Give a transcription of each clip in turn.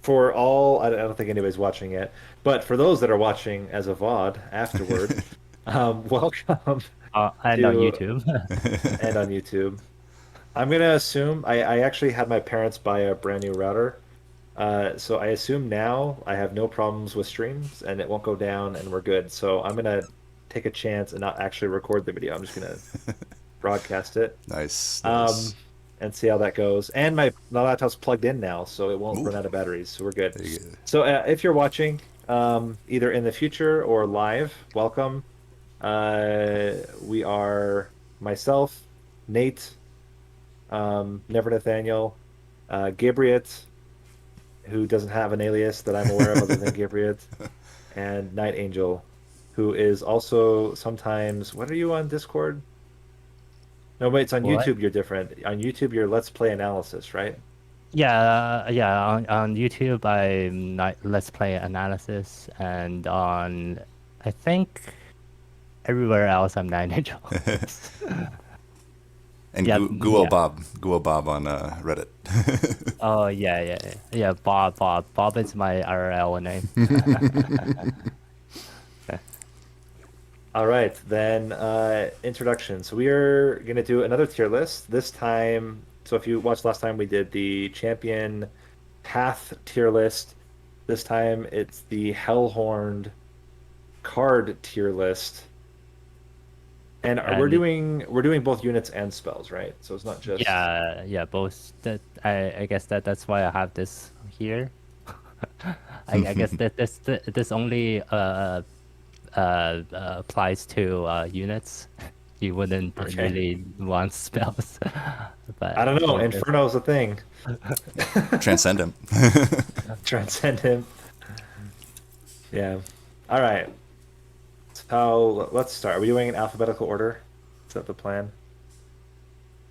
For all, I don't think anybody's watching it, but for those that are watching as a VOD afterward, welcome And on to YouTube. and on YouTube. I'm gonna assume I actually had my parents buy a brand new router. So I assume now I have no problems with streams and it won't go down and we're good. So I'm gonna take a chance and not actually record the video. I'm just gonna broadcast it, Nice, um, nice. and see how that goes. And my laptop's plugged in now, so it won't Ooh, run out of batteries. So we're good. there you go. So if you're watching, either in the future or live, welcome. We are myself, Nate, Never Nathaniel, Gabriet, who doesn't have an alias that I'm aware of other than Gabriet, and Nightangel, who is also sometimes. What are you on Discord? No, wait, it's on What? YouTube. You're different. On YouTube, you're Let's Play Analysis, right? Yeah, on YouTube I'm not Let's Play analysis, and on I think everywhere else I'm Nightangel. Uh, Yeah, uh, yeah. uh, Guo Bob on Reddit. uh. Oh yeah. Bob is my RL name. All right, then introduction. So we are going to do another tier list. This time, so if you watched last time, we did the champion path tier list. This time it's the Hellhorned card tier list. And And we're doing both units and spells, right? So it's not just yeah, both. That I guess that's why I have this here. I guess that this only applies to units. You wouldn't okay. really want spells, I but don't know. it, Inferno's a thing. Transcendent. Transcendent. Yeah. All right. So let's start. Are we doing in alphabetical order? Is that the plan?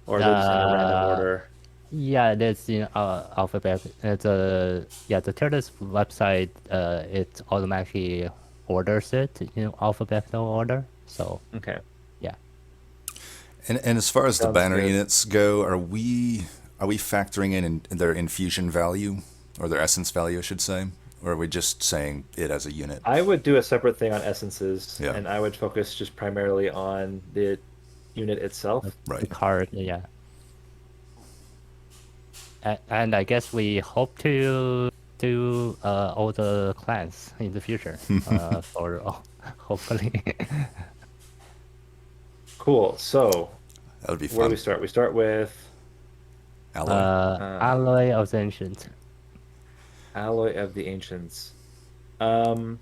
Or are they just in a random uh, order? yeah, there's alphabet. It's a yeah, the Turtles website. It automatically orders it in alphabetical order. So Okay. yeah, And as far as the Sounds banner good. units go, are we factoring in their infusion value or their essence value, I should say, or are we just saying it as a unit? I would do a separate thing on essences, Yeah, and I would focus just primarily on the unit the, itself. the right. card. Yeah, and I guess we hope to do all the clans in the future. For hopefully. Cool. So That would be where do we fun. start? We start with Alloy. uh, Alloy of the Ancient. Alloy of the Ancients. Um,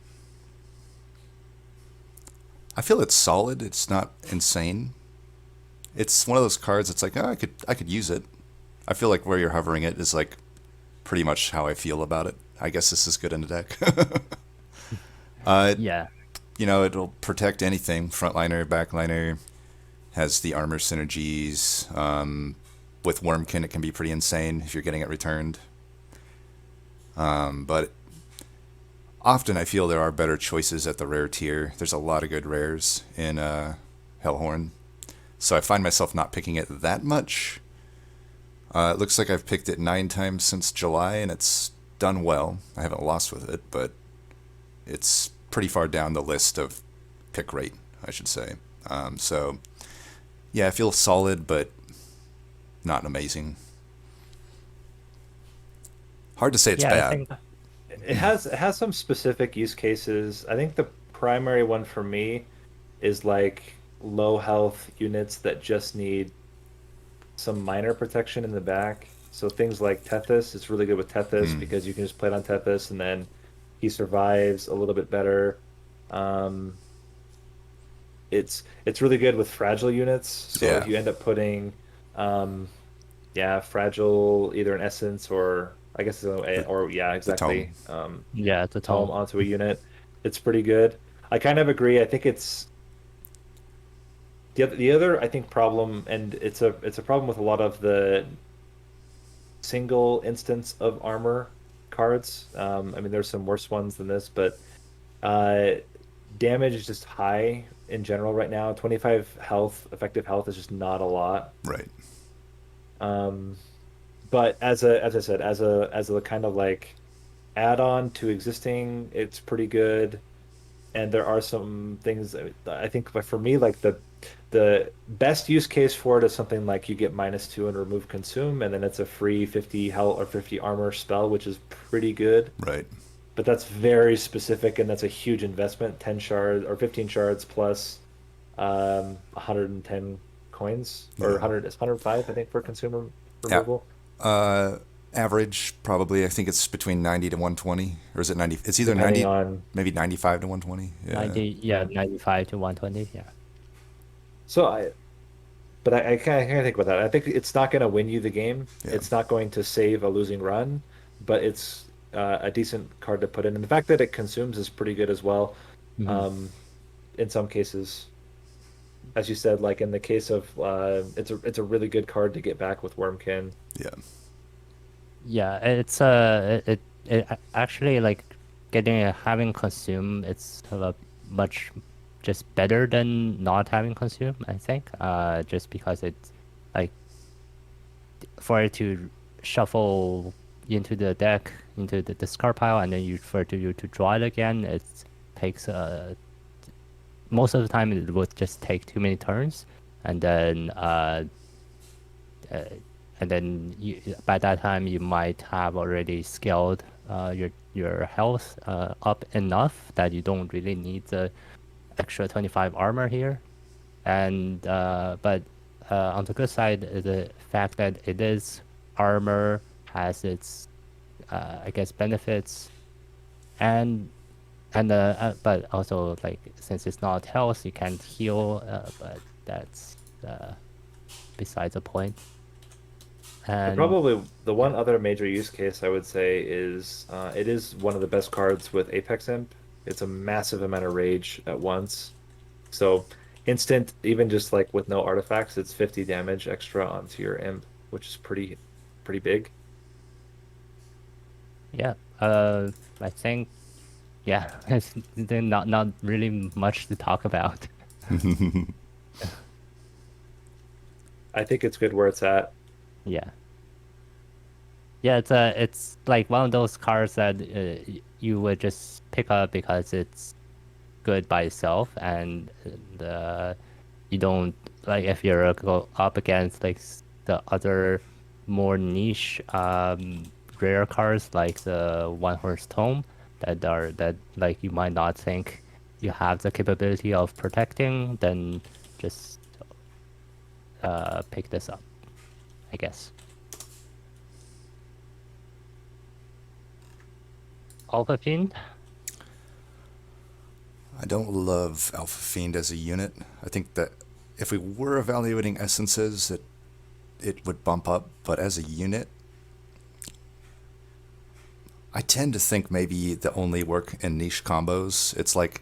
I feel it's solid. It's not insane. It's one of those cards. It's like, oh, I could use it. I feel like where you're hovering it is like pretty much how I feel about it. I guess this is good in the deck. uh, Yeah, it'll protect anything. Frontliner, backliner, has the armor synergies. With Wormkin, it can be pretty insane if you're getting it returned. But often I feel there are better choices at the rare tier. There's a lot of good rares in Hellhorn. So I find myself not picking it that much. It looks like I've picked it 9 times since July, and it's done well. I haven't lost with it, but it's pretty far down the list of pick rate, I should say. So, yeah, I feel solid, but not amazing. Hard to say it's yeah. I bad. think it has some specific use cases. I think the primary one for me is like low health units that just need some minor protection in the back. So things like Tethys, it's really good with Tethys Hmm. because you can just play it on Tethys and then he survives a little bit better. Um, it's really good with fragile units. So if Yeah, you end up putting um, yeah, fragile either an essence or I guess the, or yeah, the tome. exactly. yeah, the Tome tone. onto a unit. It's pretty good. I kind of agree. I think it's the other I think problem, and it's a problem with a lot of the single instance of armor cards. I mean, there's some worse ones than this, but uh, damage is just high in general right now. 25 health, effective health is just not a lot. Right. Um, but as I said, as a kind of like add-on to existing, it's pretty good. And there are some things I think like for me, like the best use case for it is something like you get -2 and remove consume, and then it's a free 50 health or 50 armor spell, which is pretty good. Right. But that's very specific and that's a huge investment, 10 shards or 15 shards plus 110 coins or Yeah. 100 it's 105, I think, for consumer Yeah. removal. Uh, Average probably. I think it's between 90 to 120, or is it 90? It's either Depending 90, on maybe 95 to 120. Yeah. 90, yeah, 95 to 120. Yeah. so I but I can't think about that. I think it's not going to win you the game. Yeah. It's not going to save a losing run, but it's a decent card to put in. And the fact that it consumes is pretty good as well. Mhm. Um, in some cases, as you said, like in the case of it's a really good card to get back with Wormkin. Yeah. Yeah, actually like having consume, it's much just better than not having consume, I think. Just because it's like for it to shuffle into the deck, into the discard pile, and then you to draw it again, it takes most of the time it would just take too many turns, and then uh, by that time you might have already scaled your health up enough that you don't really need the extra 25 armor here. And but on the good side, the fact that it is armor has its I guess benefits, and but also like since it's not health, you can't heal. But that's uh, besides the point. And Probably the yeah, one other major use case I would say is it is one of the best cards with Apex Imp. It's a massive amount of rage at once. So instant, even just like with no artifacts, it's 50 damage extra onto your imp, which is pretty big. yeah. I think yeah, it's then not really much to talk about. I think it's good where it's at. Yeah. Yeah, it's like one of those cards that you would just pick up because it's good by itself, and you don't like if you're go up against like the other more niche rare cards like the One Horse Tome that like you might not think you have the capability of protecting, then just pick this up, I guess. Alpha Fiend. I don't love Alpha Fiend as a unit. I think that if we were evaluating essences, it would bump up, but as a unit, I tend to think maybe they only work in niche combos. It's like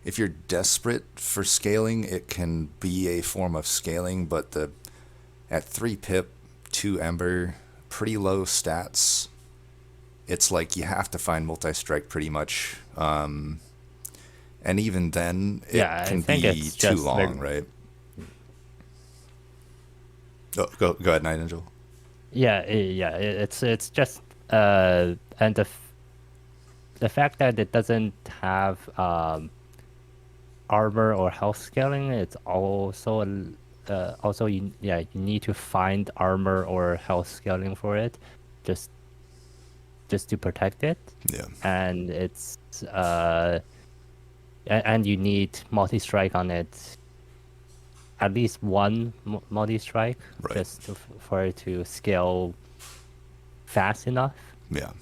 if you're desperate for scaling, it can be a form of scaling, but the at 3 pip, 2 ember, pretty low stats, it's like you have to find multi-strike pretty much. And even then, it Yeah, I can think be it's too just long, right? Oh, go ahead, Nightangel. yeah, it's just and the fact that it doesn't have armor or health scaling, it's also you need to find armor or health scaling for it, just to protect it, Yeah, and it's and you need multi strike on it, at least one multi strike, right. just for it to scale fast enough. Yeah,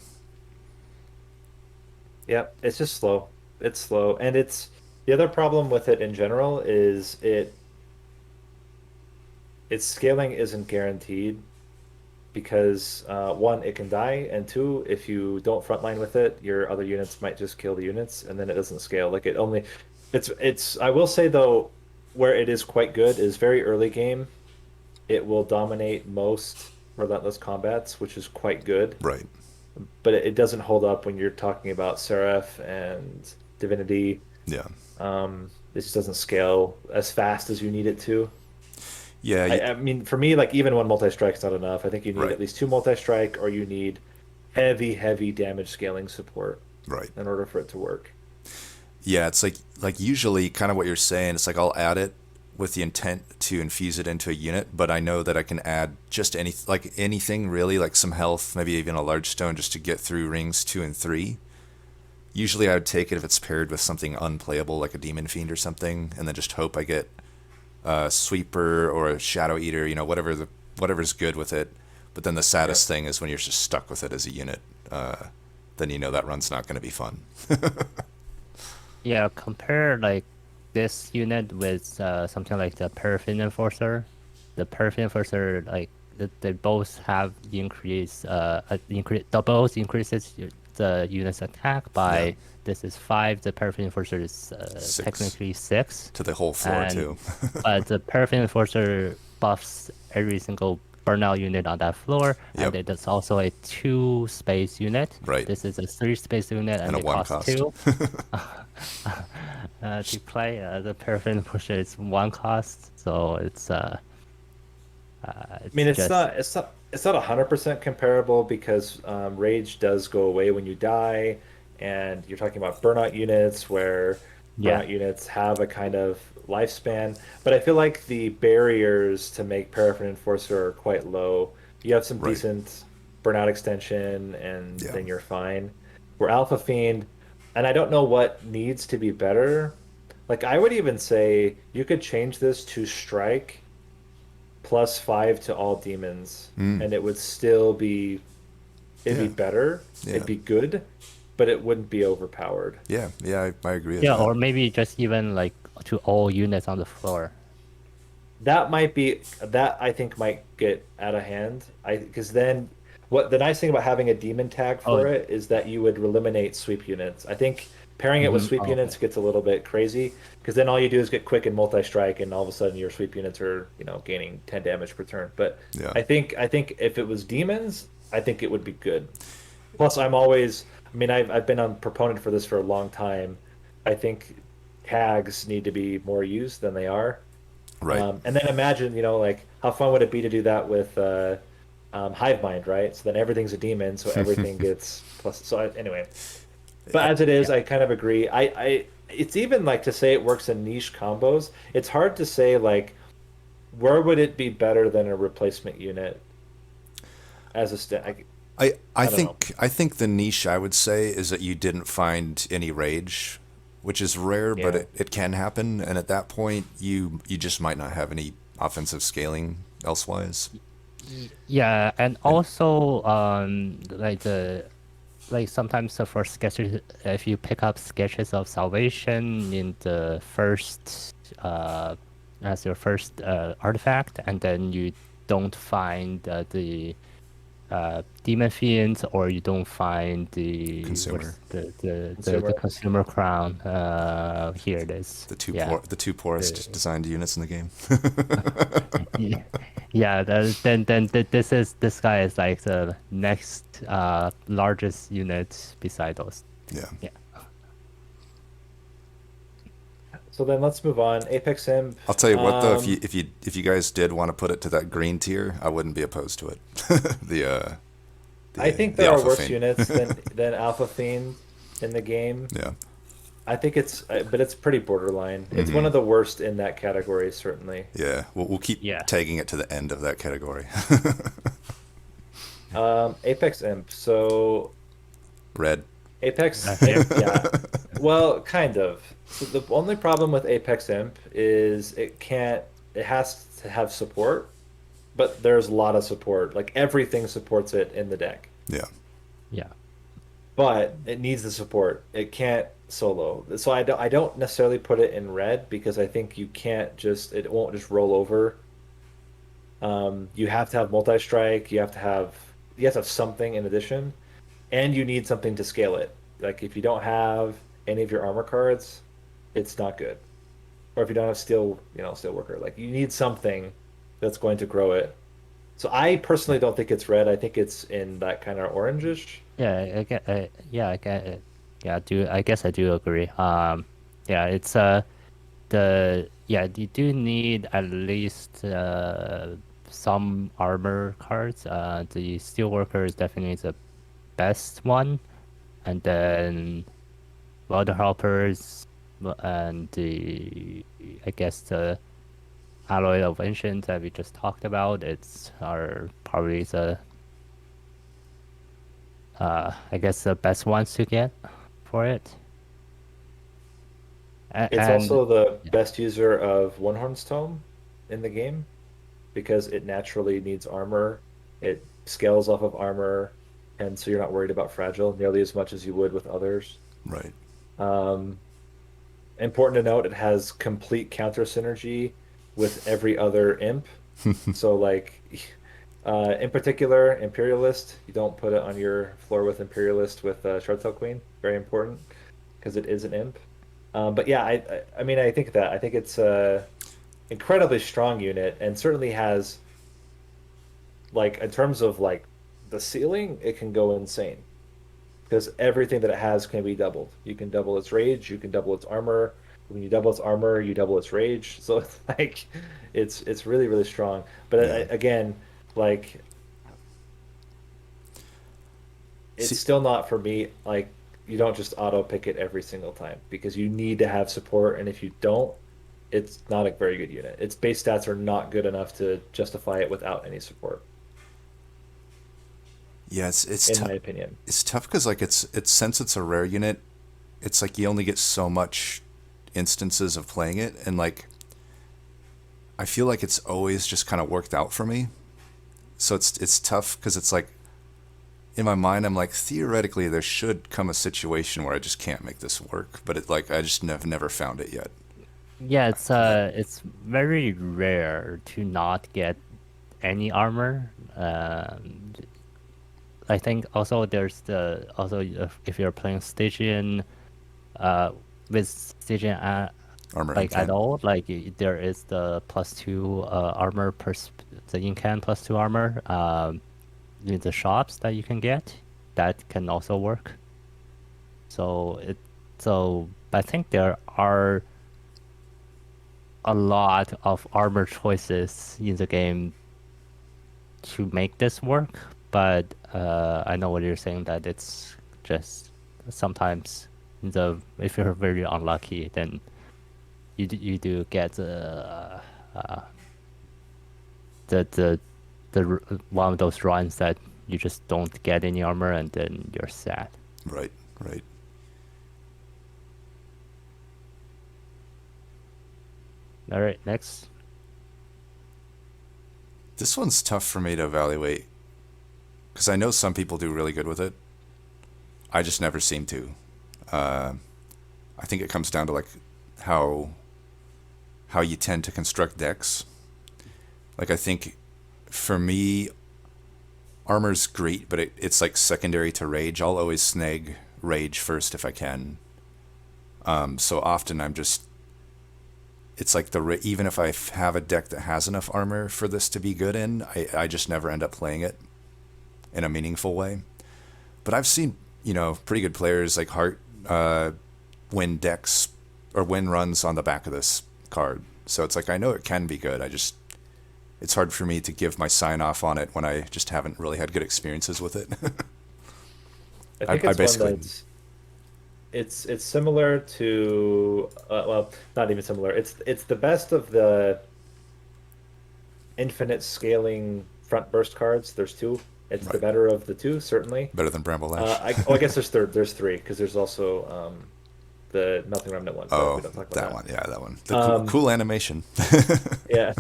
Yeah, it's just slow. It's slow. And it's the other problem with it in general is its scaling isn't guaranteed because one, it can die, and two, if you don't frontline with it, your other units might just kill the units, and then it doesn't scale. Like it only, it's. I will say though, where it is quite good is very early game. It will dominate most relentless combats, which is quite good, right. but it doesn't hold up when you're talking about Seraph and Divinity. Yeah, It just doesn't scale as fast as you need it to. yeah, I mean, for me, like even one multi-strike is not enough. I think you need right. at least two multi-strike, or you need heavy damage scaling support Right. in order for it to work. Yeah, it's like usually kind of what you're saying. It's like I'll add it with the intent to infuse it into a unit, but I know that I can add just anything really, like some health, maybe even a large stone, just to get through rings 2 and 3. Usually, I would take it if it's paired with something unplayable, like a demon fiend or something, and then just hope I get a sweeper or a shadow eater, whatever's good with it. But then the Yeah. saddest thing is when you're just stuck with it as a unit. Then you know that run's not going to be fun. Yeah, compare like this unit with something like the Paraffin Enforcer. The Paraffin Enforcer, like they both have the both increases the unit's attack Yeah, by this is 5. The Paraffin Enforcer is 6 technically 6, to the whole floor and too. but the Paraffin Enforcer buffs every single burnout unit on that floor, and Yep, it is also a 2 space unit. right, This is a 3 space unit, and and a it one costs cost. 2 to play. The Paraffin Pusher is 1 cost, so I mean, it's just it's not 100% comparable because rage does go away when you die, and you're talking about burnout units where yeah, burnout units have a kind of lifespan. But I feel like the barriers to make Paraffin Enforcer are quite low. You have some Right. decent burnout extension, and Yeah. then you're fine. Where Alpha Fiend, and I don't know what needs to be better. Like I would even say you could change this to strike +5 to all demons, Mm. and it would still be it'd be Yeah. better, Yeah. it'd be good, but it wouldn't be overpowered. Yeah. Yeah. I agree with yeah, that. or maybe just even like to all units on the floor. That I think might get out of hand. I because then what the nice thing about having a demon tag Oh, for it is that you would eliminate sweep units. I think pairing it with sweep oh, okay. units gets a little bit crazy because then all you do is get quick and multi-strike, and all of a sudden your sweep units are, gaining 10 damage per turn. But Yeah. I think if it was demons, I think it would be good. Plus, I mean, I've been a proponent for this for a long time. I think tags need to be more used than they are. Right. And then imagine, like how fun would it be to do that with Hive Mind, right? So then everything's a demon, so everything gets plus. So anyway, but I, as it is, Yeah. I kind of agree. It's even like to say it works in niche combos. It's hard to say like where would it be better than a replacement unit as a st I I don't know. think the niche I would say is that you didn't find any rage, which is rare, but Yeah. it can happen. And at that point, you just might not have any offensive scaling elsewise. Yeah, and And also like sometimes for sketches, if you pick up sketches of salvation in the first as your first artifact, and then you don't find the demon fiends, or you don't find the consumer, what's the Consumer. consumer crown. Here it is. Yeah. the two poorest The, designed units in the game. yeah, yeah. This guy is like the next largest unit beside those. Yeah. Yeah. So then let's move on. Apex Imp. I'll tell you what though, Um, if you guys did want to put it to that green tier, I wouldn't be opposed to it. the I think the there are alpha worse fiend. units than Alpha Fiend in the game. Yeah. I think but it's pretty borderline. It's one Hmm. of the worst in that category, certainly. Yeah. We'll keep Yeah. tagging it to the end of that category. Apex Imp. So Red. Apex Here. Imp, yeah. Well, kind of. So the only problem with Apex Imp is it has to have support, but there's a lot of support. Like everything supports it in the deck. Yeah. Yeah. But it needs the support. It can't solo. So I don't necessarily put it in red because I think it won't just roll over. You have to have multi-strike, you have to have something in addition, and you need something to scale it. Like if you don't have any of your armor cards, it's not good. Or if you don't have steel worker, like you need something that's going to grow it. So I personally don't think it's red. I think it's in that kind of orangish. Yeah, I get, yeah, I get it. Yeah, I guess I do agree. Yeah, it's you do need at least some armor cards. The steelworker is definitely the best one, and then World Helpers and the I guess the Alloy of Ancients that we just talked about. It's are probably the I guess the best ones to get for it. It's And also the yeah, best user of One Horn's Tome in the game because it naturally needs armor. It scales off of armor, and so you're not worried about fragile nearly as much as you would with others. Right. Um, Important to note, it has complete counter synergy with every other imp. So like in particular, Imperialist, you don't put it on your floor with Imperialist with Shardtail Queen. Very important because it is an imp. But yeah, I mean I think it's a incredibly strong unit and certainly has like in terms of like the ceiling, it can go insane because everything that it has can be doubled. You can double its rage, you can double its armor. When you double its armor, you double its rage. So it's like it's really really strong. But Yeah. again, like it's See, still not for me. Like you don't just auto pick it every single time because you need to have support, and if you don't, it's not a very good unit. Its base stats are not good enough to justify it without any support, yeah, it's in tough. my opinion. It's tough because like it's since it's a rare unit, it's like you only get so much instances of playing it, and like I feel like it's always just kind of worked out for me. So it's tough because it's like in my mind I'm like theoretically there should come a situation where I just can't make this work, but it like I just never found it yet. yeah, it's very rare to not get any armor. I think also there's the also if you're playing Stygian, uh, with Stygian Armor like at incant. all, like there is the +2 armor the incan +2 armor in the shops that you can get that can also work. So I think there are a lot of armor choices in the game to make this work, but I know what you're saying that it's just sometimes if you're very unlucky, then you do get uh, one of those runs that you just don't get any armor and then you're sad. Right, right. All right, next. This one's tough for me to evaluate because I know some people do really good with it. I just never seem to. Uh, I think it comes down to like how how you tend to construct decks. Like I think for me, armor's great, but it's like secondary to rage. I'll always snag rage first if I can. So often I'm just it's like even if I have a deck that has enough armor for this to be good in, I just never end up playing it in a meaningful way. But I've seen pretty good players like Hart win decks or win runs on the back of this card. So it's like I know it can be good. It's hard for me to give my sign off on it when I just haven't really had good experiences with it. I think I it's one basically that's it's similar to well, not even similar. It's the best of the infinite scaling front burst cards. There's two. It's the right better of the two, certainly. better than Bramble Lash. I guess there's three because there's also the Melting Remnant one, but we Oh, don't talk that about one. Yeah, that one. The that. cool animation. Yeah,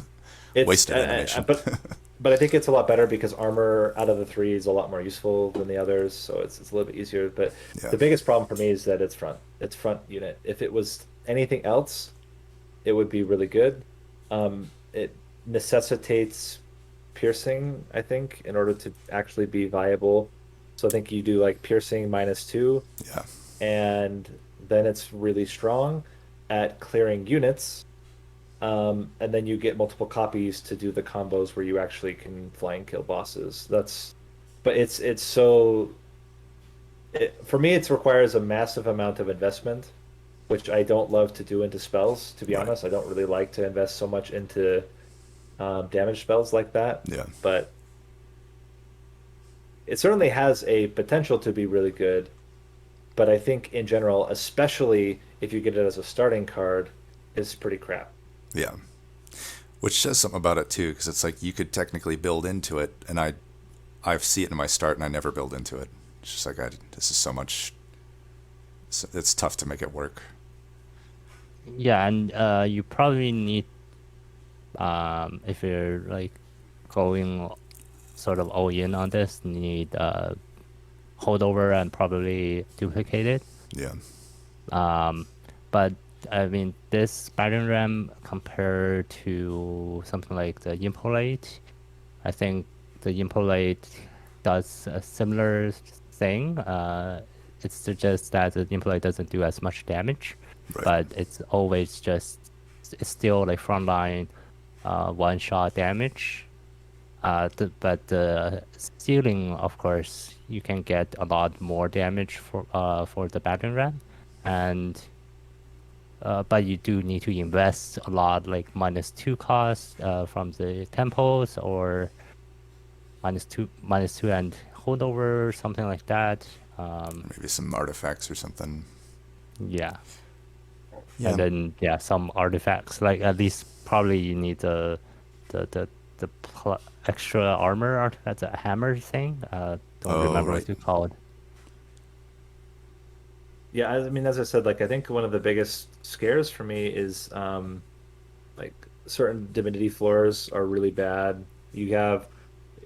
it's Wasted animation. but I think it's a lot better because armor out of the three is a lot more useful than the others, so it's a little bit easier. But Yeah. the biggest problem for me is that it's front unit. If it was anything else, it would be really good. It necessitates piercing, I think, in order to actually be viable. So I think you do like piercing -2, Yeah. and then it's really strong at clearing units. And then you get multiple copies to do the combos where you actually can fly and kill bosses. But it's so for me, it requires a massive amount of investment, which I don't love to do into spells. To be Right. honest, I don't really like to invest so much into damage spells like that. Yeah. But it certainly has a potential to be really good, but I think in general, especially if you get it as a starting card, is pretty crap. Yeah. Which says something about it too, because it's like you could technically build into it, and I see it in my start, and I never build into it. It's just like this is so much. It's tough to make it work. Yeah, and you probably need if you're like going sort of all in on this, you need holdover and probably duplicate it. Yeah. But I mean, this battering ram compared to something like the Impolate, I think the Impolate does a similar thing. It's just that the Impolate doesn't do as much damage, Right. but it's always just it's still like frontline one-shot damage. But the ceiling, of course, you can get a lot more damage for the battering ram, and but you do need to invest a lot, like -2 cost from the temples, or -2 and holdover, something like that. Maybe some artifacts or something. Yeah, Yeah. and then yeah, some artifacts. Like at least probably you need the the extra armor artifact, the hammer thing. Don't Oh, remember right. what it's called. Yeah, I mean, as I said, like I think one of the biggest scares for me is like certain divinity floors are really bad. You have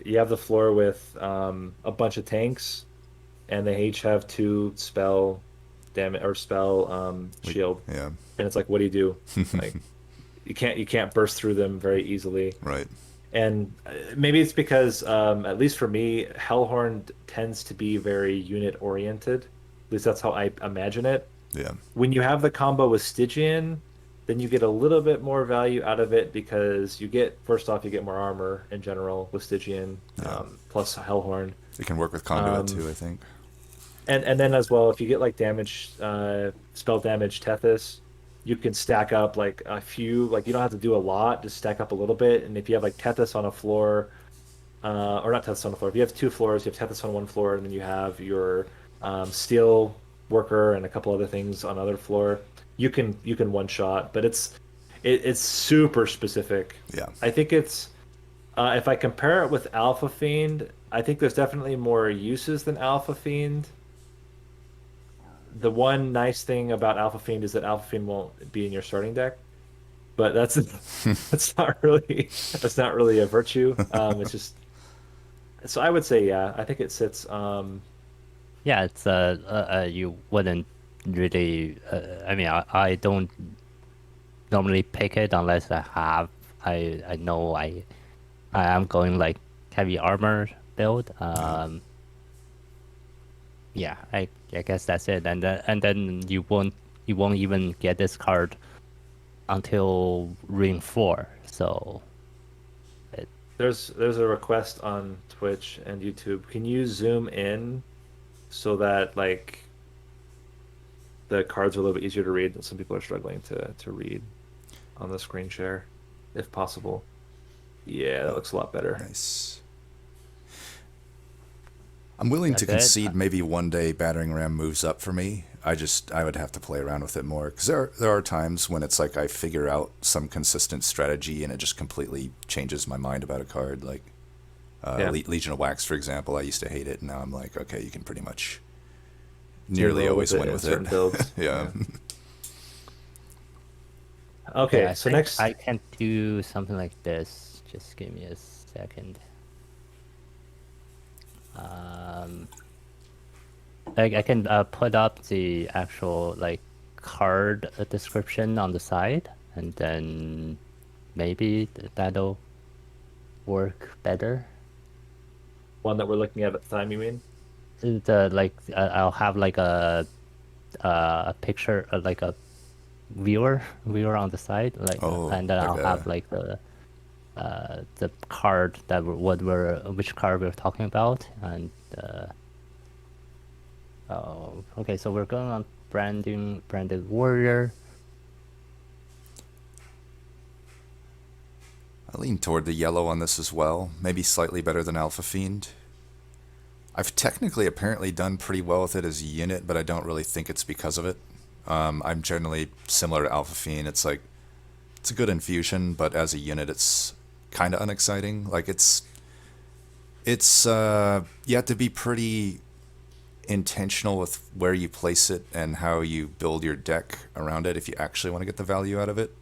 the floor with a bunch of tanks, and they each have two spell damage or spell shield, Yeah. and it's like, what do you do? Like you can't burst through them very easily. Right. And maybe it's because, at least for me, Hellhorn tends to be very unit oriented. At least that's how I imagine it. Yeah. When you have the combo with Stygian, then you get a little bit more value out of it because you get, first off, you get more armor in general with Stygian, Yeah. plus Hellhorn. It can work with conduit Um, too, I think. and then as well, if you get like damage, spell damage Tethys, you can stack up like a few. Like you don't have to do a lot, just stack up a little bit. And if you have like Tethys on a floor, or not Tethys on the floor, if you have two floors, you have Tethys on one floor, and then you have your steel worker and a couple other things on other floor. You can one shot, but it's super specific. Yeah. I think it's if I compare it with Alpha Fiend, I think there's definitely more uses than Alpha Fiend. The one nice thing about Alpha Fiend is that Alpha Fiend won't be in your starting deck, but that's that's not really a virtue. It's just so I would say yeah, I think it sits. Yeah, it's you wouldn't really. I mean, I don't normally pick it unless I know I am going like heavy armor build. Yeah, I guess that's it. And then you won't even get this card until ring 4. So it, There's a request on Twitch and YouTube. Can you zoom in so that like the cards are a little bit easier to read? Some people are struggling to read on the screen share, if possible. Yeah, that looks a lot better. Nice. I'm willing to that's it. concede maybe one day battering ram moves up for me. I would have to play around with it more because there are times when it's like I figure out some consistent strategy and it just completely changes my mind about a card. Like Yeah. Legion of Wax, for example, I used to hate it, and now I'm like, okay, you can pretty much Do nearly well always with it win in with certain it. builds. Yeah. Okay, I so think next, I can do something like this. Just give me a second. I can put up the actual like card description on the side, and then maybe that'll work better. one that we're looking at the time, you mean? The like I'll have like a picture, like a viewer on the side, like Oh, and then like I'll have a like the card that which card we're talking about, and oh, okay, so we're going on branded warrior. I lean toward the yellow on this as well. Maybe slightly better than Alpha Fiend. I've technically apparently done pretty well with it as a unit, but I don't really think it's because of it. I'm generally similar to Alpha Fiend. It's like it's a good infusion, but as a unit, it's kind of unexciting. Like it's you have to be pretty intentional with where you place it and how you build your deck around it if you actually want to get the value out of it.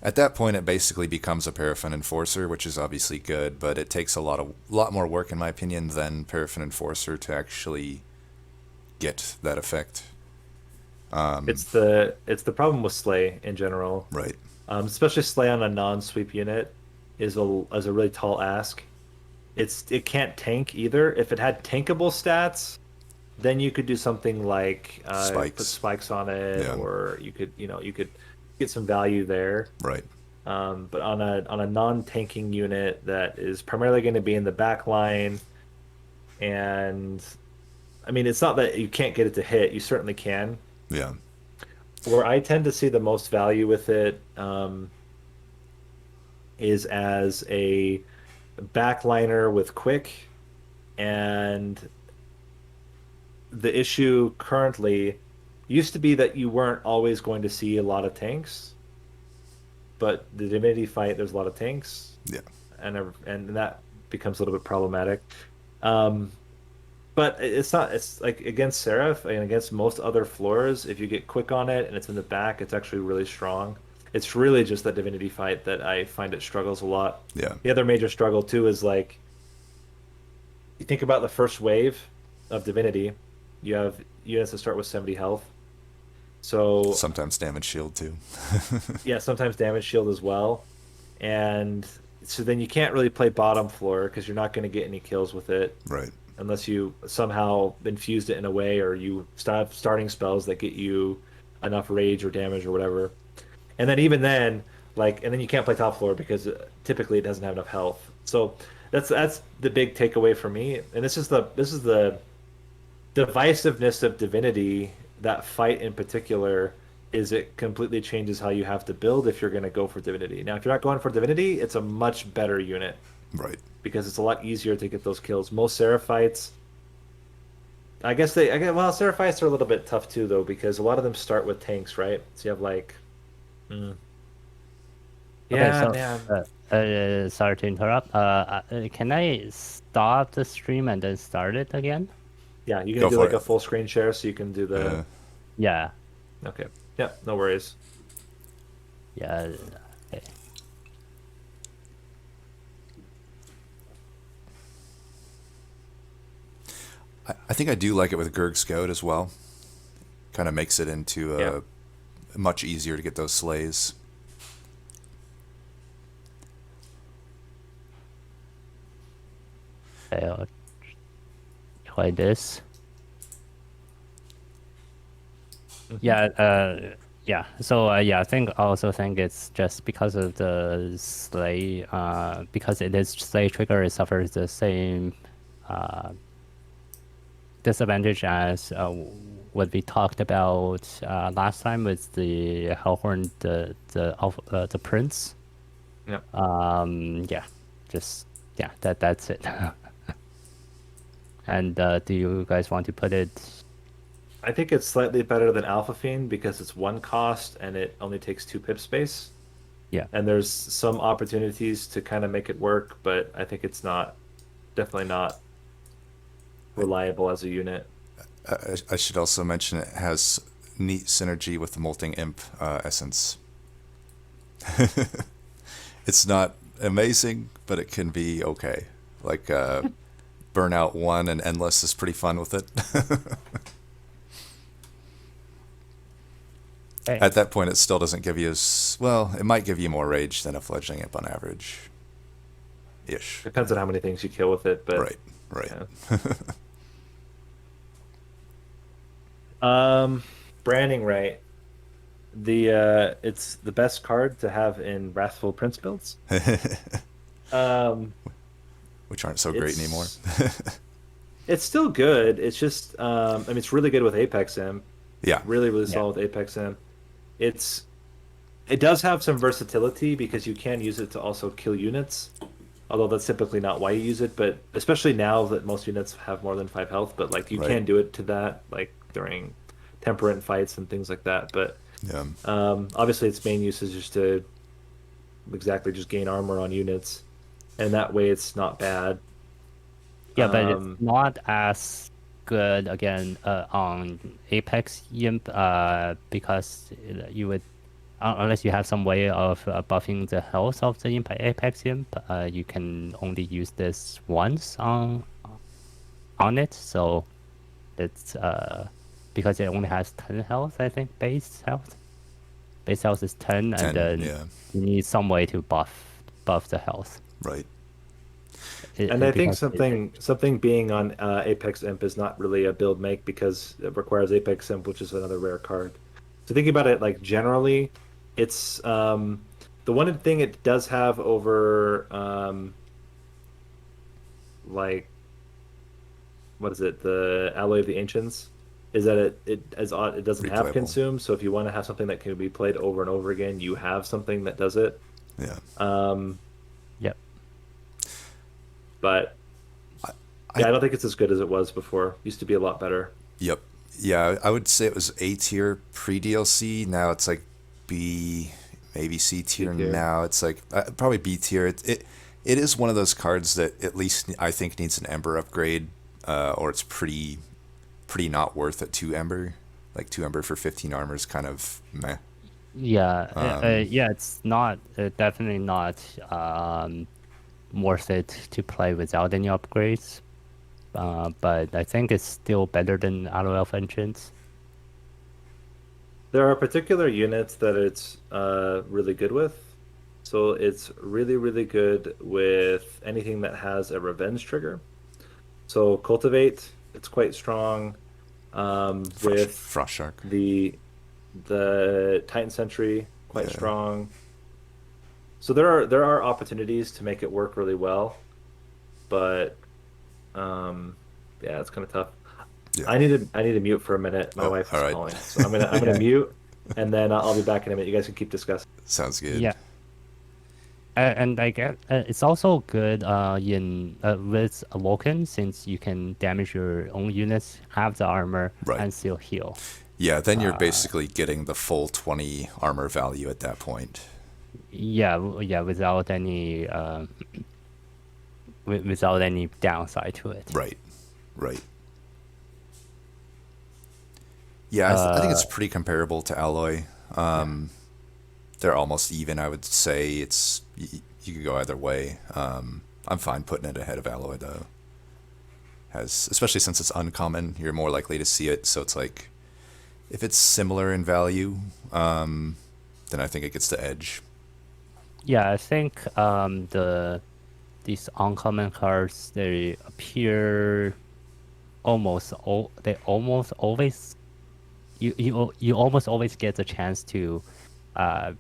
At that point, it basically becomes a Paraffin Enforcer, which is obviously good, but it takes a lot more work, in my opinion, than Paraffin Enforcer to actually get that effect. It's the problem with Slay in general, Right. especially Slay on a non-sweep unit is a really tall ask. It can't tank either. If it had tankable stats, then you could do something like put Spikes. spikes on it, Yeah. or you could get some value there. Right. But on a non-tanking unit that is primarily going to be in the back line, and I mean, it's not that you can't get it to hit. You certainly can. Yeah. Where I tend to see the most value with it is as a backliner with quick, and the issue currently used to be that you weren't always going to see a lot of tanks, but the Divinity fight, there's a lot of tanks, Yeah. and that becomes a little bit problematic. Um, but it's not. It's like against Seraph and against most other floors, if you get quick on it and it's in the back, it's actually really strong. It's really just that Divinity fight that I find it struggles a lot. Yeah. The other major struggle too is like you think about the first wave of Divinity, you have units that start with 70 health. So Sometimes damage shield too. yeah, sometimes damage shield as well. And so then you can't really play bottom floor because you're not going to get any kills with it Right. unless you somehow infused it in a way or you stop starting spells that get you enough rage or damage or whatever. And then even then, like, and then you can't play top floor because typically it doesn't have enough health. So that's the big takeaway for me. And this is the divisiveness of Divinity. That fight in particular is it completely changes how you have to build if you're going to go for Divinity. Now, if you're not going for Divinity, it's a much better unit Right. because it's a lot easier to get those kills. Most Seraphites, well, Seraphites are a little bit tough too, though, because a lot of them start with tanks, right? So you have like, mm, Okay, yeah, so man, sorry to interrupt. Can I stop the stream and then start it again? yeah, you can Go do for like it. a full screen share so you can do the, Uh, Yeah, okay, yeah, no worries. yeah. Okay. I think I do like it with Gurg Scout as well. Kind of makes it into Yeah. much easier to get those slays. Okay, I'll try this. Yeah, yeah. So yeah, I also think it's just because of the slay, because it is slay trigger, it suffers the same uh, disadvantage as what we talked about last time with the Hellhorn, the prince. Yeah. Yeah, just yeah, that's it. And do you guys want to put it? I think it's slightly better than Alpha Fiend because it's one cost and it only takes 2 pip space. Yeah. And there's some opportunities to kind of make it work, but I think it's definitely not reliable as a unit. I should also mention it has neat synergy with the Molting Imp essence. It's not amazing, but it can be okay. Like Burnout 1 and Endless is pretty fun with it. Hey. At that point, it still doesn't give you well, it might give you more rage than a Fledgling Imp on average. Ish. Depends on how many things you kill with it, but Right. yeah. Branding right. It's the best card to have in Wrathful Prince builds. Um, Which aren't so great it's anymore. it's still good. It's just I mean it's really good with Apex Imp. Yeah. Really, really Yeah. solid with Apex Imp. It does have some versatility because you can use it to also kill units. Although that's typically not why you use it, but especially now that most units have more than 5 health, but like you Right. can do it to that, like during temperament fights and things like that. But Yeah. obviously its main use is just to exactly just gain armor on units, and that way it's not bad. Yeah, but it's Um, not as good again on Apex Imp because you would unless you have some way of buffing the health of the Apex Imp, you can only use this once on it. So it's because it only has 10 health, I think, base health. Base health is 10, and 10, then yeah. you need some way to buff the health. Right. and I think Because something being on Apex Imp is not really a build make because it requires Apex Imp, which is another rare card. So thinking about it like generally, it's the one thing it does have over like what is it, the Alloy of the Ancients, is that it doesn't have Replayable. consume. So if you want to have something that can be played over and over again, you have something that does it. Yeah. Um, yep. but I, yeah, I I don't think it's as good as it was before. Used to be a lot better. Yep. Yeah, I would say it was A tier pre DLC. Now it's like B, maybe C C tier. tier. Now it's like probably B tier. It is one of those cards that at least I think needs an Ember upgrade, or it's pretty not worth it. 2 Ember, like 2 Ember for 15 armor is kind of meh. Yeah, Um, yeah, it's not definitely not worth it to play without any upgrades. But I think it's still better than Alloy of Enchants. There are particular units that it's really good with. So it's really, really good with anything that has a revenge trigger. So Cultivate, it's quite strong. With Frost Shark. the Titan Sentry, quite Yeah. strong. So there are opportunities to make it work really well, but um, yeah, it's kind of tough. Yeah. I need to mute for a minute. My Oh, wife all is right. calling, so I'm gonna Yeah. mute, and then I'll be back in a minute. You guys can keep discussing. Sounds good. Yeah, and I guess it's also good in with Awoken since you can damage your own units, have the armor, Right. and still heal. Yeah, then you're basically getting the full 20 armor value at that point. Yeah, yeah, without any without any downside to it. Right. Right. Yeah, I think it's pretty comparable to Alloy. They're almost even, I would say. You could go either way. I'm fine putting it ahead of Alloy though. Especially since it's uncommon, you're more likely to see it. So it's like, if it's similar in value, then I think it gets the edge. Yeah, I think these uncommon cards they appear they almost always you almost always get the chance uh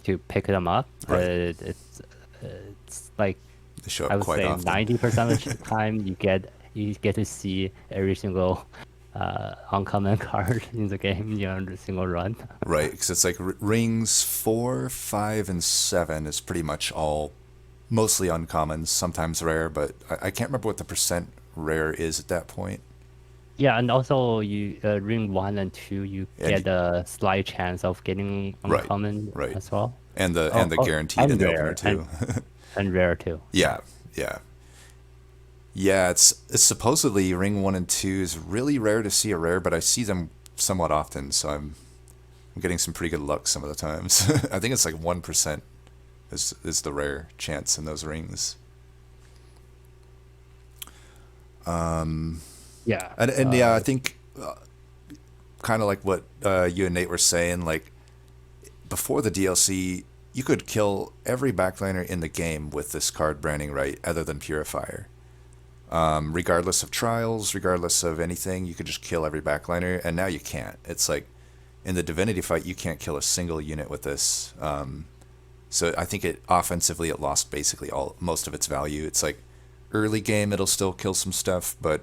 to pick them up. Right. It's like They show I up would quite say often. 90% of the time you get to see every single uncommon card in the game in every single run. Right, because it's like rings 4, 5, and 7 is pretty much all mostly uncommons, sometimes rare, but I can't remember what the percent rare is at that point. Yeah, and also you ring 1 and 2, you And get a slight chance of getting Right, uncommon right. as well. And the guaranteed in And the rare, opener too. and rare too. Yeah, yeah. Yeah, it's supposedly ring 1 and 2 is really rare to see a rare, but I see them somewhat often, so I'm getting some pretty good luck some of the times. I think it's like 1% is the rare chance in those rings. Yeah. And yeah, I think kind of like what you and Nate were saying, like before the DLC, you could kill every backliner in the game with this card branding right, other than Purifier. Regardless of trials, regardless of anything, you could just kill every backliner, and now you can't. It's like in the Divinity fight, you can't kill a single unit with this. So I think it offensively it lost basically most of its value. It's like early game it'll still kill some stuff, but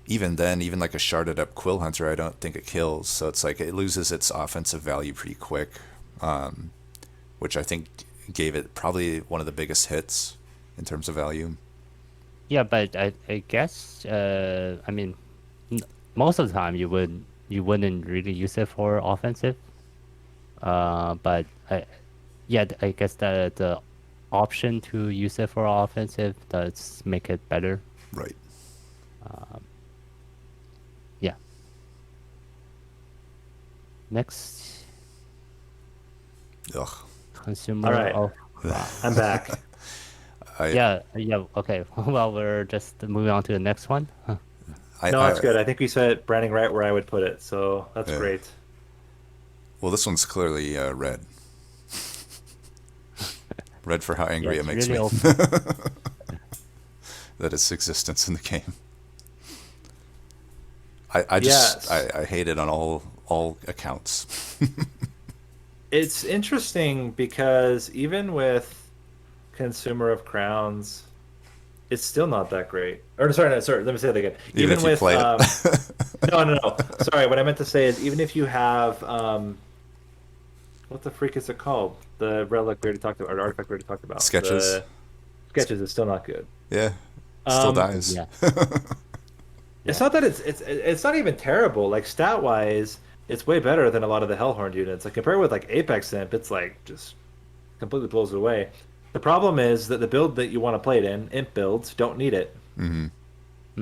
even then, even like a sharded up Quill Hunter, I don't think it kills. So it's like it loses its offensive value pretty quick, which I think gave it probably one of the biggest hits in terms of value. Yeah, but I guess I mean most of the time you wouldn't really use it for offensive. But I guess the option to use it for offensive does make it better. Right. Yeah. Next, Ugh. consumer All right. of I'm back. yeah, okay. Well, we're just moving on to the next one. No, that's good. I think we said branding right where I would put it, so that's Yeah. great. Well, this one's clearly red. Red for how Yeah, angry it it's makes really me open. that its existence in the game. I just Yes. I hate it on all accounts. It's interesting because even with Consumer of Crowns, it's still not that great. Or sorry, no, sorry, let me say that again. Even if you With play it. no. Sorry, what I meant to say is even if you have what the freak is it called? The relic we already talked about, or the artifact we already talked about. Sketches. The sketches is still not good. Yeah. Still Um, dies. Yeah, it's yeah, not that it's not even terrible. Like stat wise, it's way better than a lot of the Hellhorned units. Like compared with like Apex Imp, it's like just completely blows it away. The problem is that the build that you want to play it in, Imp builds, don't need it. Mm-hmm.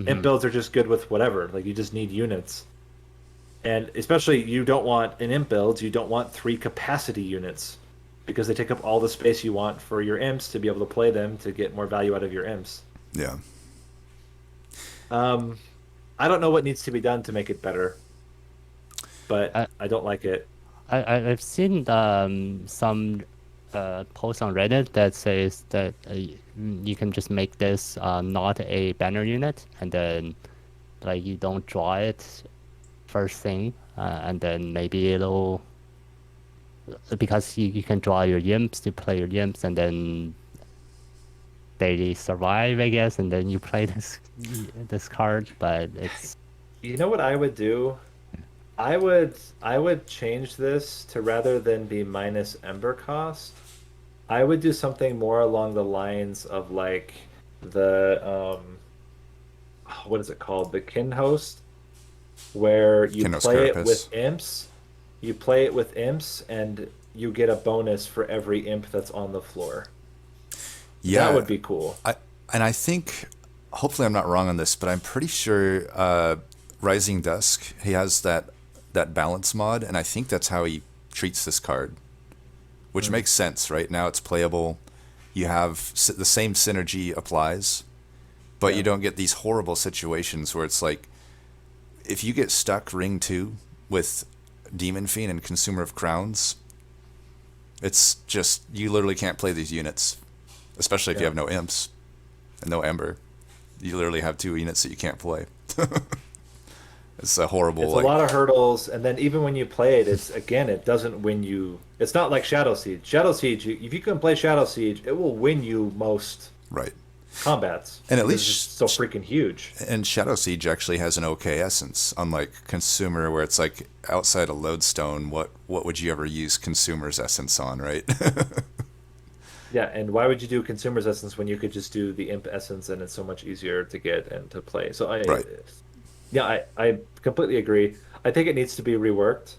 Imp hmm builds are just good with whatever. Like you just need units. And especially you don't want in Imp builds, you don't want 3 capacity units because they take up all the space you want for your imps to be able to play them to get more value out of your imps. Yeah. Um, I don't know what needs to be done to make it better, but I, I don't like it. I've seen some posts on Reddit that says that you can just make this not a banner unit, and then like you don't draw it first thing, and then maybe it'll because you can draw your imps to play your imps, and then they survive, I guess, and then you play this card, but it's You know what I would do? I would change this to rather than be minus Ember cost, I would do something more along the lines of like the what is it called? The kin host, where you Kinos play it with Carapace. imps. You play it with imps and you get a bonus for every imp that's on the floor. That Yeah. would be cool. I think, hopefully I'm not wrong on this, but I'm pretty sure Rising Dusk, he has that balance mod, and I think that's how he treats this card, which makes sense, right? Now it's playable. You have the same synergy applies, but you Yeah. don't get these horrible situations where it's like, if you get stuck ring 2 with Demon Fiend and Consumer of Crowns, it's just, you literally can't play these units, especially if you Yeah. have no imps and no Ember. You literally have 2 units that you can't play. It's a horrible, It's a like, lot of hurdles, and then even when you play it, it's again, it doesn't win you. It's not like Shadow Siege. Shadow Siege, if you can play Shadow Siege, it will win you most right. combats And at because it's least, just so freaking huge. and Shadow Siege actually has an okay essence, unlike Consumer, where it's like, outside of Lodestone, what would you ever use Consumer's essence on, right? Yeah, and why would you do Consumer's Essence when you could just do the Imp Essence and it's so much easier to get and to play? So Right. yeah, I completely agree. I think it needs to be reworked.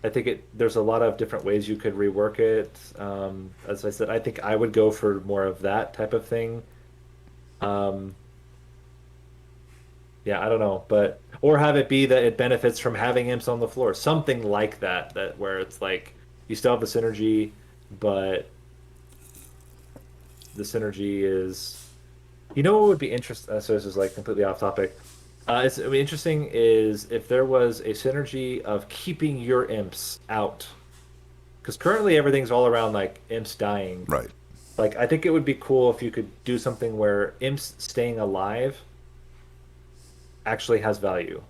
I think there's a lot of different ways you could rework it. As I said, I think I would go for more of that type of thing. Um, yeah, I don't know, but or have it be that it benefits from having imps on the floor, something like that, that where it's like you still have the synergy, but the synergy is, you know, what would be interesting. So this is like completely off topic. It's I mean, interesting is if there was a synergy of keeping your imps out, because currently everything's all around like imps dying. Right. Like I think it would be cool if you could do something where imps staying alive actually has value,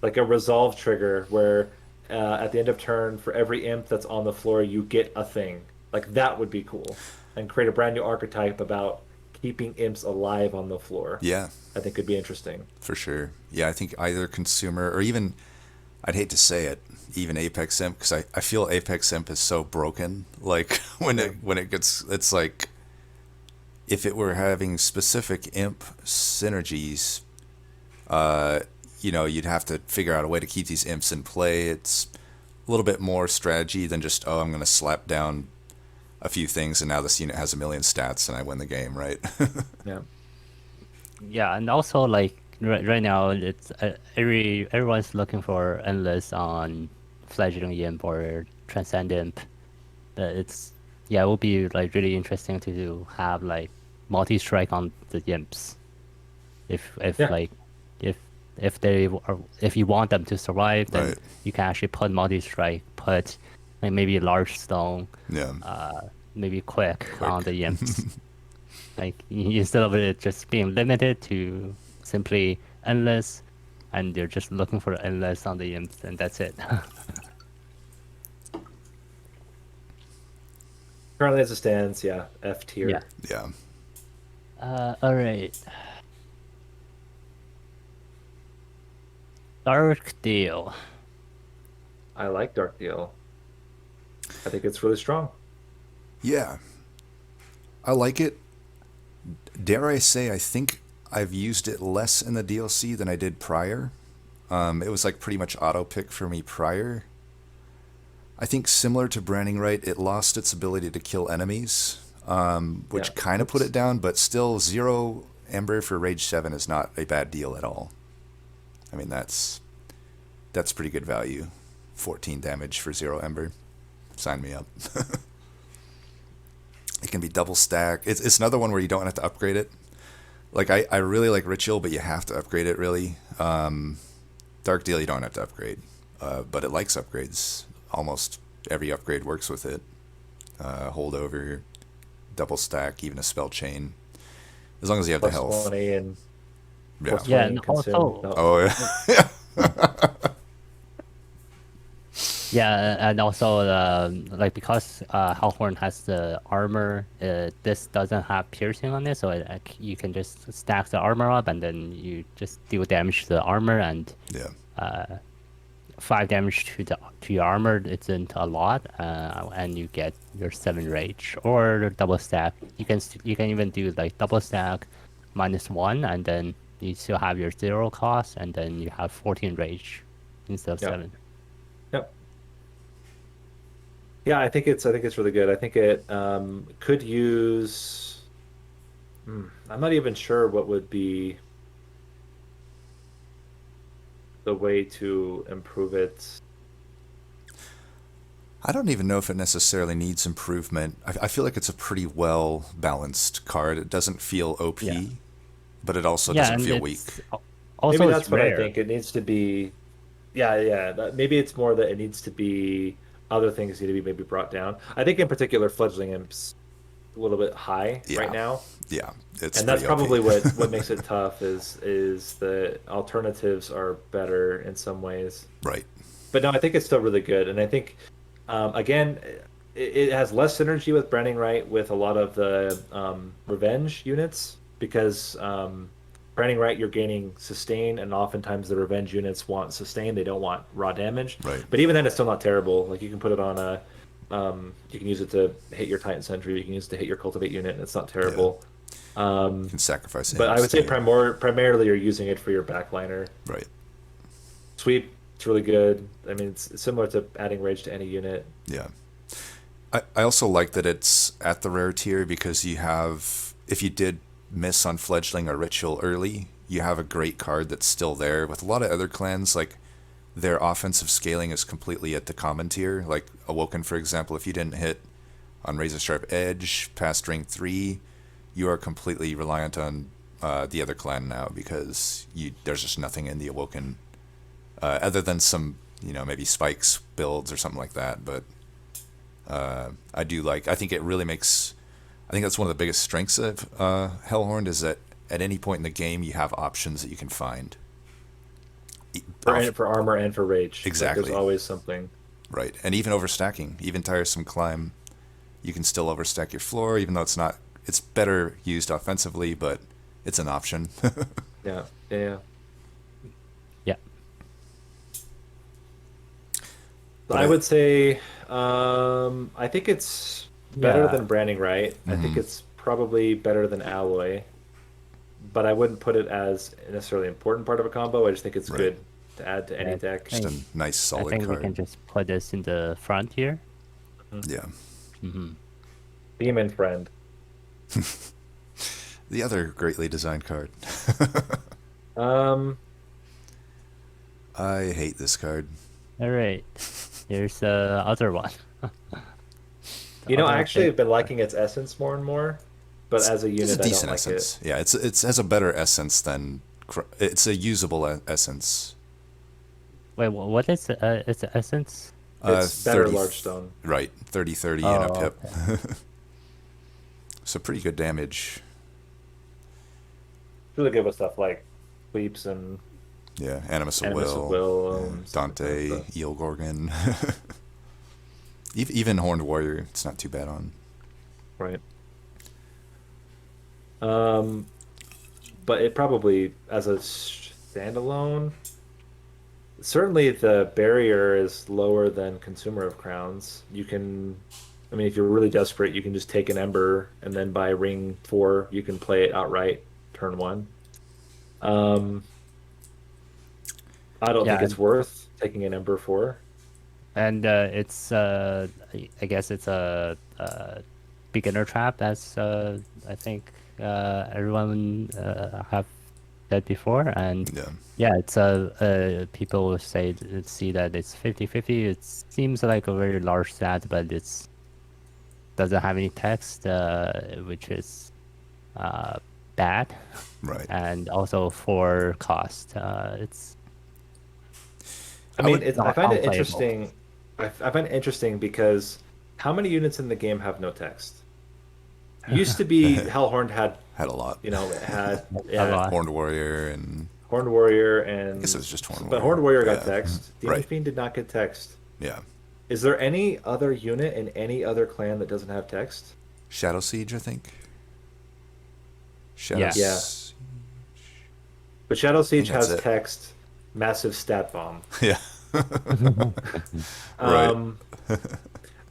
like a resolve trigger where at the end of turn for every imp that's on the floor you get a thing. Like that would be cool, and create a brand new archetype about keeping imps alive on the floor. Yeah, I think could be interesting. for sure. Yeah, I think either Consumer or even I'd hate to say it, even Apex Imp, because I feel Apex Imp is so broken. Like when it gets, it's like if it were having specific imp synergies, uh, you'd have to figure out a way to keep these imps in play. It's a little bit more strategy than just, oh, I'm going to slap down a few things and now this unit has a million stats and I win the game, right? Yeah. Yeah, and also like right now, it's everyone's looking for endless on fledgling imp or transcend imp. It's yeah, it will be like really interesting to have like multi strike on the imps. If Yeah. like if if they are if you want them to survive, then Right. you can actually put multi strike, put like maybe large stone, Yeah. maybe quick Quick. on the imps. Like instead of it just being limited to simply endless, and you're just looking for endless on the imps, and that's it. Currently as it stands, yeah, F Yeah. tier. Yeah. All right. Dark Deal. I like Dark Deal. I think it's really strong. Yeah. I like it. Dare I say, I think I've used it less in the DLC than I did prior. It was like pretty much auto pick for me prior. I think similar to Branding Right, it lost its ability to kill enemies, Yeah. which kind of put it down, but still 0 Ember for Rage 7 is not a bad deal at all. I mean, that's pretty good value. 14 damage for 0 Ember. Sign me up. It can be double stack. It's another one where you don't have to upgrade it. Like, I really like Ritual, but you have to upgrade it, really. Dark Deal, you don't have to upgrade. But it likes upgrades. Almost every upgrade works with it. Holdover, double stack, even a spell chain. As long as you have the Plus health. 20 and Yeah. plus Yeah, 20 and and consume. also No. Oh, yeah. yeah, and also like because Hellhorn has the armor, this doesn't have piercing on it, so you can just stack the armor up, and then you just deal damage to the armor, and Yeah. 5 damage to your armor isn't a lot, and you get your 7 rage or double stack. You can even do like double stack -1, and then you still have your 0 cost, and then you have 14 rage instead of Yeah. 7. Yep. Yeah, I think it's really good. I think it could use. I'm not even sure what would be the way to improve it. I don't even know if it necessarily needs improvement. I feel like it's a pretty well balanced card. It doesn't feel OP, Yeah. but it also Yeah, doesn't and feel weak. Also Maybe it's that's what I rare. think. It needs to be. Yeah, yeah. Maybe it's more that it needs to be. Other things need to be maybe brought down. I think in particular, fledgling imps a little bit high Yeah. right now. Yeah, it's And that's pretty OP. probably what makes it tough is the alternatives are better in some ways. Right. But no, I think it's still really good, and I think again it has less synergy with Branding Right with a lot of the revenge units because Branding Right you're gaining sustain, and oftentimes the revenge units want sustain; they don't want raw damage. Right. But even then, it's still not terrible. Like you can put it on a you can use it to hit your Titan Sentry, you can use it to hit your Cultivate unit, and it's not terrible. You can sacrifice But I imps would say too. primarily you're using it for your backliner. Right. Sweep, it's really good. I mean, it's similar to adding rage to any unit. Yeah. I also like that it's at the rare tier because you have, if you did miss on Fledgling or Ritual early, you have a great card that's still there. With a lot of other clans, like their offensive scaling is completely at the common tier. Like Awoken, for example, if you didn't hit on Razor Sharp Edge past rank 3, you are completely reliant on the other clan now because there's just nothing in the Awoken other than some, maybe spikes builds or something like that. But I think it really makes, I think that's one of the biggest strengths of Hellhorned is that at any point in the game you have options that you can find. For armor and for rage. Like, Exactly. there's always something. Right, and even overstacking, even Tiresome Climb, you can still overstack your floor, even though it's better used offensively, but it's an option. Yeah, yeah, yeah. Yeah. But I would say I think it's better Yeah, than branding right. I think it's probably better than alloy, but I wouldn't put it as a necessarily important part of a combo. I just think it's right, good to add to any I deck. just a think nice I solid think we card. can just put this in the front here. Mhm. Yeah. Hmm. Demon friend. The other greatly designed card. Um, I hate this card. All right, here's the other one. The I other actually big. have been liking its essence more and more, but as a It's a unit, I don't decent like it. essence. Yeah, it's has a better essence than it's a usable essence. Wait, what is its essence? It's better 30 large stone. right, 30/30 in a Oh, pip. okay. So pretty good damage. It's really good with stuff like sweeps and Yeah, Animus of Animus of Will, Will, yeah, stuff like that. Dante, But Eel Gorgon. Even Horned Warrior, it's not too bad on. right. Um, but it probably as a standalone, certainly the barrier is lower than Consumer of Crowns. You can, I mean, if you're really desperate, you can just take an Ember and then by ring 4, you can play it outright turn 1. Um, I don't think Yeah, it's worth taking an Ember 4. and it's I guess it's a beginner trap, as I think everyone have said before, and Yeah, yeah, it's people will say see that it's 50/50. It seems like a very large stat, but it's doesn't have any text, which is uh, bad, right. and also for cost, it's I I mean, would. it's I not find it unplayable. interesting. I find it interesting because how many units in the game have no text? Used to be Hellhorned had, Had a lot. it had A yeah, lot. Horned Warrior and Horned Warrior I guess it and was just Horned but Warrior. Horned Warrior got Yeah, text. Demon right. Fiend did not get text. Yeah. Is there any other unit in any other clan that doesn't have text? Shadow Siege, I think. Shadow. Yeah. Yeah, S- but Shadow I think Siege that's has it. text, massive stat bomb. Yeah. Right. Um,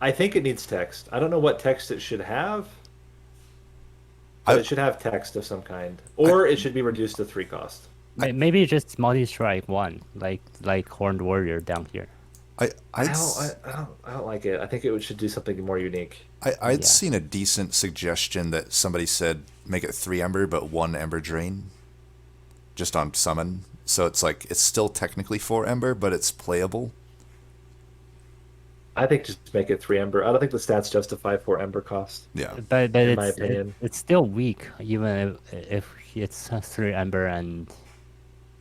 I think it needs text. I don't know what text it should have, but I. it should have text of some kind, I. or it should be reduced to 3 cost. I. Maybe just multi-strike one, like Horned Warrior down here. I. I I'd. don't, I don't like it. I think it should do something more unique. I'd Yeah. seen a decent suggestion that somebody said make it 3 Ember, but 1 Ember Drain, just on summon. So it's like it's still technically 4 Ember, but it's playable. I think just make it 3 Ember. I don't think the stats justify 4 Ember cost, Yeah. But in my opinion. it's still weak, even if it's 3 Ember and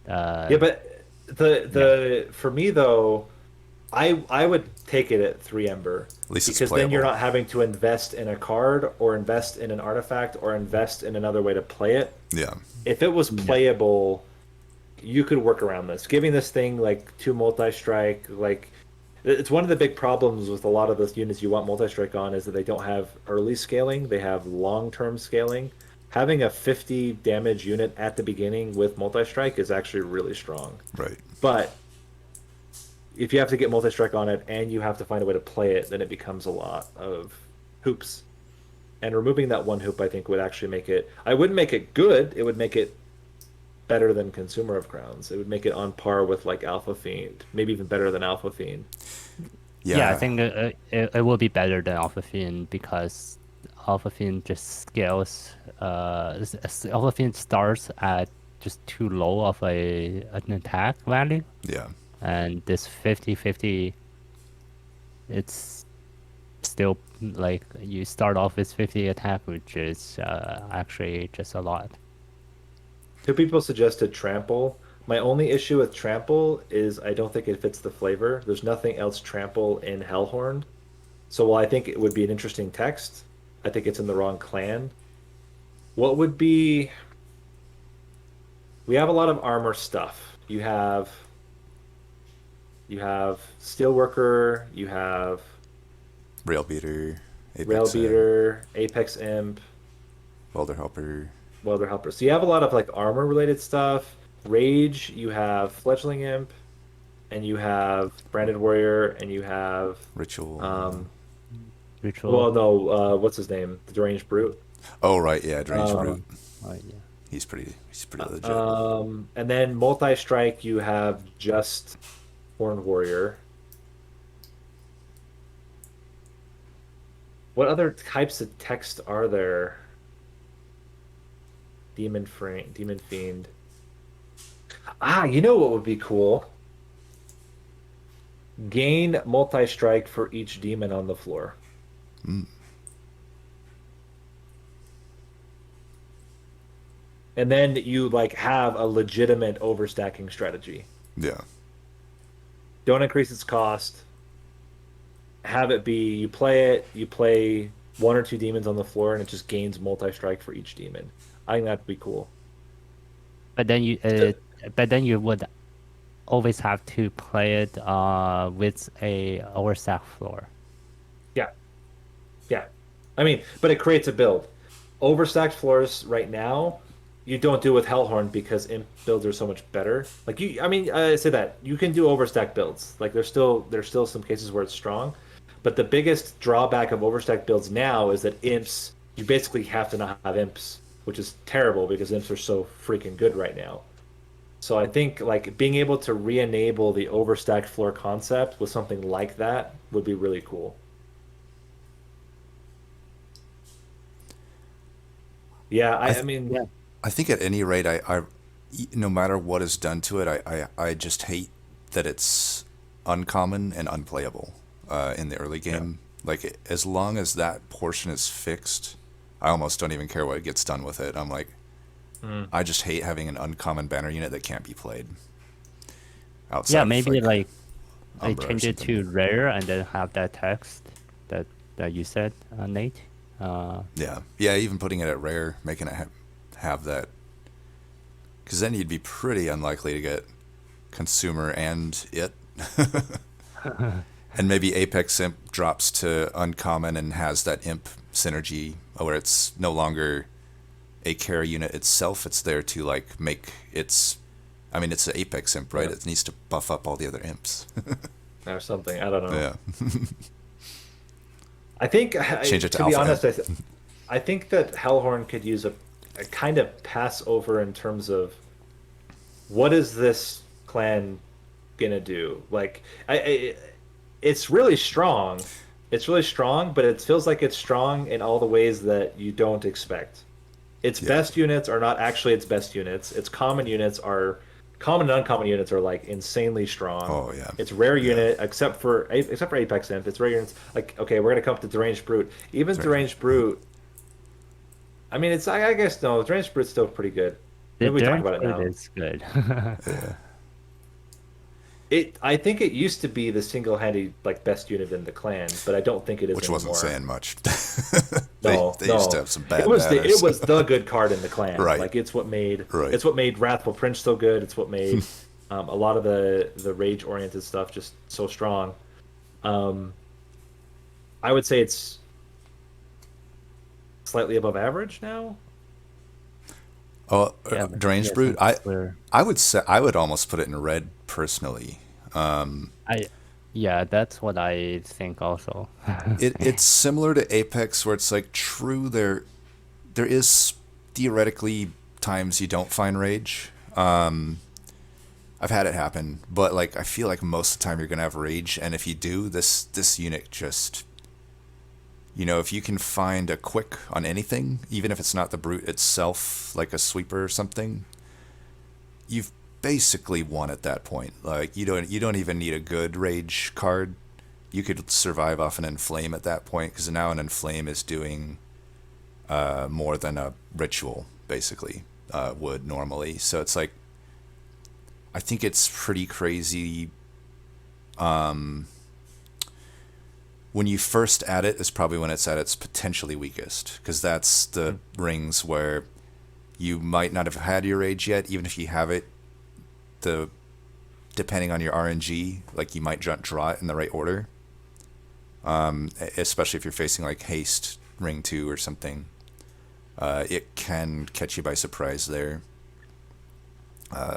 Yeah, uh but yeah, the for me though, I would take it at 3 Ember At least it's because then you're playable. not having to invest in a card or invest in an artifact or invest in another way to play it. Yeah. If it was yeah, playable, you could work around this. Giving this thing like 2 multi-strike, like it's one of the big problems with a lot of the units you want multi-strike on is that they don't have early scaling, they have long-term scaling. Having a 50 damage unit at the beginning with multi-strike is actually really strong. Right. But if you have to get multi-strike on it and you have to find a way to play it, then it becomes a lot of hoops. And removing that one hoop, I think, would actually make it. I wouldn't make it good. It would make it better than Consumer of Crowns. It would make it on par with like Alpha Fiend, maybe even better than Alpha Fiend. yeah. I Yeah. think it will be better than Alpha Fiend because Alpha Fiend just scales. Alpha Fiend starts at just too low of an attack value, Yeah. and this 50/50, it's still like you start off with 50 attack, which is actually just a lot. Two people suggested Trample. My only issue with Trample is I don't think it fits the flavor. There's nothing else Trample in Hellhorned. So while I think it would be an interesting text, I think it's in the wrong clan. What would be. We have a lot of armor stuff. You have Steelworker, you have Rail Beater, Rail Apex Imp, Beater, Apex Imp, Welder Helper. Welder Helper. So you have a lot of like armor related stuff. Rage, you have Fledgling Imp, and you have Branded Warrior, and you have Ritual. um Ritual. well no, what's his name? The Deranged Brute. Oh right, yeah, Deranged Brute. Um Oh yeah. He's pretty legit. and then multi-strike you have just Horned Warrior. What other types of text are there? Demon Fiend. Ah, you know what would be cool? Gain multi-strike for each demon on the floor. Mm, And then you like have a legitimate overstacking strategy. yeah, Don't increase its cost. Have it be you play one or two demons on the floor, and it just gains multi-strike for each demon. I think that'd be cool. But then you would always have to play it with a overstack floor. Yeah, yeah. I mean, but it creates a build. Overstacked floors right now, you don't do with Hellhorn because imp builds are so much better. Like I mean, I say that you can do overstack builds. Like there's still some cases where it's strong, but the biggest drawback of overstack builds now is that imps you basically have to not have imps, which is terrible because imps are so freaking good right now. So I think like being able to re-enable the overstacked floor concept with something like that would be really cool. Yeah, I I mean, Yeah. I think at any rate, no matter what is done to it, I just hate that it's uncommon and unplayable in the early yeah. game. Like as long as that portion is fixed, I almost don't even care what gets done with it. I'm like, Mm. I just hate having an uncommon banner unit that can't be played Yeah, outside of maybe like like I Umbra or change it something. to rare and then have that text that you said, Nate. Yeah, yeah. Even putting it at rare, making it have that, because then you'd be pretty unlikely to get consumer and it. And maybe Apex Imp drops to uncommon and has that imp synergy where it's no longer a carry unit itself. It's there to like make its. I mean, it's an Apex Imp, right? Yeah. It needs to buff up all the other imps. Or something. I don't know. Yeah. I think, Change it to to be Alpha honest, Imp. I think that Hellhorn could use a kind of pass over in terms of what is this clan gonna do? Like, it's really strong. It's really strong, but it feels like it's strong in all the ways that you don't expect. Its Yeah. best units are not actually its best units. Its common and uncommon units are like insanely strong. Oh yeah. Its rare Yeah. unit, except for Apex Imp, its rare units like okay, we're gonna come up to Deranged Brute. Even Strange. Deranged Brute, I mean, I guess no, Deranged Brute's still pretty good. The Maybe we talk Durant about it Fruit now. is good. Yeah. I think it used to be the single-handed like best unit in the clan, but I don't think it is Which wasn't anymore. saying much. No, They used to no. have some It bad was banners. the good card in the clan. Right. Like Right. it's what made Wrathful Prince so good. It's what made a lot of the rage oriented stuff just so strong. Um, I would say it's slightly above average now. Oh, Yeah, Deranged yeah, Brute. since we're I would say I would almost put it in red personally. I yeah, that's what I think also. It's similar to Apex where it's like true there is theoretically times you don't find rage. I've had it happen, but like I feel like most of the time you're gonna have rage, and if you do, this unit just if you can find a quick on anything, even if it's not the brute itself, like a sweeper or something, you've basically won at that point. Like you don't even need a good rage card. You could survive off an inflame at that point because now an inflame is doing more than a ritual basically would normally. So it's like I think it's pretty crazy. When you first add it is probably when it's at its potentially weakest because that's the rings where you might not have had your rage yet, even if you have it. The depending on your RNG, like you might draw it in the right order. Especially if you're facing like haste ring 2 or something, it can catch you by surprise there.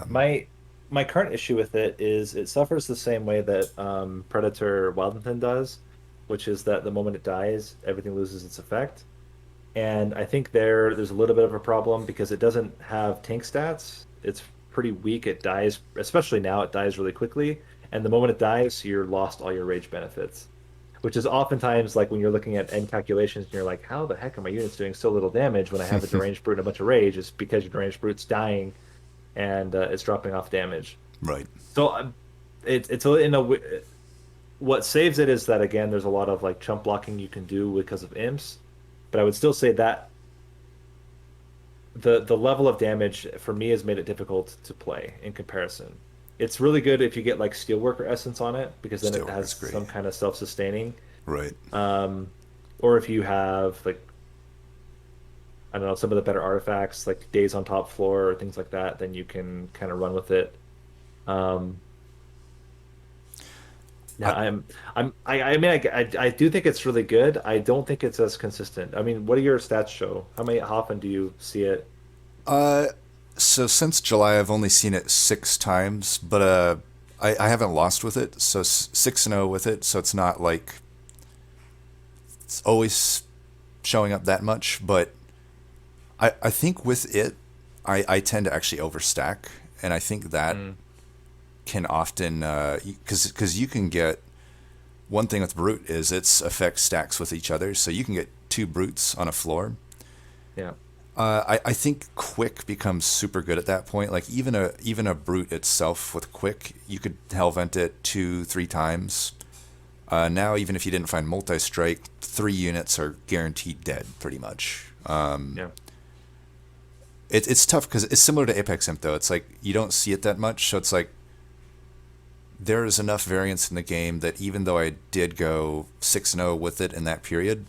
My my current issue with it is it suffers the same way that Predator Wildington does, which is that the moment it dies, everything loses its effect. And I think there's a little bit of a problem because it doesn't have tank stats. It's pretty weak. It dies, especially now, it dies really quickly. And the moment it dies, you're lost all your rage benefits, which is oftentimes like when you're looking at end calculations and you're like, how the heck are my units doing so little damage when I have a deranged brute and a bunch of rage? It's because your deranged brute's dying and it's dropping off damage. Right. So what saves it is that again, there's a lot of like chump blocking you can do because of imps, but I would still say that the level of damage for me has made it difficult to play in comparison. It's really good if you get like Steelworker Essence on it because then it has Steelworker's great. some kind of self-sustaining. Right. Um, or if you have like I don't know some of the better artifacts like Days on Top Floor or things like that, then you can kind of run with it. Um, yeah, I, I mean, I do think it's really good. I don't think it's as consistent. I mean, what do your stats show? How often do you see it? uh, so since July, I've only seen it 6 times, but I haven't lost with it. So 6-0 with it. So it's not like it's always showing up that much. But I think with it, I tend to actually overstack, and I think that Mm, can often because you can get one thing with brute is its effect stacks with each other, so you can get two brutes on a floor. yeah, I think quick becomes super good at that point. Like even a brute itself with quick, you could hellvent it 2-3 times. Now even if you didn't find multi strike, 3 units are guaranteed dead pretty much. yeah. It's tough because it's similar to Apex Imp though. It's like you don't see it that much, so it's like there is enough variance in the game that even though I did go 6-0 with it in that period,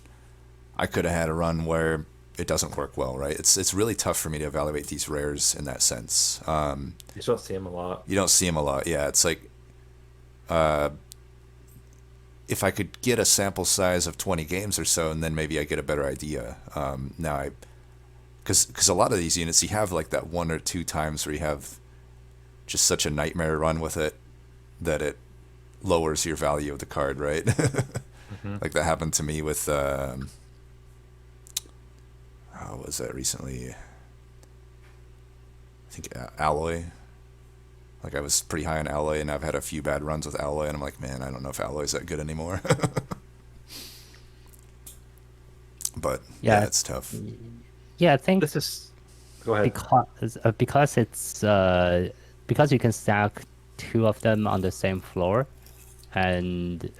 I could have had a run where it doesn't work well, right? It's really tough for me to evaluate these rares in that sense. You just don't see them a lot. You don't see them a lot. Yeah, it's like uh, if I could get a sample size of 20 games or so, and then maybe I get a better idea. Now I because a lot of these units you have like that 1 or 2 times where you have just such a nightmare run with it that it lowers your value of the card, right? Hmm. Like that happened to me with how was that recently? I think Alloy. Like I was pretty high on Alloy, and I've had a few bad runs with Alloy, and I'm like, man, I don't know if Alloy's that good anymore. But yeah, Yeah, it's tough. yeah. I think This is. Go ahead. because it's because you can stack two of them on the same floor, and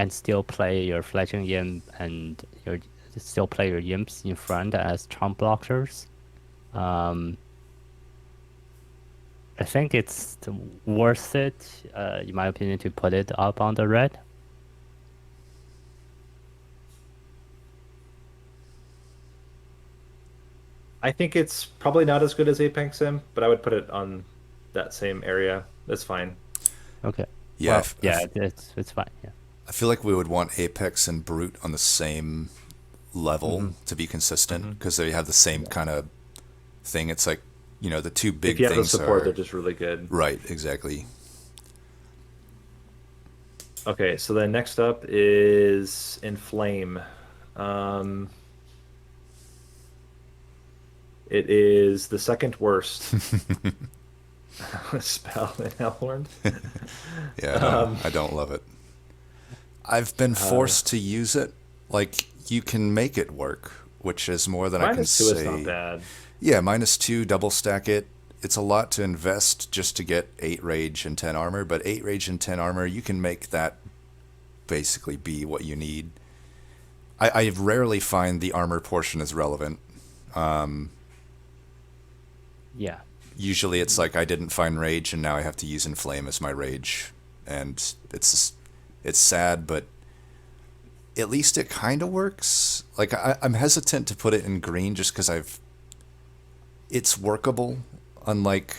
still play your fledgling imp and your still play your imps in front as trump blockers. Um, I think it's worth it, in my opinion, to put it up on the red. I think it's probably not as good as Apex Sim, but I would put it on that same area. That's fine. Okay. Yeah, Well, yeah, it's fine. Yeah. I feel like we would want Apex and Brute on the same level Hmm. to be consistent Hmm. because they have the same Yeah. kind of thing. It's like, the two If big you have the things support, they're are just really good. right, exactly. Okay, so then next up is Inflame. Um, it is the second worst spell in Hellhorned. Yeah, Um, I don't love it. I've been uh, forced to use it. Like you can make it work, which is more than I can -2 is not say. bad. Yeah, -2, double stack it. It's a lot to invest just to get 8 rage and 10 armor, but 8 rage and 10 armor, you can make that basically be what you need. I rarely find the armor portion is relevant. Um, Yeah. Usually it's like I didn't find rage and now I have to use inflame as my rage, and it's sad, but at least it kind of works. Like I'm hesitant to put it in green just because it's workable. Unlike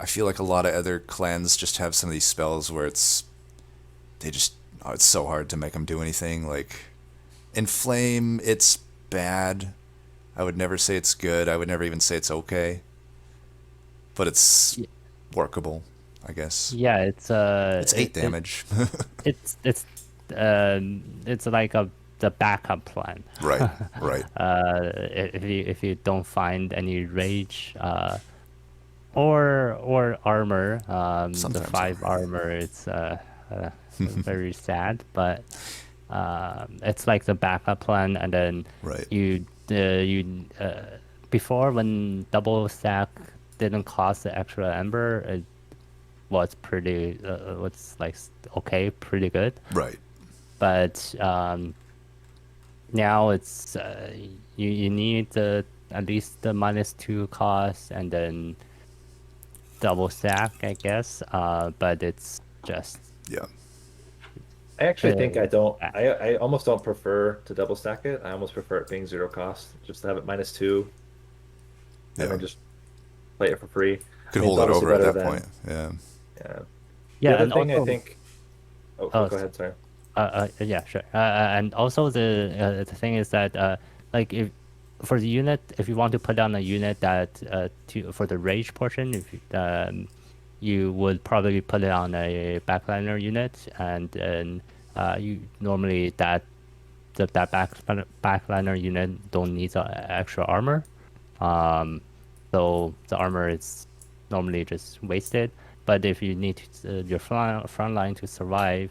I feel like a lot of other clans just have some of these spells where they just it's so hard to make them do anything. Like inflame, it's bad. I would never say it's good. I would never even say it's okay. but it's Y- workable, I guess. Yeah, It's 8 damage. it's it's like the backup plan. Right, right. If you don't find any rage or armor, the Sometimes 5 armor, armor, it's very sad, but it's like the backup plan, and then right. you before, when double stack didn't cost the extra ember, it was pretty was like okay, pretty good, Right. but now it's you need the at least the -2 cost, and then double stack, I guess. But it's just Yeah. I actually think I don't. bad. I almost don't prefer to double stack it. I almost prefer it being zero cost, just to have it -2, and Yeah. then just play it for free. I Could mean, it's hold it obviously over at better that than. point. Yeah. Yeah. The Yeah, other and thing I also think. Oh, oh, go ahead. Sorry. yeah, sure. And also the thing is that like if for the unit, if you want to put on a unit that for the rage portion, if you would probably put it on a backliner unit, and then you normally that backliner unit don't need extra armor. Um, so the armor is normally just wasted. But if you need your front line to survive,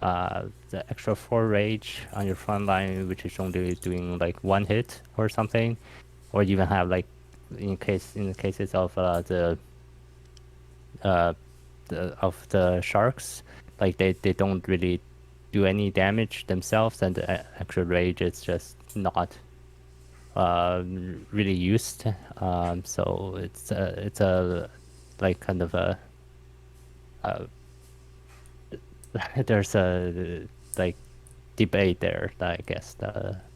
the extra 4 rage on your front line, which is only doing like 1 hit or something, or even have like in the cases of uh, of the sharks, like they don't really do any damage themselves, and the extra rage is just not really used. So it's a like kind of a there's a like debate there. I guess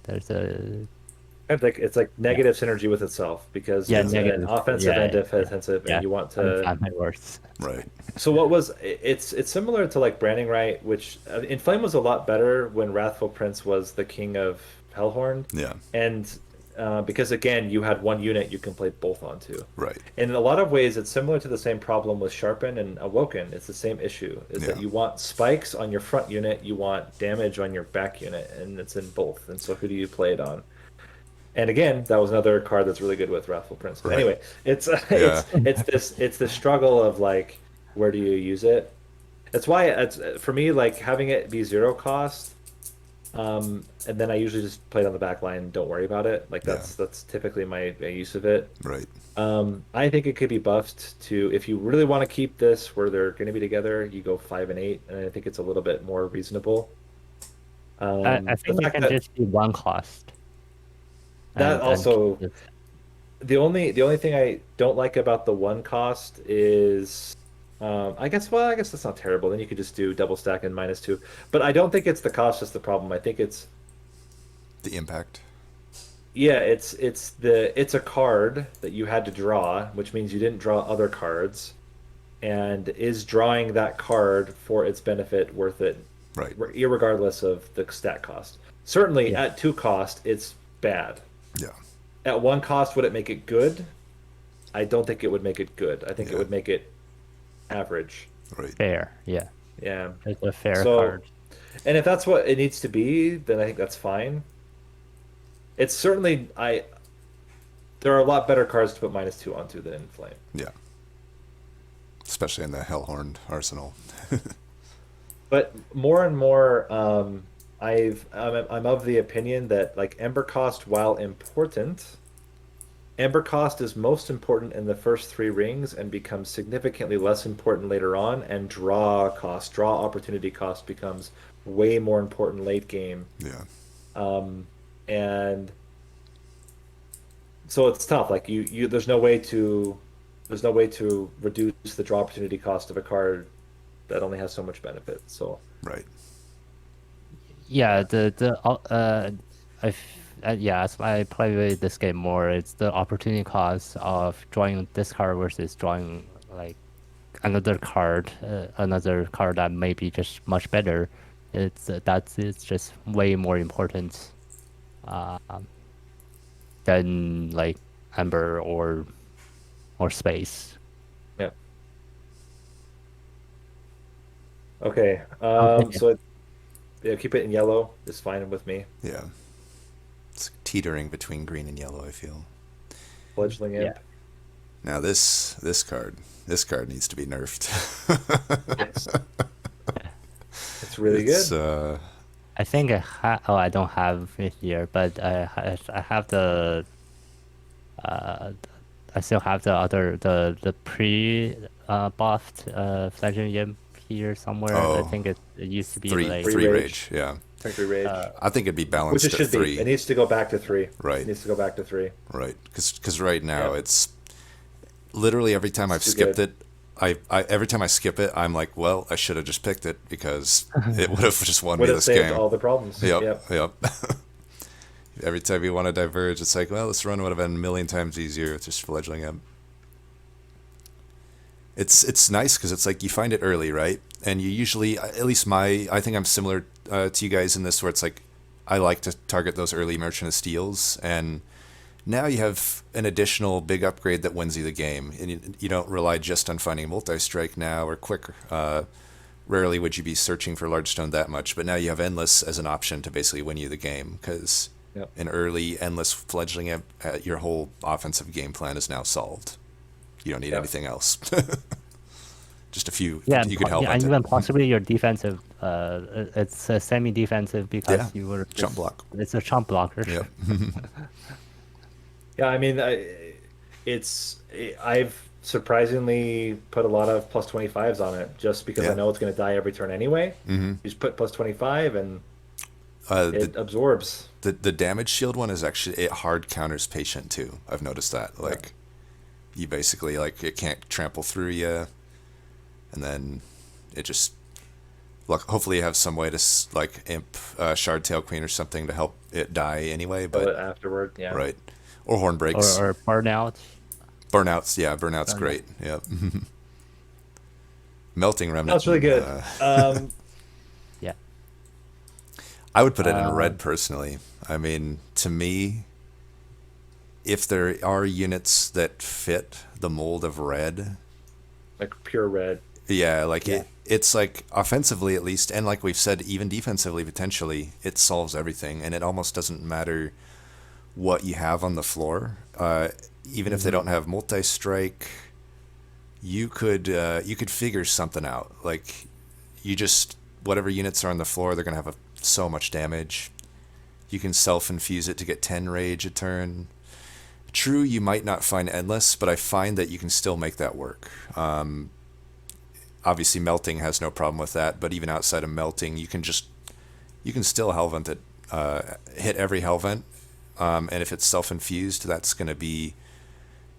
there's a It's like yeah negative synergy with itself because yeah it's an negative offensive and defensive, and yeah. you want Let me to. find my words. Right. So what was it's similar to like Branding Right, which Inflame was a lot better when Wrathful Prince was the king of Hellhorned, Yeah. and because again you had one unit you can play both onto. Right. In a lot of ways, it's similar to the same problem with Sharpen and Awoken. It's the same issue, is that Yeah. you want spikes on your front unit, you want damage on your back unit, and it's in both. And so who do you play it on? And again, that was another card that's really good with Wrathful Prince. But Right. anyway, it's Yeah. it's this struggle of like where do you use it? That's why it's for me like having it be zero cost. And then I usually just play it on the back line. Don't worry about it. Like Yeah. that's typically my use of it. Right. I think it could be buffed to if you really want to keep this where they're going to be together, you go 5 and 8, and I think it's a little bit more reasonable. I The think you fact can that just do 1 cost that and keep also it. the only thing I don't like about the one cost is I guess that's not terrible. Then you could just do double stack and -2. But I don't think it's the cost that's the problem. I think it's The impact. yeah, it's a card that you had to draw, which means you didn't draw other cards. And is drawing that card for its benefit worth it, Right. irregardless of the stat cost? Certainly Yeah. at 2 cost, it's bad. Yeah. At 1 cost, would it make it good? I don't think it would make it good. I think it Yeah. would make it average. Right. Fair, yeah. Yeah. It's a fair So, card. and if that's what it needs to be, then I think that's fine. It's certainly there are a lot better cards to put -2 onto than Inflame. Yeah. Especially in the Hellhorned arsenal. But more and more, I'm of the opinion that like Ember Cost, while important, Ember Cost is most important in the first 3 rings and becomes significantly less important later on, and draw opportunity cost becomes way more important late game. Yeah. And so it's tough. Like there's no way to reduce the draw opportunity cost of a card that only has so much benefit. So Right. Yeah, yeah, that's why I play with this game more. It's the opportunity cost of drawing this card versus drawing like another card that may be just much better. It's just way more important than like Ember or Space. Okay. Okay. So yeah, keep it in yellow is fine with me. Yeah. It's teetering between green and yellow, I feel. Fledgling Yeah. Imp. Now this card needs to be nerfed. Yes. It's really It's good. I think oh, I don't have it here, but I have the uh I still have the other the pre buffed Fledgling Imp here somewhere. I oh, think it used to be three like Free three rage. rage, yeah. Free rage. uh I think it'd be Which it balanced at should be. It 3. needs to go back to 3. It Right, needs to go back to 3. right. Because right now Yep. it's literally every time It's I've too skipped good. it, I every time I skip it, I'm like, well, I should have just picked it because it would have just won Would me have this saved game. all the problems. Yep, Yep. yep. Every time you want to diverge, it's like, well, this run would have been a million times easier with just fledgling him. It's nice because it's like you find it early, right? And you usually, at least I think I'm similar to you guys in this, where it's like I like to target those early Merchant of Steels, and now you have an additional big upgrade that wins you the game, and you don't rely just on finding multi-strike now or quick. Rarely would you be searching for large stone that much, but now you have endless as an option to basically win you the game because Yep. an early endless fledgling your whole offensive game plan is now solved. You don't need Yep. anything else. Just a few. yeah, You could hell yeah, hunt and it. even possibly your defensive it's semi-defensive Yeah, because you were jump block. it's a chump blocker. Yep. Yeah, I mean, I've surprisingly put a lot of plus 25s on it just because I Yeah. know it's going to die every turn anyway. Hmm. You just put plus 25 and The it absorbs. the damage shield one is actually, it hard counters patient too. I've noticed that. Like you basically, like, it can't trample through you, and then it just, like, hopefully you have some way to like imp shard tail queen or something to help it die anyway. Kill But it afterward. Yeah. right, or horn breaks, Or burnout. burnouts. Yeah, burnouts Burnout. great. Yep. Melting remnant. That's really good. Yeah. I would put it in red Um, personally. I mean, to me, if there are units that fit the mold of red, Like pure red. yeah, like Yeah. it's like offensively at least, and like we've said, even defensively potentially, it solves everything, and it almost doesn't matter what you have on the floor. Even if they don't have multi-strike, you could figure something out. Like you just, whatever units are on the floor, they're gonna have so much damage. You can self-infuse it to get 10 rage a turn. True, you might not find endless, but I find that you can still make that work. Obviously, melting has no problem with that, but even outside of melting, you can still hellvent it, hit every hellvent, and if it's self-infused, that's going to be,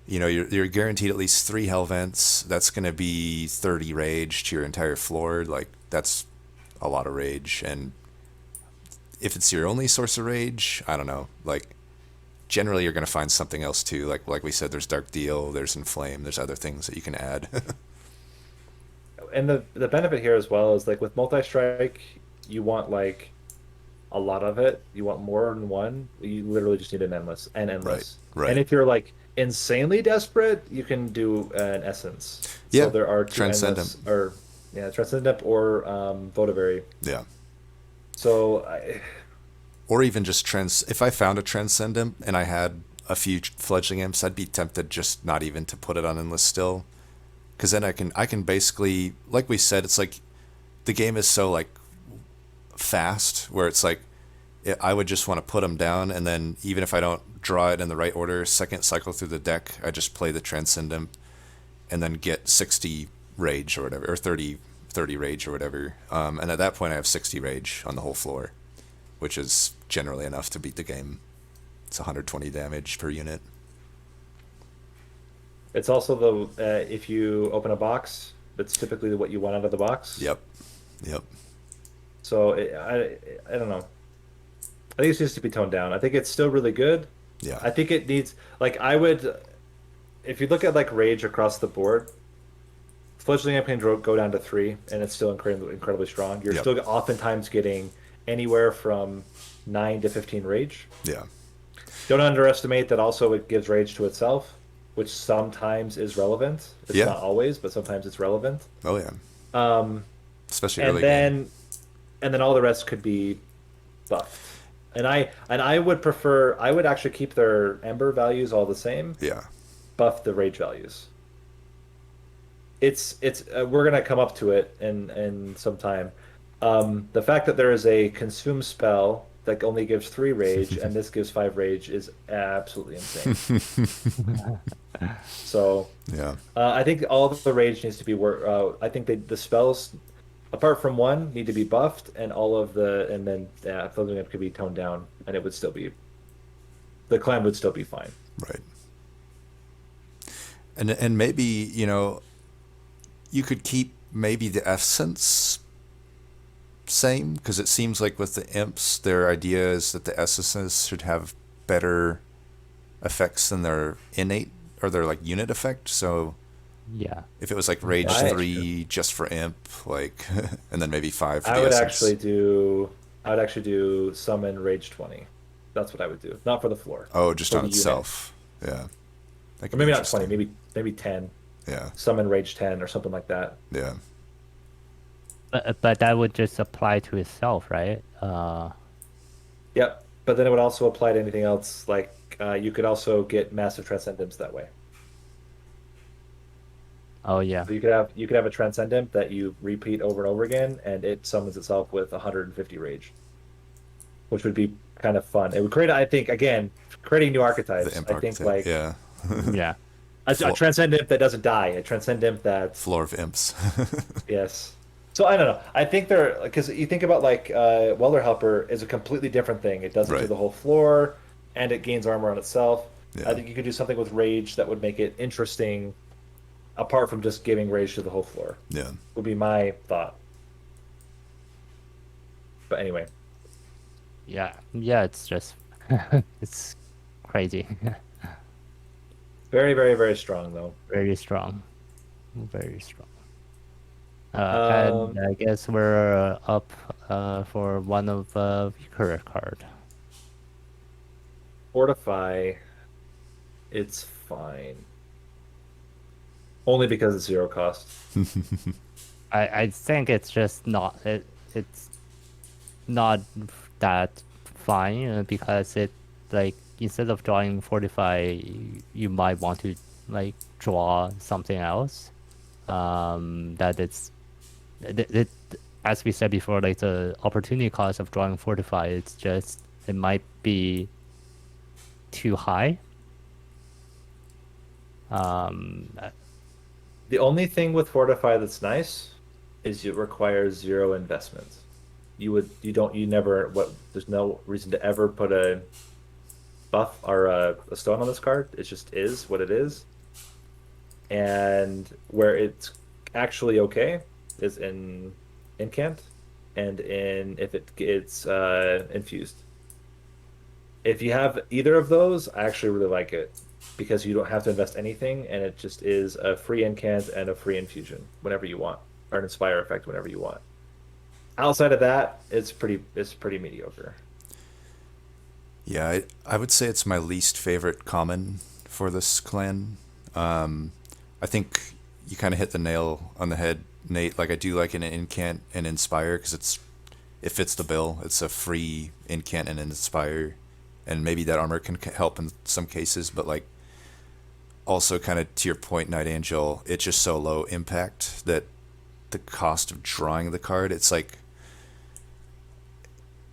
you're guaranteed at least 3 hellvents. That's going to be 30 rage to your entire floor. Like that's a lot of rage, and if it's your only source of rage, I don't know, like. Generally, you're going to find something else too. Like we said, there's Dark Deal, there's Inflame, there's other things that you can add. And the benefit here as well is like with multi-strike, you want like a lot of it. You want more than one. You literally just need an endless and Right, endless. right. And if you're like insanely desperate, you can do an essence. Yeah, So there are 2 Transcendent. endless or yeah, transcendent or Votavary. Yeah. So Or even just if I found a Transcendent and I had a few Fledgling Imps, I'd be tempted just not even to put it on Endless still. Because then I can basically, like we said, it's like the game is so like fast where it's like I would just want to put them down, and then even if I don't draw it in the right order, second cycle through the deck, I just play the Transcendent and then get 60 rage or whatever, or 30 rage or whatever. And at that point I have 60 rage on the whole floor, which is generally enough to beat the game. It's 120 damage per unit. it's also the if you open a box, that's typically what you want out of the box. Yep. Yep. So I don't know. I think it needs to be toned down. I think it's still really good. Yeah. I think it needs like I would if you look at like rage across the board, fledgling amp can go down to 3, and it's still incredibly strong. You're Yep. still oftentimes getting anywhere from 9 to 15 rage. Yeah. Don't underestimate that also it gives rage to itself, which sometimes is relevant. It's Yeah. not always, but sometimes it's relevant. Oh yeah. especially and early game. then all the rest could be buffed. And I would actually keep their Ember values all the same, Yeah. buff the rage values. It's we're gonna come up to it in some time. The fact that there is a consume spell that only gives 3 rage and this gives 5 rage is absolutely insane. So Yeah. I think all of the rage needs to be work. I think the spells, apart from one, need to be buffed, and all of and then Floating Up could be toned down, and it would still be the clan would still be fine. Right. And maybe, you could keep maybe the essence same, because it seems like with the imps, their idea is that the essences should have better effects than their innate or their like unit effect. So Yeah. if it was like rage I- 3 just for imp, like, and then maybe 5 for I the would essence. actually do summon rage 20. That's what I would do, not for the floor. Oh, just For on the unit. itself. Yeah. That Or could be maybe not 20, interesting. maybe 10. Yeah. Summon rage 10 or something like that. Yeah. But that would just apply to itself, right? Yep. But then it would also apply to anything else. Like you could also get massive transcendence that way. Oh yeah. So you could have a transcendent that you repeat over and over again, and it summons itself with 150 rage, which would be kind of fun. It would create, I think, again, creating new The archetypes. imp I think archetype. like Yeah. Yeah. a Flo- transcendent that doesn't die, a transcendent that's Floor of imps. yes. So I don't know. I think they're because you think about like Welder Helper is a completely different thing. It doesn't do Right. the whole floor, and it gains armor on itself. Yeah. I think you could do something with rage that would make it interesting, apart from just giving rage to the whole floor. Yeah. Would be my thought. But anyway, Yeah. Yeah. It's just it's crazy. very, very, very strong though. Very strong. Very strong. Um, And I guess we're up for one of weaker card. Fortify, it's fine. Only because it's 0 cost. I think it's just not it's not that fine because it like instead of drawing fortify you might want to like draw something else that it as we said before, like the opportunity cost of drawing fortify, it might be too high. The only thing with Fortify that's nice is it requires 0 investment. There's no reason to ever put a buff or a stone on this card. It just is what it is. And where it's actually okay is in incant and in if it's infused. If you have either of those, I actually really like it because you don't have to invest anything, and it just is a free incant and a free infusion whenever you want, or an inspire effect whenever you want. Outside of that, it's pretty mediocre. Yeah, I would say it's my least favorite common for this clan. I think you kind of hit the nail on the head, Nate. Like I do like an incant and inspire because it fits the bill. It's a free incant and an inspire, and maybe that armor can help in some cases. But like also kind of to your point, Nightangel, it's just so low impact that the cost of drawing the card, it's like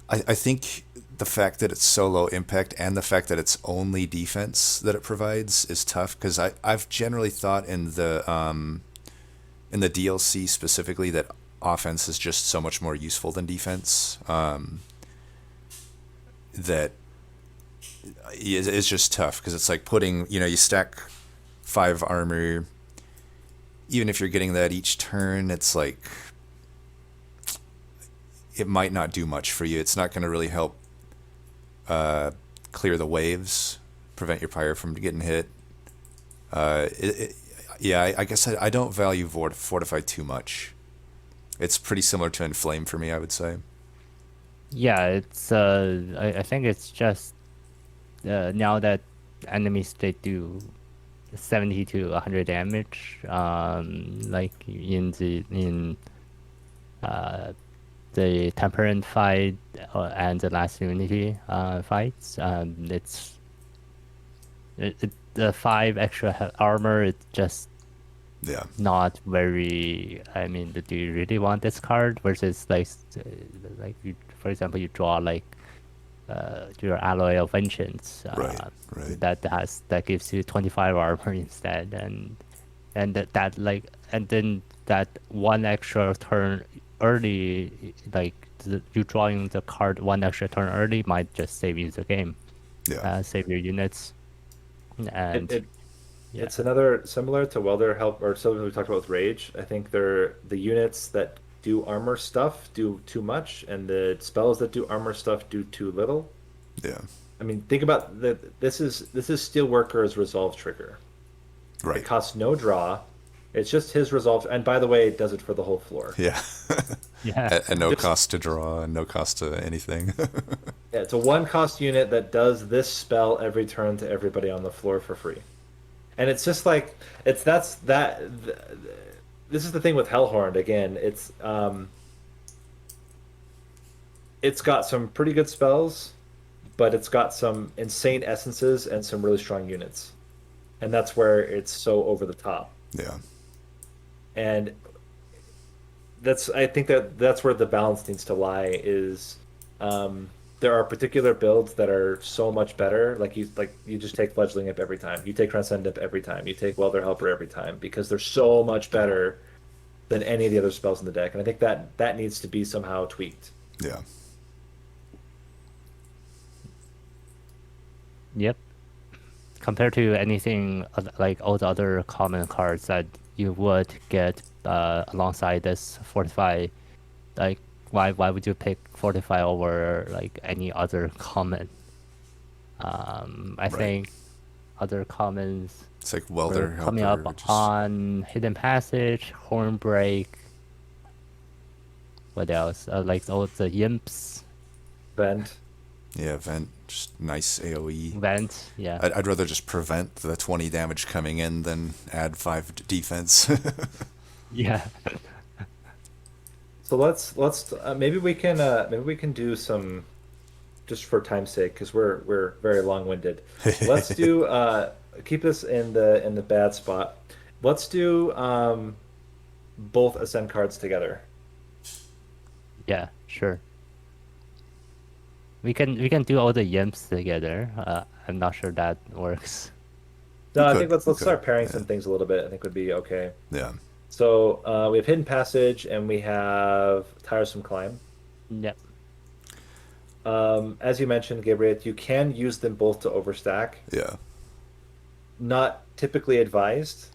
I think the fact that it's so low impact and the fact that it's only defense that it provides is tough because I've generally thought in the DLC specifically that offense is just so much more useful than defense. That it's just tough because it's like putting, you stack 5 armor, even if you're getting that each turn, it's like it might not do much for you. It's not going to really help clear the waves, prevent your pyre from getting hit. Yeah, I guess I don't value Fortify too much. It's pretty similar to Inflame for me, I would say. Yeah, it's I think it's just now that enemies they do 70 to 100 damage like in the Temperament fight and the Last Unity fights. The 5 extra armor. It's just Yeah. not very. I mean, do you really want this card? Versus like you, for example, you draw like your Alloy of Vengeance. Right. Right. That gives you 25 armor instead, and and then that one extra turn early, like you drawing the card one extra turn early might just save you the game, Yeah. save your units, and It yeah, It's another similar to Welder Help or something we talked about with Rage. I think they're the units that do armor stuff do too much, and the spells that do armor stuff do too little. Yeah. I mean, think about this is Steelworker's resolve trigger. It Right. costs no draw. It's just his resolve, and by the way, it does it for the whole floor. Yeah. yeah, At no Just cost to draw and no cost to anything. yeah, it's a one cost unit that does this spell every turn to everybody on the floor for free. And it's just like this is the thing with Hellhorned again. It's got some pretty good spells, but it's got some insane essences and some really strong units. And that's where it's so over the top. Yeah. And I think that's where the balance needs to lie is there are particular builds that are so much better. Like you just take Fledgling Imp every time. You take Transcendent Imp every time. You take Welder Helper every time because they're so much better than any of the other spells in the deck. And I think that needs to be somehow tweaked. Yeah. yep. Compared to anything like all the other common cards that you would get alongside this Fortify, like why would you pick Fortify over like any other common? I think other commons It's like were Welder coming Helper. up on Hidden Passage, Hornbreak. What else? Like all the Imps, Vent. Yeah, Vent. Just nice AoE. Vent. Yeah. I'd rather just prevent the 20 damage coming in than add 5 defense. Yeah. So let's maybe we can do some just for time's sake because we're very long-winded. Let's do keep this in the bad spot. Let's do both ascend cards together. Yeah. Sure. We can do all the Imps together. I'm not sure that works. No, I could, think let's we start could, pairing yeah. some things a little bit. I think would be okay. Yeah. So we have Hidden Passage and we have Tiresome Climb. Yep. As you mentioned, Gabriel, you can use them both to overstack. Yeah. Not typically advised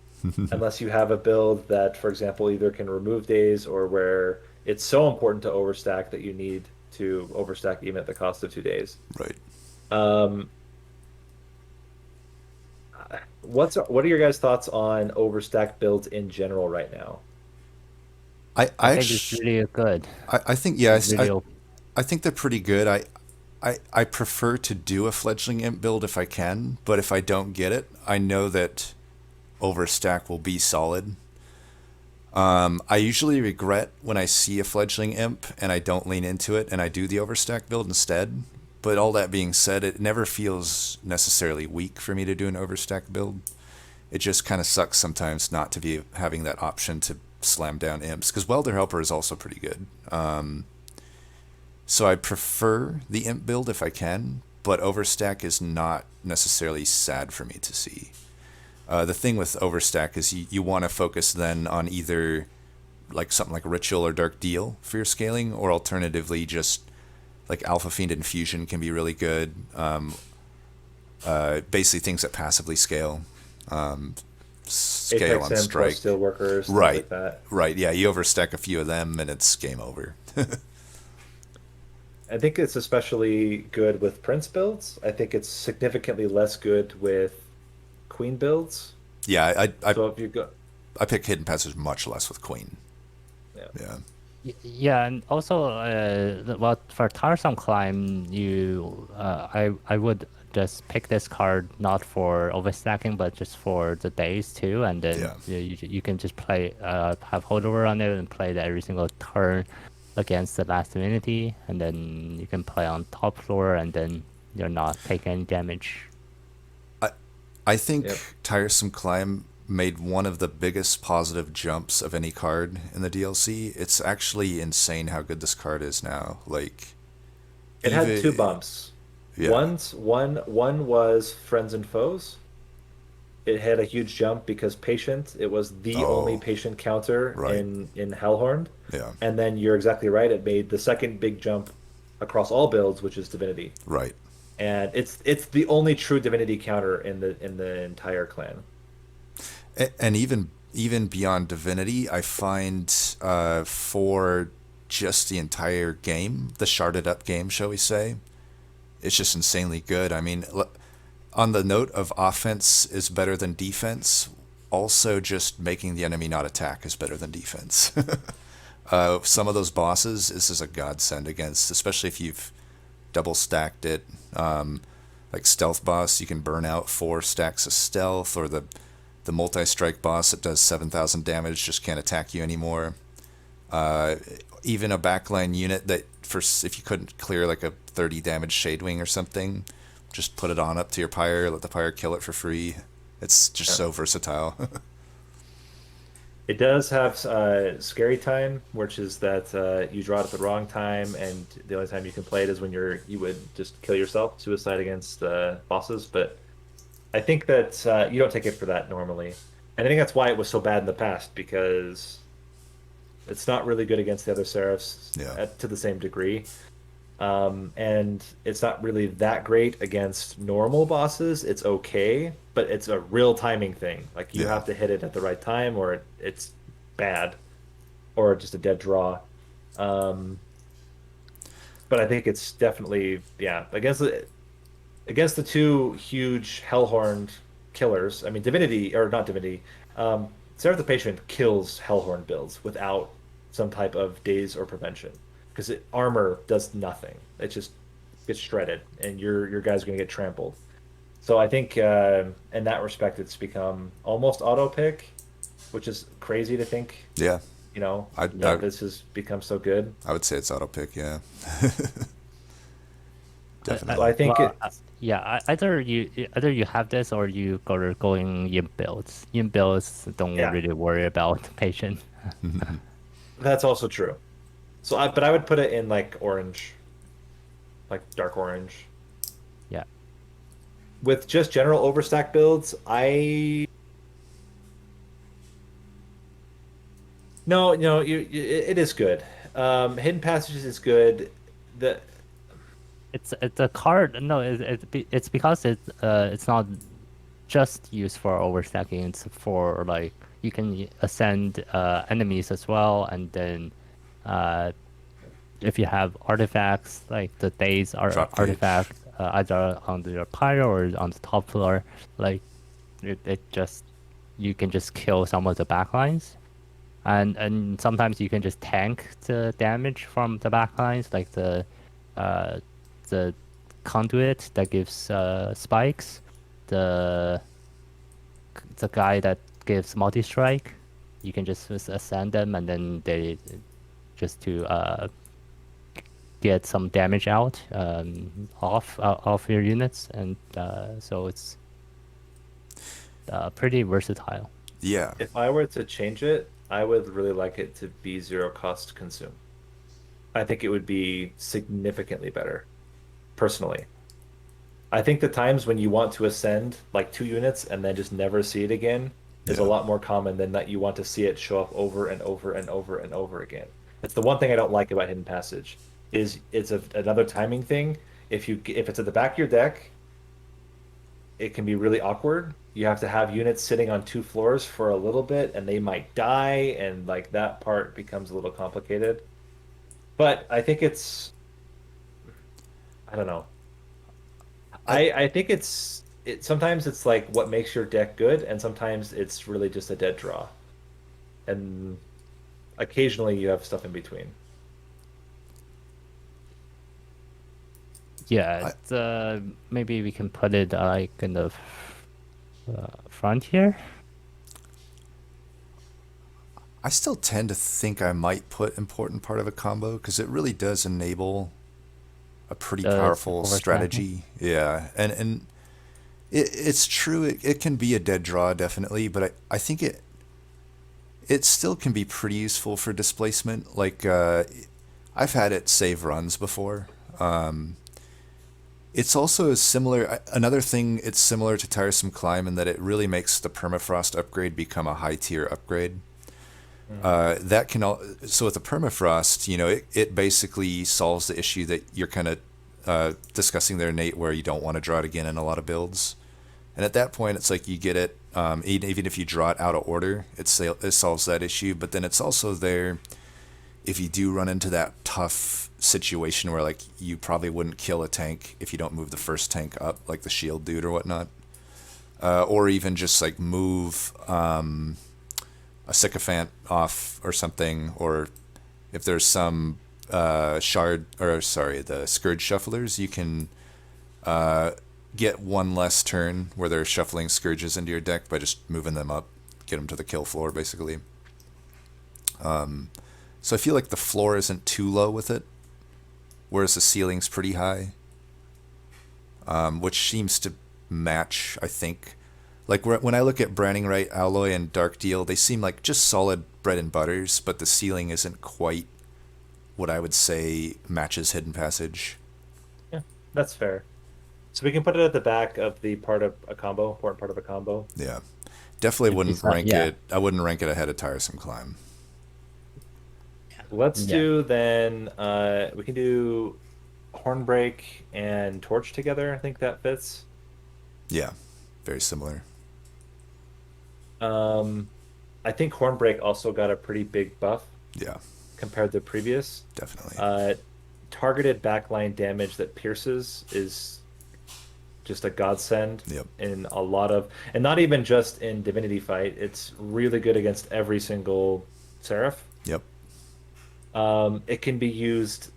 unless you have a build that, for example, either can remove days or where it's so important to overstack that you need to overstack even at the cost of 2 days. Right. Um, what are your guys' thoughts on overstack builds in general right now? I think it's really good. I think yeah, It's really I think they're pretty good. I prefer to do a fledgling imp build if I can, but if I don't get it, I know that overstack will be solid. I usually regret when I see a fledgling imp and I don't lean into it and I do the overstack build instead. But all that being said, it never feels necessarily weak for me to do an overstack build. It just kind of sucks sometimes not to be having that option to slam down imps, because Welder Helper is also pretty good. So I prefer the imp build if I can, but overstack is not necessarily sad for me to see. The thing with overstack is you want to focus then on either like something like Ritual or Dark Deal for your scaling, or alternatively just like Alpha Fiend Infusion can be really good. Basically things that passively scale. Scale Apex on Imp, strike. Steelworkers, things Right. like that. Right, yeah, you overstack a few of them and it's game over. I think it's especially good with Prince builds. I think it's significantly less good with Queen builds. Yeah, So if you go, I pick Hidden Passage much less with Queen. yeah. Yeah. Yeah, and also, well, for Tarsum Climb, I would just pick this card not for overstacking, but just for the days too, and then Yeah. you can just play have holdover on it and play it every single turn. against the last divinity, and then you can play on top floor, and then you're not taking any damage. I think Yep. Tiresome Climb made one of the biggest positive jumps of any card in the DLC. It's actually insane how good this card is now. Like, It had two even, bumps. yeah, One was friends and foes. It had a huge jump because patient. It was the only oh, patient counter right, in Hellhorned. yeah, And then you're exactly right. It made the second big jump across all builds, which is divinity. right. And it's the only true divinity counter in the entire clan. And even beyond Divinity, I find for just the entire game, the sharded up game, shall we say, it's just insanely good. I mean, on the note of offense is better than defense, also just making the enemy not attack is better than defense. Some of those bosses, this is a godsend against, especially if you've double stacked it. Like stealth boss, you can burn out 4 stacks of stealth, or the multi-strike boss that does 7,000 damage just can't attack you anymore. Uh, Even a backline unit that for if you couldn't clear like a 30 damage Shadewing or something, just put it on up to your pyre, let the pyre kill it for free. It's just Yeah. so versatile. It does have scary time, which is that you draw it at the wrong time, and the only time you can play it is when you would just kill yourself, suicide against bosses. But I think that you don't take it for that normally, and I think that's why it was so bad in the past because it's not really good against the other seraphs Yeah, to the same degree. And it's not really that great against normal bosses. It's okay, but it's a real timing thing. Like you yeah, have to hit it at the right time, or it's bad, or just a dead draw. Um, but I think it's definitely yeah against the two huge Hellhorned killers. I mean, Divinity or not Divinity. Seraph the Patient kills Hellhorn builds without some type of daze or prevention because armor does nothing. It just gets shredded, and your guys are going to get trampled. So I think in that respect, it's become almost auto pick, which is crazy to think. yeah. I, That I this has become so good. I would say it's auto pick. Yeah, So I definitely. think Well, it's yeah, either you have this or you go going imp builds. Imp builds don't yeah, really worry about patient. that's also true. So but I would put it in like orange, like dark orange. Yeah, With just general overstack builds, I no, no, it is good. Hidden passages is good. The it's a card. No, it's because it's not just used for overstacking. It's for like you can ascend enemies as well, and then uh, if you have artifacts like the days are Drop gauge. artifact either on your pyre or on the top floor, like it just you can just kill some of the backlines, and sometimes you can just tank the damage from the backlines, like uh, the conduit that gives spikes, the the guy that gives multi strike. You can just ascend them, and then they just to get some damage out off your units, and so it's pretty versatile. Yeah, if I were to change it, I would really like it to be zero cost consume. I think it would be significantly better, personally. I think the times when you want to ascend like 2 units and then just never see it again is a yeah. lot more common than that you want to see it show up over and over and over and over again. It's the one thing I don't like about Hidden Passage is it's another timing thing. If it's at the back of your deck, it can be really awkward. You have to have units sitting on 2 floors for a little bit and they might die and like that part becomes a little complicated. But I think I don't know. I I think sometimes it's like what makes your deck good, and sometimes it's really just a dead draw. And occasionally you have stuff in between. Yeah, I maybe we can put it like in the front here. I still tend to think I might put important part of a combo because it really does enable a pretty The powerful overstacking. strategy. Yeah, and it's true. It can be a dead draw definitely, but I think it still can be pretty useful for displacement. Like I've had it save runs before. It's also similar. Another thing, it's similar to Tiresome Climb in that it really makes the permafrost upgrade become a high tier upgrade. Mm. That can so with the permafrost, it basically solves the issue that you're kind of discussing there, Nate, where you don't want to draw it again in a lot of builds. And at that point, it's like you get it, even if you draw it out of order, it solves that issue. But then it's also there if you do run into that tough situation where like you probably wouldn't kill a tank if you don't move the first tank up, like the shield dude or whatnot, or even just like move a sycophant off or something, or if there's some the scourge shufflers, you can get one less turn where they're shuffling scourges into your deck by just moving them up, get them to the kill floor basically. So I feel like the floor isn't too low with it, whereas the ceiling's pretty high, which seems to match, I think. Like when I look at Branding Right, Alloy, and Dark Deal, they seem like just solid bread and butters, but the ceiling isn't quite what I would say matches Hidden Passage. Yeah, that's fair. So we can put it at the back of the part of a combo, important part of a combo. Yeah, definitely wouldn't Besides, rank yeah, it. I wouldn't rank it ahead of Tiresome Climb. Let's yeah, do then we can do Hornbreak and Torch together. I think that fits. Yeah, very similar. Um I think Hornbreak also got a pretty big buff Yeah, compared to previous. definitely. Uh Targeted backline damage that pierces is just a godsend Yep, in a lot of, and not even just in Divinity Fight. It's really good against every single Seraph. yep, It can be used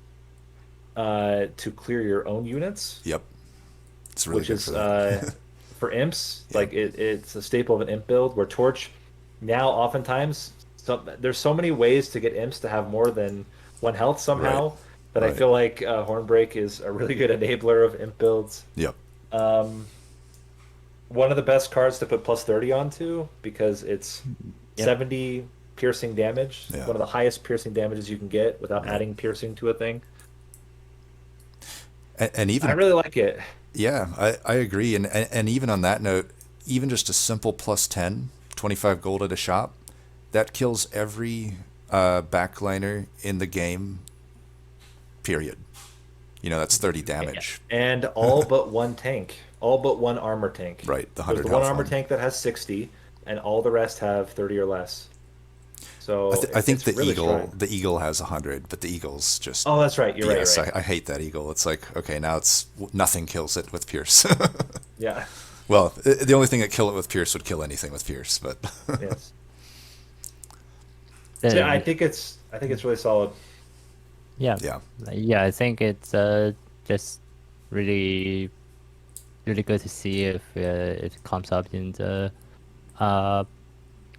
to clear your own units, yep. It's really which good for is that. for imps. Yep, Like it's a staple of an imp build. Where Torch now oftentimes there's so many ways to get imps to have more than one health right, somehow that I right. feel like Hornbreak is a really good enabler of imp builds. Yep, Um, One of the best cards to put plus 30 onto because it's yep, 70 piercing damage, yeah, one of the highest piercing damages you can get without right. adding piercing to a thing. And I even really like it. yeah, I agree. And even on that note, even just a simple plus 10, 25 gold at a shop, that kills every backliner in the game, period. That's 30 yeah, damage. And all but one tank, all but one armor tank. Right, the There's 100 the one health armor one. tank that has 60, and all the rest have 30 or less. So I think it's really strong. the eagle has 100, but the eagle's just Oh, that's right. You're right. You're BS. right. I hate that eagle. It's like, okay, now it's nothing kills it with Pierce. Yeah. Well, the only thing that kill it with Pierce would kill anything with Pierce, but Yes. So yeah, the, I think it's really solid. yeah, yeah, yeah. I think it's just really really good to see if it comes up in the uh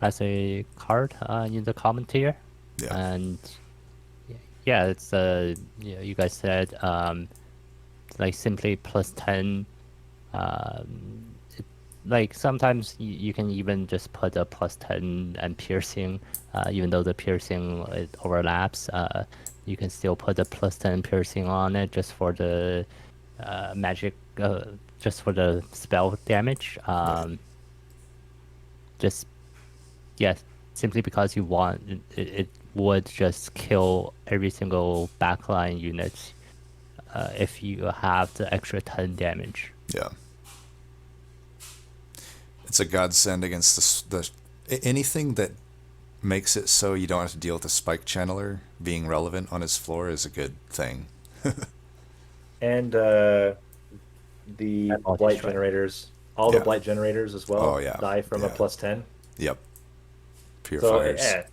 as a card in the common tier, yeah, and yeah, it's yeah, you guys said like simply plus 10. Like sometimes you can even just put a plus 10 and piercing, even though the piercing it overlaps. You can still put a plus 10 piercing on it just for the magic, just for the spell damage. right, Just yeah, simply because you want it would just kill every single backline unit if you have the extra 10 damage. yeah. It's a godsend against anything that makes it so you don't have to deal with a spike channeler being relevant on his floor is a good thing. And the And blight multi-strike. generators, all the Yeah. blight generators as Oh well, yeah, die from a yeah. plus 10. Yep. So Purifiers. yeah,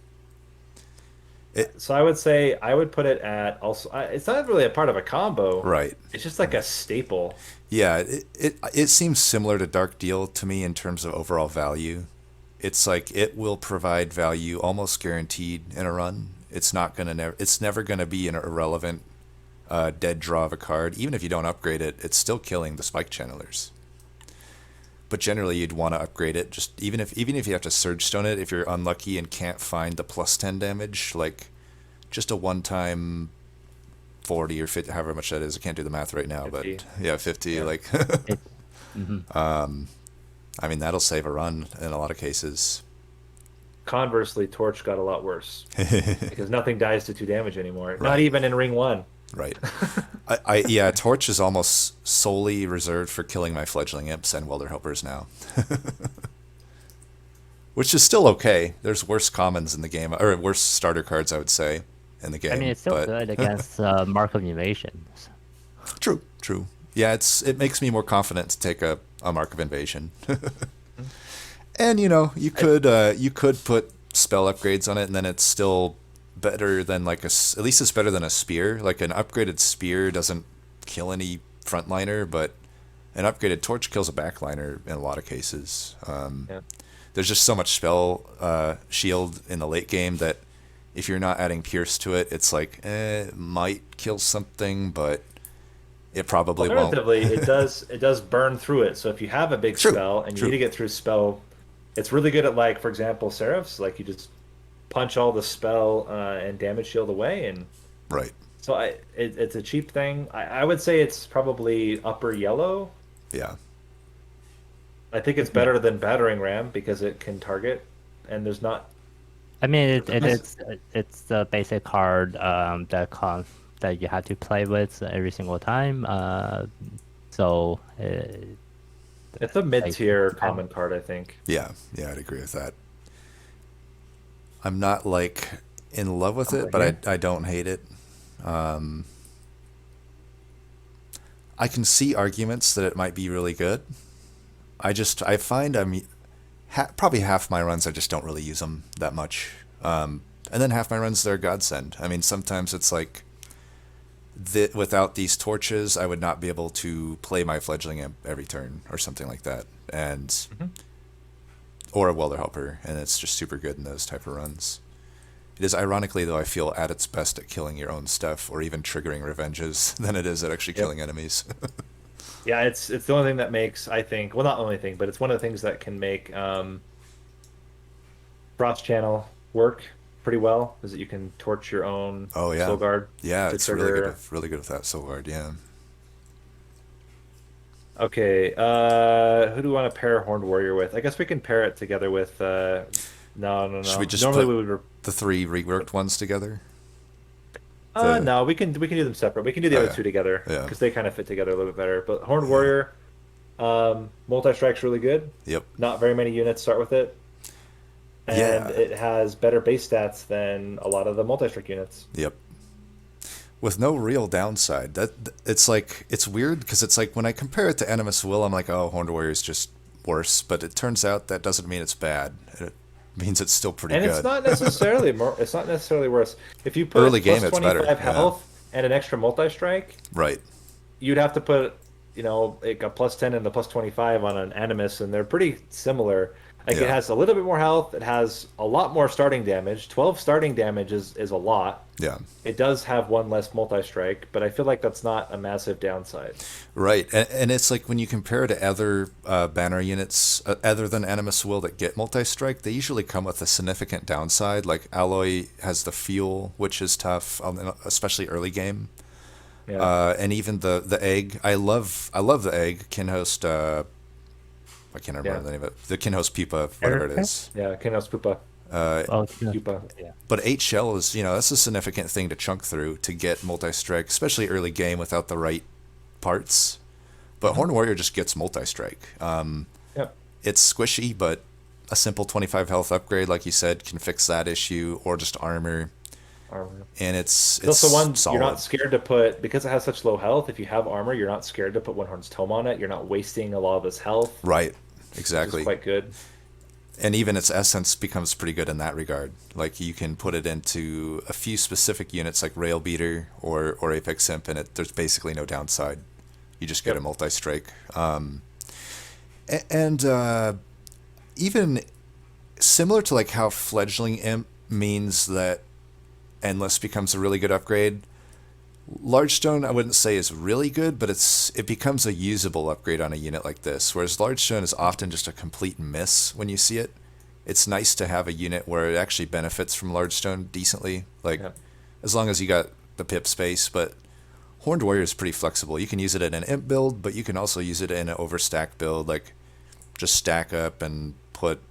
It so I would say I would put it at also. It's not really a part of a combo. right. It's just like a staple. Yeah, it seems similar to Dark Deal to me in terms of overall value. it's like it will provide value almost guaranteed in a run. It's never gonna be an irrelevant dead draw of a card. Even if you don't upgrade it, it's still killing the spike channelers. But generally, you'd want to upgrade it. Just even if you have to Surge Stone it, if you're unlucky and can't find the +10 damage, like just a one-time 40 or 50, however much that is. I can't do the math right now, 50. but yeah, 50. Yeah. Like, I mean, that'll save a run in a lot of cases. Conversely, Torch got a lot worse because nothing dies to 2 damage anymore. Not Right. even in Ring 1. Right. Yeah, Torch is almost solely reserved for killing my Fledgling Imps and Welder Helpers now. Which is still okay. There's worse commons in the game, or worse starter cards, I would say, in the game. I mean, it's still but good against Mark of Invasion. True. Yeah, it makes me more confident to take a Mark of Invasion. And you could put spell upgrades on it, and then it's still better than at least it's better than a spear. Like an upgraded spear doesn't kill any frontliner, but an upgraded torch kills a backliner in a lot of cases. Yeah. There's just so much spell shield in the late game that if you're not adding pierce to it, it's like it might kill something, but it probably won't. Alternatively, it does burn through it. So if you have a big True, spell and you true. need to get through spell, it's really good at, for example, Seraphs. Like you just punch all the spell and damage shield away, and Right. so it's a cheap thing. I would say it's probably upper yellow. Yeah. I think it's better than Battering Ram because it can target, and there's not. I mean, it's the basic card that you have to play with every single time. So It's a mid-tier common card, I think. Yeah, I'd agree with that. I'm not in love with it, but I don't hate it. I can see arguments that it might be really good. I find probably half my runs I just don't really use them that much, and then half my runs they're a godsend. I mean, sometimes it's without these torches, I would not be able to play my Fledgling Imp every turn or something like that, and or a Welder Helper, and it's just super good in those type of runs. It is ironically, though, I feel at its best at killing your own stuff or even triggering revenges than it is at actually killing enemies. Yeah, it's the only thing that makes, I think, well, not the only thing, but it's one of the things that can make Frost Channel work pretty well, is that you can torch your own Oh yeah, Soul Guard. yeah, to it's trigger. really good with that Soul Guard. Yeah. Okay, who do we want to pair Horned Warrior with? I guess we can pair it together with. No. Should we just Normally put we would. the 3 reworked ones together? No, we can do them separate. We can do the Oh, other yeah. 2 together Yeah. because they kind of fit together a little bit better. But Horned Warrior, multi-strike's really good. Yep. Not very many units start with it, and Yeah. it has better base stats than a lot of the multi-strike units. Yep. With no real downside. It's weird because it's when I compare it to Animus Will, I'm like, oh, Horned Warrior is just worse. But it turns out that doesn't mean it's bad. It means it's still pretty And good. it's not necessarily more. It's not necessarily worse. If you put Early game, plus it's better, 25 yeah. health and an extra multi-strike, Right. you'd have to put, like a plus 10 and a plus 25 on an Animus, and they're pretty similar. Like Yeah. it has a little bit more health. It has a lot more starting damage. 12 starting damage is a lot. Yeah. It does have 1 less multi-strike, but I feel like that's not a massive downside. Right, and it's when you compare to other banner units other than Animus Will that get multi-strike, they usually come with a significant downside. Like Alloy has the fuel, which is tough, especially early game. Yeah. And even the egg, I love the egg. Kinhost, I can't remember the name of it. The Kinhost Pupa, whatever it is. Yeah, Kinos Pupa. Oh, Pupa. yeah. But 8 shell is, that's a significant thing to chunk through to get multi-strike, especially early game without the right parts. But Horned Warrior just gets multi-strike. Yep. It's squishy, but a simple 25 health upgrade, like you said, can fix that issue, or just armor. And it's also one solid. you're not scared to put, because it has such low health. If you have armor, you're not scared to put One Horn's Tome on it. You're not wasting a lot of his health. Right, Which exactly. is quite good. And even its essence becomes pretty good in that regard. Like you can put it into a few specific units like Rail Beater or Apex Imp, and there's basically no downside. You just get a multi-strike. And even similar to like how fledgling imp means that endless becomes a really good upgrade. Large stone I wouldn't say is really good, but it becomes a usable upgrade on a unit like this. Whereas large stone is often just a complete miss when you see it. It's nice to have a unit where it actually benefits from large stone decently, like Yeah. as long as you got the pip space. But Horned Warrior is pretty flexible. You can use it in an imp build, but you can also use it in an overstack build, like just stack up and put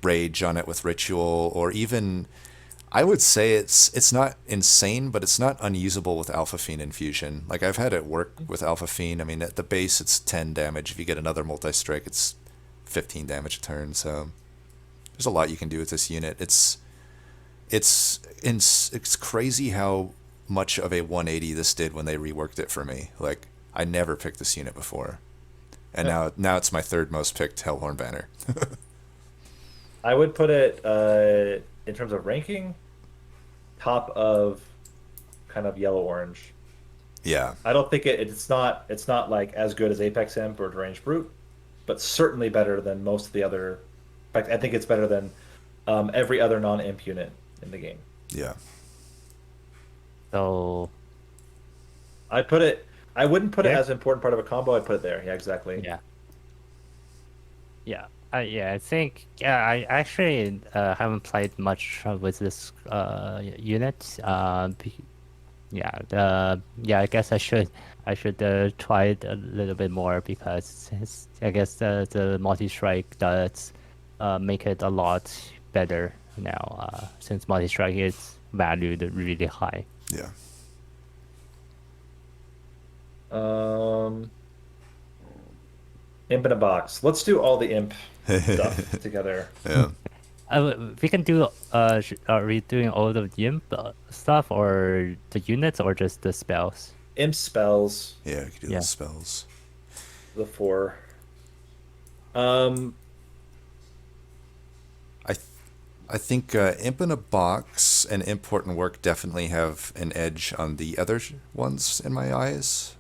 rage on it with ritual, or even I would say it's not insane, but it's not unusable with Alpha Fiend infusion. Like I've had it work with Alpha Fiend. I mean, at the base it's 10 damage. If you get another multi strike, it's 15 damage a turn. So there's a lot you can do with this unit. It's crazy how much of a 180 this did when they reworked it for me. Like I never picked this unit before, and now it's my third most picked Hellhorn banner. I would put it in terms of ranking, top of kind of yellow orange. Yeah, I don't think it's not like as good as Apex Imp or Deranged Brute, but certainly better than most of the other. In fact, I think it's better than every other non-imp unit in the game. yeah. So I put it. I wouldn't put it Yeah. as an important part of a combo. I'd put it there. Yeah, exactly. yeah, I think I actually haven't played much with this unit. I guess I should try it a little bit more because I guess the multi strike does make it a lot better now since multi strike is valued really high. Yeah. Imp in a box. Let's do all the imp stuff together. Yeah. We can do. Are we doing all the imp stuff or the units or just the spells? Imp spells, Yeah, you can do Yeah. those spells. the four. Um, I th- I think Imp in a Box and Important Work definitely have an edge on the other ones in my eyes.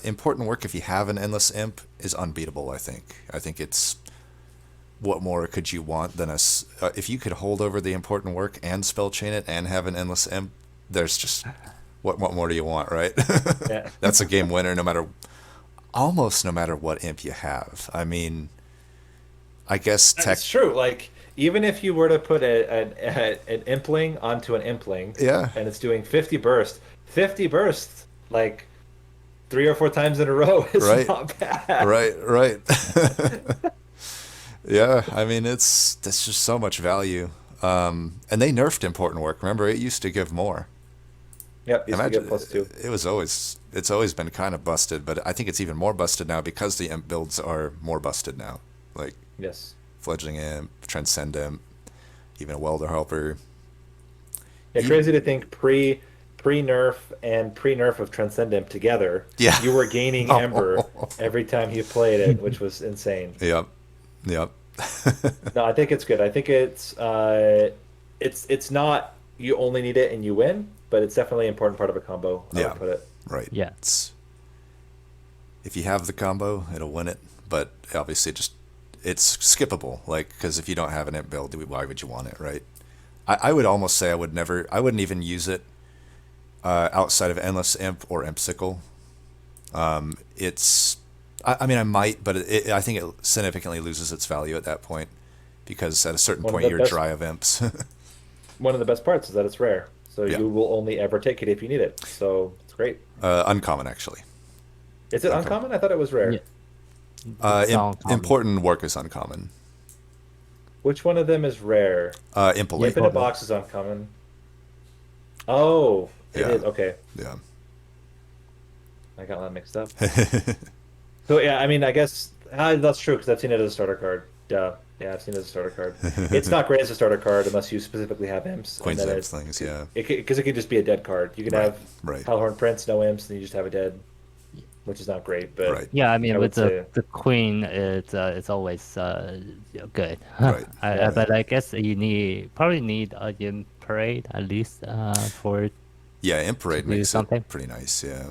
Important Work, if you have an Endless Imp, is unbeatable, I think. I think it's... What more could you want than if you could hold over the Important Work and spell chain it and have an Endless Imp, there's just... What more do you want, right? yeah. That's a game winner almost no matter what imp you have. I mean, I guess That's true. Like, even if you were to put an impling onto an impling, Yeah. and it's doing 50 burst, like 3 or 4 times in a row is Right. not bad. Right. Yeah, I mean that's just so much value. And they nerfed Important Work. Remember, it used to give more. Yep, used to Imagine get +2. it's always been kind of busted, but I think it's even more busted now because the imp builds are more busted now. Like Yes. Fledgling Imp, Transcend Imp, even a Welder Helper. Yeah, crazy to think pre-nerf and pre-nerf of Transcendent together. Yeah. You were gaining Ember every time you played it, which was insane. Yep. No, I think it's good. I think it's not you only need it and you win, but it's definitely an important part of a combo. I Yeah. would put it. Right. Yeah. If you have the combo, it'll win it. But obviously, it's skippable. Like, because if you don't have an imp build, why would you want it, right? I would almost say I wouldn't even use it outside of Endless Imp or Imp Sickle. I mean, I might, but I think it significantly loses its value at that point because at a certain One of point the you're best- dry of imps. One of the best parts is that it's rare, so Yeah. you will only ever take it if you need it. So it's great. Uncommon, actually. Is it Okay. uncommon? I thought it was rare. Yeah. It's uncommon. Important Work is uncommon. Which one of them is rare? Impelate. Imp in a box is uncommon. Oh, it Yeah. is. Okay, Yeah. I got that mixed up. So yeah, I mean, I guess that's true because I've seen it as a starter card. Duh. Yeah, I've seen it as a starter card. It's not great as a starter card unless you specifically have imps. Queen's and then Imps things, yeah. Because it could just be a dead card. You can Right, have right. Hellhorn Prince, no imps, and you just have a dead, which is not great. But Right. Yeah, I mean, I with would say- the queen, it's always good. Right. But I guess you probably need a gym parade at least for. Yeah, Imp Parade do makes something. it pretty nice, yeah.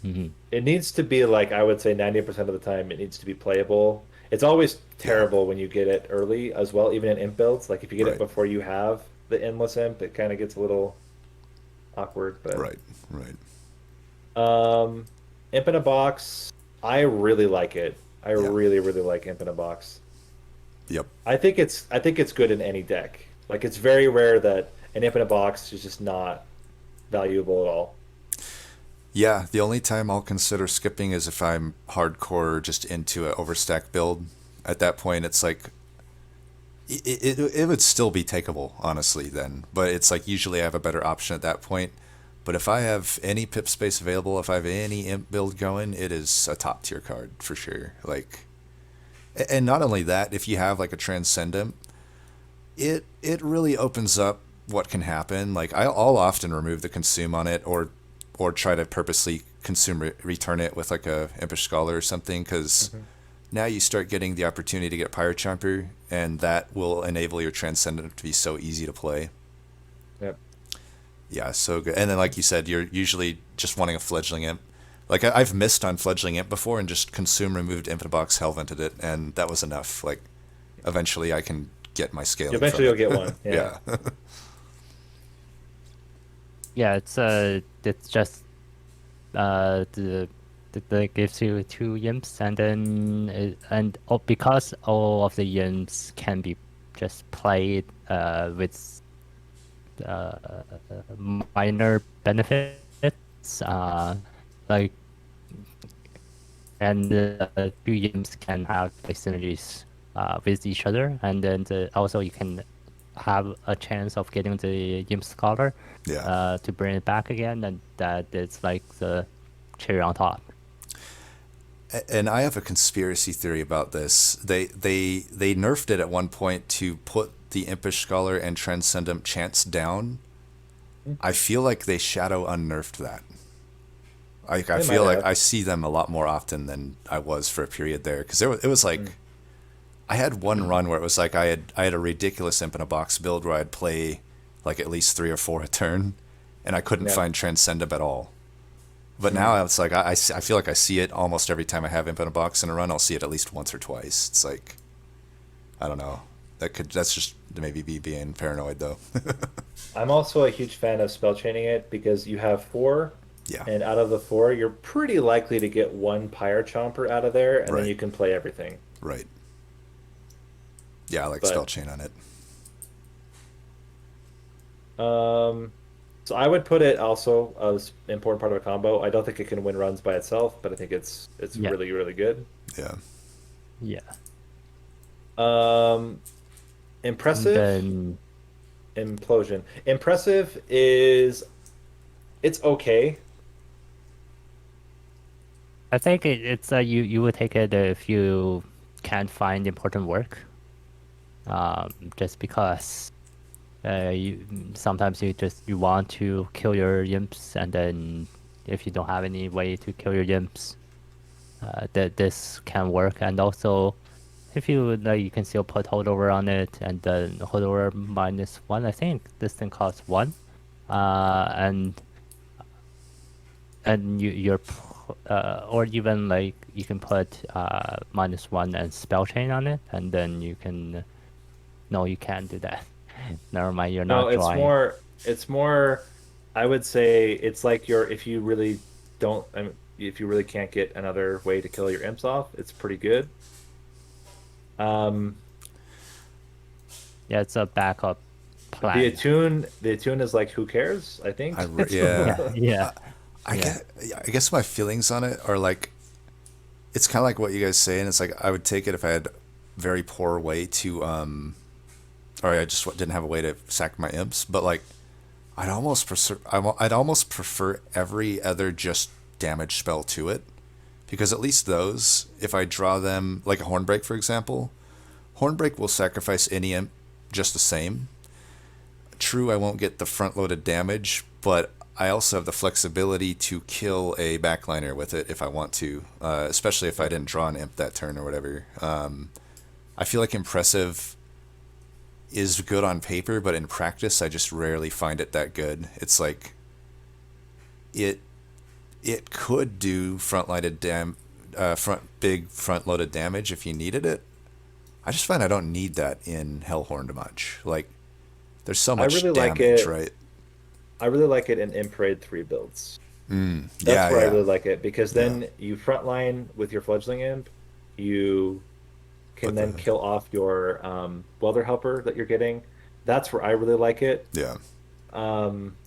Mhm. it needs to be like I would say 90% of the time it needs to be playable. It's always Yeah. terrible when you get it early as well, even in imp builds. Like if you get it Right. before you have the endless imp, it kind of gets a little awkward. But Right. Right. um, imp in a box, I really like it. I Yeah. really, really like imp in a box. Yep. I think it's good in any deck. Like it's very rare that an imp in a box is just not valuable at all. Yeah, the only time I'll consider skipping is if I'm hardcore just into an overstack build. At that point, it's like it would still be takeable, honestly, then. But it's like usually I have a better option at that point. But if I have any pip space available, if I have any imp build going, it is a top tier card for sure. Like, and not only that, if you have like a transcendent, it really opens up what can happen. Like I'll often remove the consume on it, or try to purposely return it with like a impish scholar or something, because Mhm. now you start getting the opportunity to get Pyro Chomper, and that will enable your Transcendent to be so easy to play. Yep. Yeah, so good. And then, like you said, you're usually just wanting a Fledgling Imp. Like, I've missed on Fledgling Imp before and just consume, removed Infinite Box, Hellvented it, and that was enough. Like, eventually I can get my scaling from Eventually you'll it. get one. Yeah. Yeah. Yeah, it's just that gives you two imps, and then because all of the imps can be just played with uh, minor benefits, like and two imps can have like synergies with each other, and then also you can have a chance of getting the imp scholar Yeah. to bring it back again, and that it's like the cherry on top. And I have a conspiracy theory about this. They nerfed it at one point to put the Impish Scholar and Transcendent chance down. I feel like they shadow unnerfed that. I They might feel like have. I see them a lot more often than I was for a period there, because it was Mm. like I had one run where it was like I had a ridiculous Imp in a Box build where I'd play like at least 3 or 4 a turn, and I couldn't Yeah. find Transcendent at all. But Mm. now it's like I feel like I see it almost every time I have Imp in a Box in a run. I'll see it at least once or twice. It's like, I don't know. That's just maybe me being paranoid though. I'm also a huge fan of spell chaining it because you have four, Yeah. and out of the four, you're pretty likely to get one Pyre Chomper out of there, and then Right. you can play everything. Right. Yeah, I like spell But chain on it. um, so I would put it also as an important part of a combo. I don't think it can win runs by itself, but I think it's Yeah, really, really good. Yeah. yeah. Um, And impressive, then implosion. Impressive is it's okay. I think it's you would take it if you can't find important work. Just because you sometimes you want to kill your imps, and then if you don't have any way to kill your imps, that this can work. And also, if you like, you can still put holdover on it, and then holdover -1. I think this thing costs 1, and or even like you can put -1 and spell chain on it, and then you can. No, you can't do that. Never mind, you're No, not drawing. it's more, I would say it's like if you really don't, I mean, if you really can't get another way to kill your imps off, it's pretty good. Um, Yeah, it's a backup plan. the attune is like, who cares? I think. Yeah. Yeah, yeah, I yeah, get. I guess my feelings on it are like, it's kind of like what you guys say, and it's like I would take it if I had very poor way to or I just didn't have a way to sack my imps. But like, I'd almost prefer every other just damage spell to it, because at least those, if I draw them like a Hornbreak for example, Hornbreak will sacrifice any imp just the same. True, I won't get the front loaded damage, but I also have the flexibility to kill a backliner with it if I want to, especially if I didn't draw an imp that turn or whatever. I feel like impressive is good on paper, but in practice, I just rarely find it that good. It's like it could do big front-loaded damage if you needed it. I just find I don't need that in Hellhorned much. Like, there's so I much really like damage, it. right? I really like it in Imp Parade 3 builds. That's Yeah, where I yeah, really like it because yeah. then you frontline with your fledgling imp, you can But then the kill off your welder helper that you're getting. That's where I really like it. yeah, Um,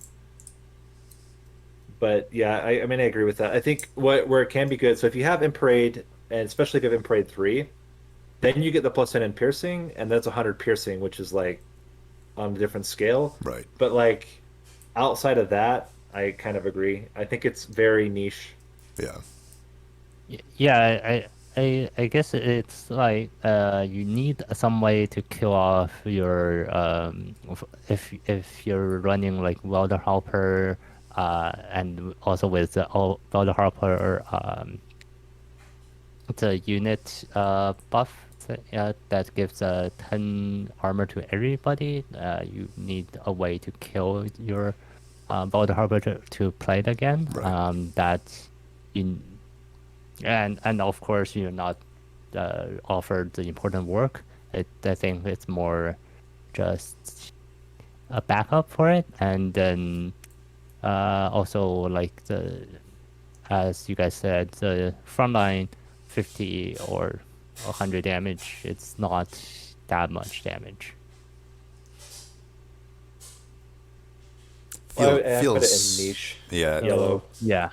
but yeah, I mean I agree with that. I think what where it can be good. So if you have Imp Parade, and especially if you have Imp Parade 3, then you get the plus 10 in piercing, and that's 100 piercing, which is like on a different scale. right. But like outside of that, I kind of agree. I think it's very niche. Yeah, Yeah, I guess it's like you need some way to kill off your if you're running like welder helper and also with the welder helper the unit buff that gives 10 armor to everybody. You need a way to kill your welder helper to play it again. right. That you and of course you're not offered the important work. I think it's more just a backup for it, and then also like the as you guys said, the frontline 50 or 100 damage. It's not that much damage. Well, Feel I put it in feels niche yeah. yellow. Yeah,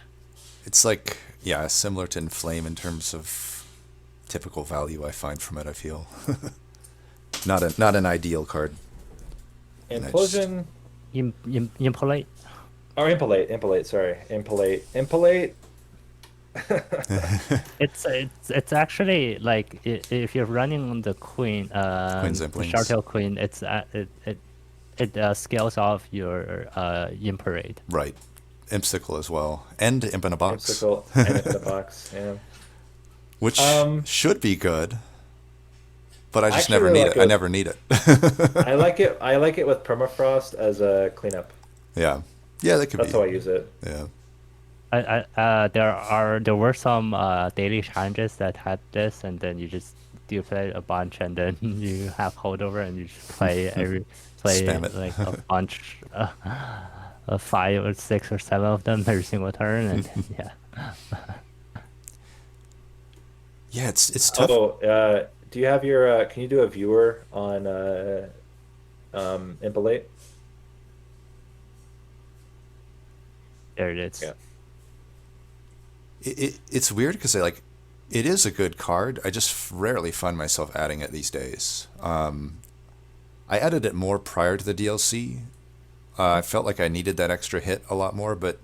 It's like yeah, similar to Inflame in terms of typical value I find from it. I feel not an ideal card. And I just Implosion impolite. or impalate, sorry. Impalate. It's actually like if you're running on the queen, Queen's the Implings. Shartail queen, it scales off your imparade. Right. Impsicle as well. And Imp in a Box. Ipsicle and in the box. Yeah. Which Um, should be good, but I I just actually never really need like it. it I with, never need it. I like it. I like it with permafrost as a cleanup. Yeah. Yeah, that could That's be. how I use it. Yeah. There were some daily challenges that had this, and then you just do play a bunch, and then you have holdover, and you just play Spam it. like a bunch, of 5 or 6 or 7 of them every single turn, and yeah. Yeah, it's tough. Oh, do you have your? Can you do a viewer on Impalate? There it is. Yeah. It's weird because it is a good card. I just rarely find myself adding it these days. I added it more prior to the DLC. I felt like I needed that extra hit a lot more, but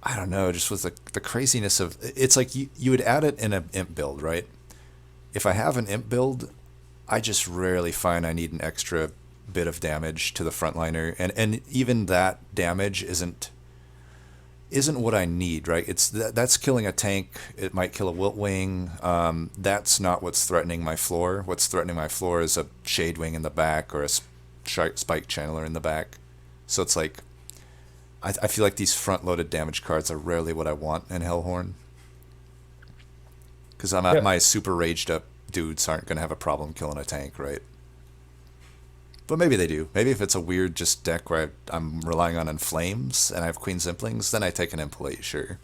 I don't know, just with the craziness of it's like you would add it in an imp build, right? If I have an imp build, I just rarely find I need an extra bit of damage to the frontliner, and even that damage isn't what I need, right? That's killing a tank. It might kill a Wiltwing. That's not what's threatening my floor. What's threatening my floor is a Shadewing in the back or a Spike Channeler in the back. So it's like I feel like these front-loaded damage cards are rarely what I want in Hellhorn. Because I'm at Yeah. my super raged up dudes aren't going to have a problem killing a tank, right? But maybe they do. Maybe if it's a weird just deck where I'm relying on Inflames and I have Queen's Implings, then I take an Impalate, sure.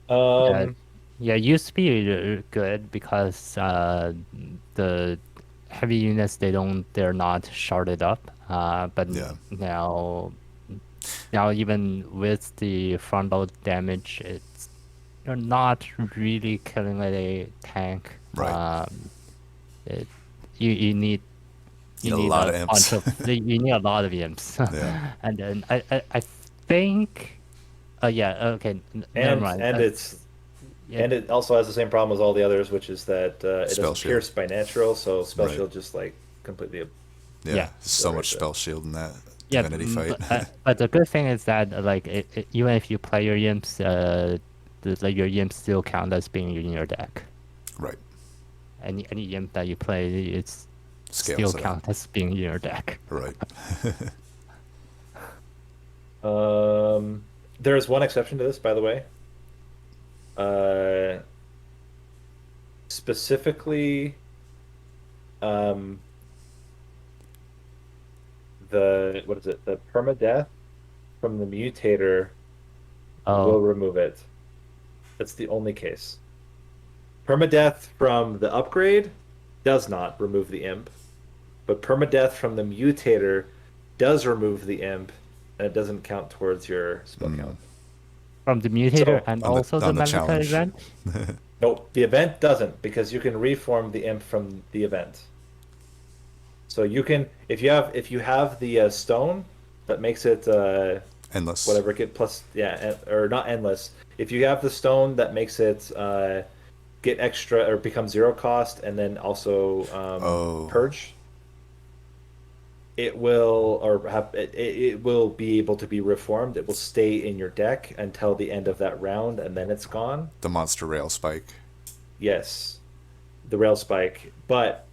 Yeah, Um, yeah, it used to be good because the heavy units they're not sharded up. But Yeah. now even with the front load damage, you're not really killing a tank. Right. It, you need Need a lot of imps. you need a lot of imps. Yeah. And then I think yeah, okay, never mind. and Yeah, it also has the same problem as all the others, which is that it Spell doesn't shield. pierce by natural, so spell Right. shield just like completely. Yeah. Yeah. So Right much there. spell shield in that yeah, divinity fight. but the good thing is that like even if you play your imps, your imps still count as being in your deck. Right. Any imp that you play, it's Scales still it count as being in your deck. Right. There's one exception to this, by the way. uh, specifically, um, the what is it? The permadeath from the mutator will Oh, remove it. That's the only case. Permadeath from the upgrade does not remove the imp, but permadeath from the mutator does remove the imp, and it doesn't count towards your spell count. from the mutator So, and On the also the on the Magicka challenge. event? nope, the event doesn't because you can reform the imp from the event. So you can if you have the stone that makes it Endless. whatever get plus or not endless. If you have the stone that makes it get extra or become zero cost and then also Oh, purge, it will or have it will be able to be reformed. It will stay in your deck until the end of that round and then it's gone. the monster rail spike. Yes, the rail spike. But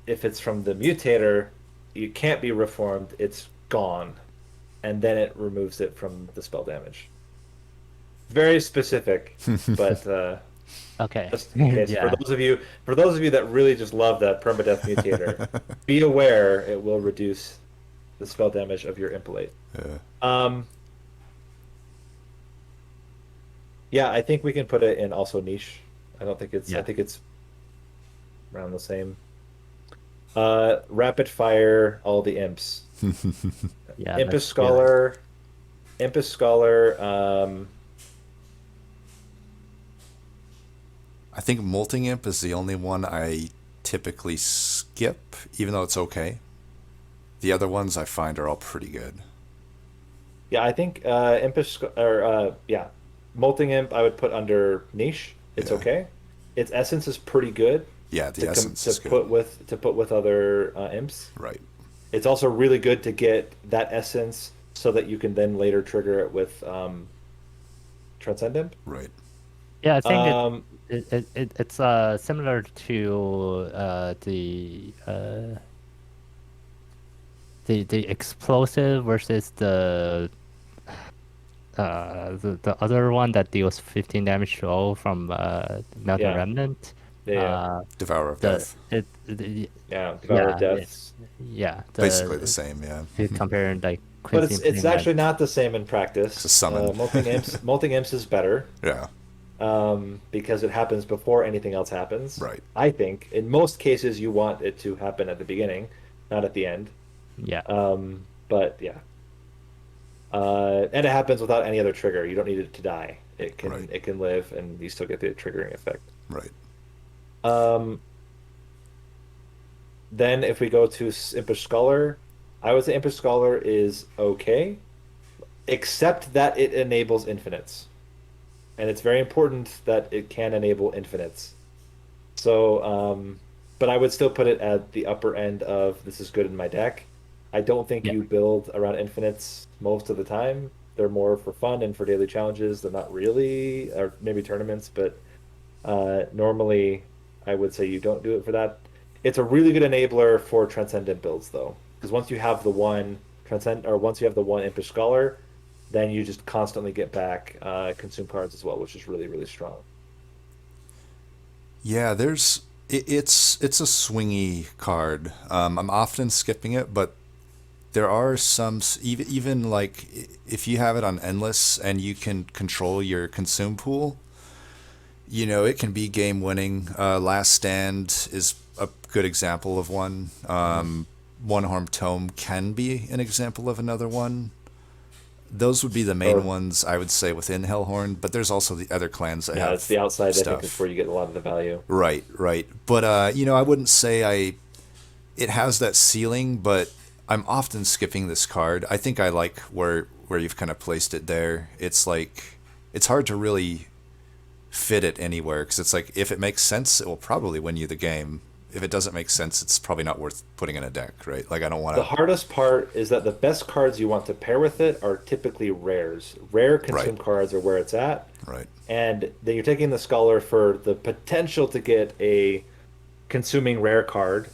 if it's from the mutator, you can't be reformed. It's gone, and then it removes it from the spell damage. Very specific, but Okay. just in case Yeah. for those of you that really just love that permadeath mutator, be aware it will reduce the spell damage of your impelate. Yeah. Um, yeah, I think we can put it in also niche. I Yeah. think it's around the same. Rapid fire all the imps. Yeah, Impus let's do it. Scholar, Impus Scholar, I think Molting Imp is the only one I typically skip, even though it's okay. The other ones I find are all pretty good. yeah, I think yeah, Molting Imp I would put under niche. It's Yeah. okay. Its essence is pretty good Yeah, the essence to is good. put with other imps. Right. It's also really good to get that essence so that you can then later trigger it with Transcendent. Right. Yeah, I think Um, it's similar to the explosive versus the other one that deals 15 damage to all from Melting yeah, Remnant. yeah, Uh, Devourer of the Death. yeah. Devourer of yeah, Deaths. yeah, Basically the the same, yeah. if you compare like But Quincy it's Implement. actually not the same in It's a practice. summon. Molting Imps is better Yeah. because it happens before anything else happens. Right. I think in most cases you want it to happen at the beginning, not at the end. Yeah, But yeah, and it happens without any other trigger. You don't need it to die. Right. It can live, and you still get the triggering effect. Right. Um, then if we go to Impish Scholar, I would say Impish Scholar is okay, except that it enables infinites. And it's very important that it can enable infinites. So, but I would still put it at the upper end of this is good in my deck. I don't think yeah, you build around infinites most of the time. They're more for fun and for daily challenges. They're not really, or maybe tournaments, but normally I would say you don't do it for that. It's a really good enabler for transcendent builds though, because once you have the one once you have the one Impish Scholar, then you just constantly get back consume cards as well, which is really, really strong. Yeah, it's a swingy card. I'm often skipping it, but there are some even like if you have it on endless and you can control your consume pool, it can be game winning. Last Stand is a good example of one. One Harm Tome can be an example of another one. Those would be the main Or ones I would say within Hellhorn, but there's also the other clans that yeah, it's have the outside. I think is stuff. where you get a lot of the value. Right, right. But I wouldn't say it has that ceiling, but I'm often skipping this card. I think I like where you've kind of placed it there. It's like it's hard to really fit it anywhere because it's like if it makes sense, it will probably win you the game. If it doesn't make sense, it's probably not worth putting in a deck, right? Like I don't want The to. hardest part is that the best cards you want to pair with it are typically rares. Rare Right, consume cards are where it's at, right, and then you're taking the Scholar for the potential to get a consuming rare card,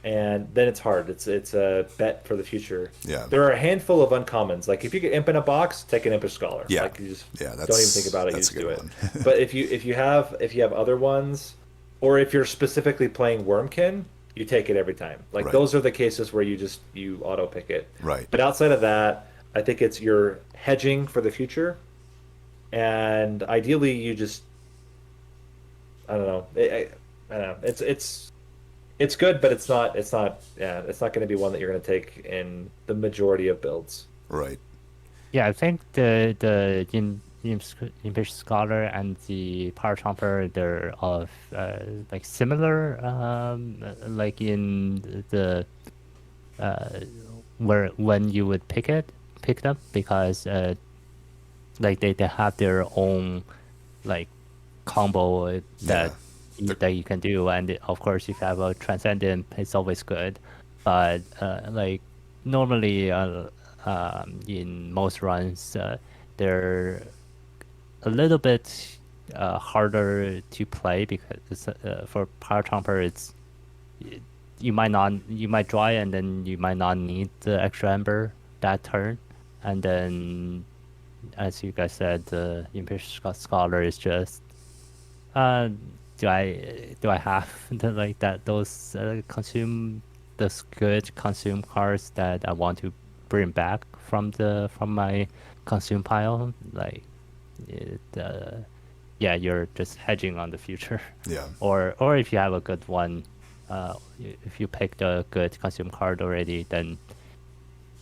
and then it's hard. It's a bet for the future. Yeah. There are a handful of uncommons. Like if you get imp in a box, take an impish scholar. Yeah. Like you just Yeah, don't even think about it. You that's a just do good it. one. But if you have other ones, or if you're specifically playing Wormkin, you take it every time. Like Right. those are the cases where you auto pick it. Right. But outside of that, I think it's you're hedging for the future, and ideally you just I don't know. I don't know. It's good, but it's not yeah, it's not going to be one that you're going to take in the majority of builds. Right. Yeah, I think the Impish Scholar and the Power Trumper, they're of like similar, like in the uh, where when you would pick them, because like they have their own like combo Yeah. that you can do, and of course if you have a transcendent, it's always good. But like normally in most runs, they're a little bit harder to play because for Power Trumper, y- you might draw it and then you might not need the extra ember that turn, and then as you guys said, the Imperial Scholar is just uh, do I have the, like that those consume those good consume cards that I want to bring back from my consume pile? Like it, yeah, you're just hedging on the future. Yeah. Or if you have a good one, if you picked a good consume card already, then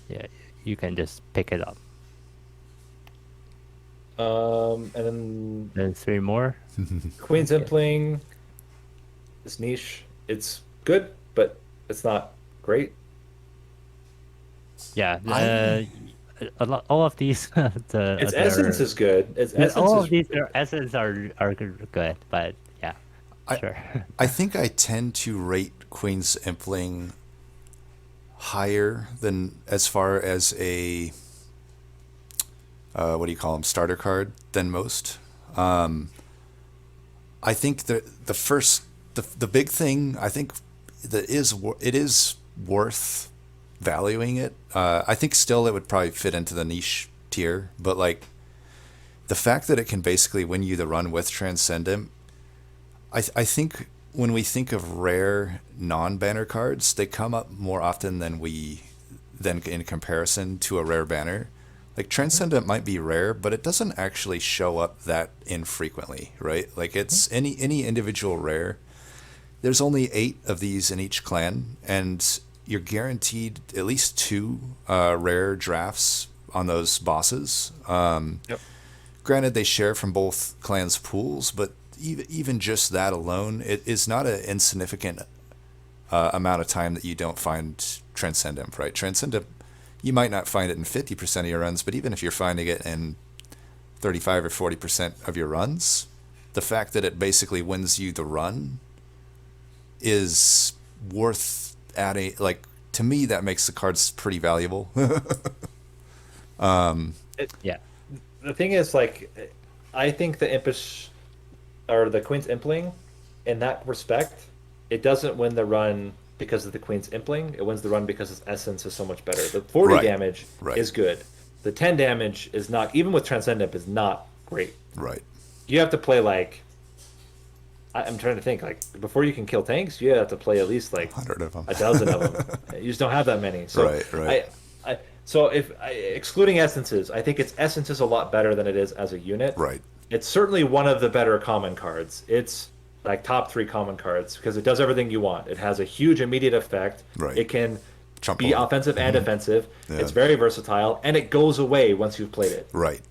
yeah, you can just pick it up. And then Then three more. Queen's Impling is niche. It's good, but it's not great. Yeah, I a lot, all of these, Its essence is good. Its essence all is of these are essence are good, but yeah, I sure. I think I tend to rate Queen's Impling higher than as far as a what do you call them, starter card than most. I think the first the big thing I think that it is worth valuing it. I think still it would probably fit into the niche tier, but like the fact that it can basically win you the run with Transcendent, I think when we think of rare non-banner cards, they come up more often than in comparison to a rare banner. Like Transcendent might be rare, but it doesn't actually show up that infrequently, right? Like it's any individual rare. There's only 8 of these in each clan, and you're guaranteed at least 2 rare drafts on those bosses. Yep. Granted, they share from both clans' pools, but even just that alone, it is not an insignificant amount of time that you don't find Transcendent, right? Transcendent, you might not find it in 50% of your runs, but even if you're finding it in 35 or 40% of your runs, the fact that it basically wins you the run is worth adding. Like, to me, that makes the cards pretty valuable. Yeah, The thing is, like, I think the Impish or the Queen's Impling, in that respect, it doesn't win the run because of the Queen's Impling. It wins the run because its essence is so much better. The 40 Right. damage Right. is good. The 10 damage is not, even with Transcendent, is not great. Right. You have to play like, I'm trying to think, like, before you can kill tanks, you have to play at least like 100 of them. a dozen of them. You just don't have that many. So Right. so if excluding essences, I think its essence is a lot better than it is as a unit. Right. It's certainly one of the better common cards. It's like top 3 common cards because it does everything you want. It has a huge immediate effect. Right. It can Trump be over. offensive and defensive. Yeah. It's very versatile, and it goes away once you've played it. Right.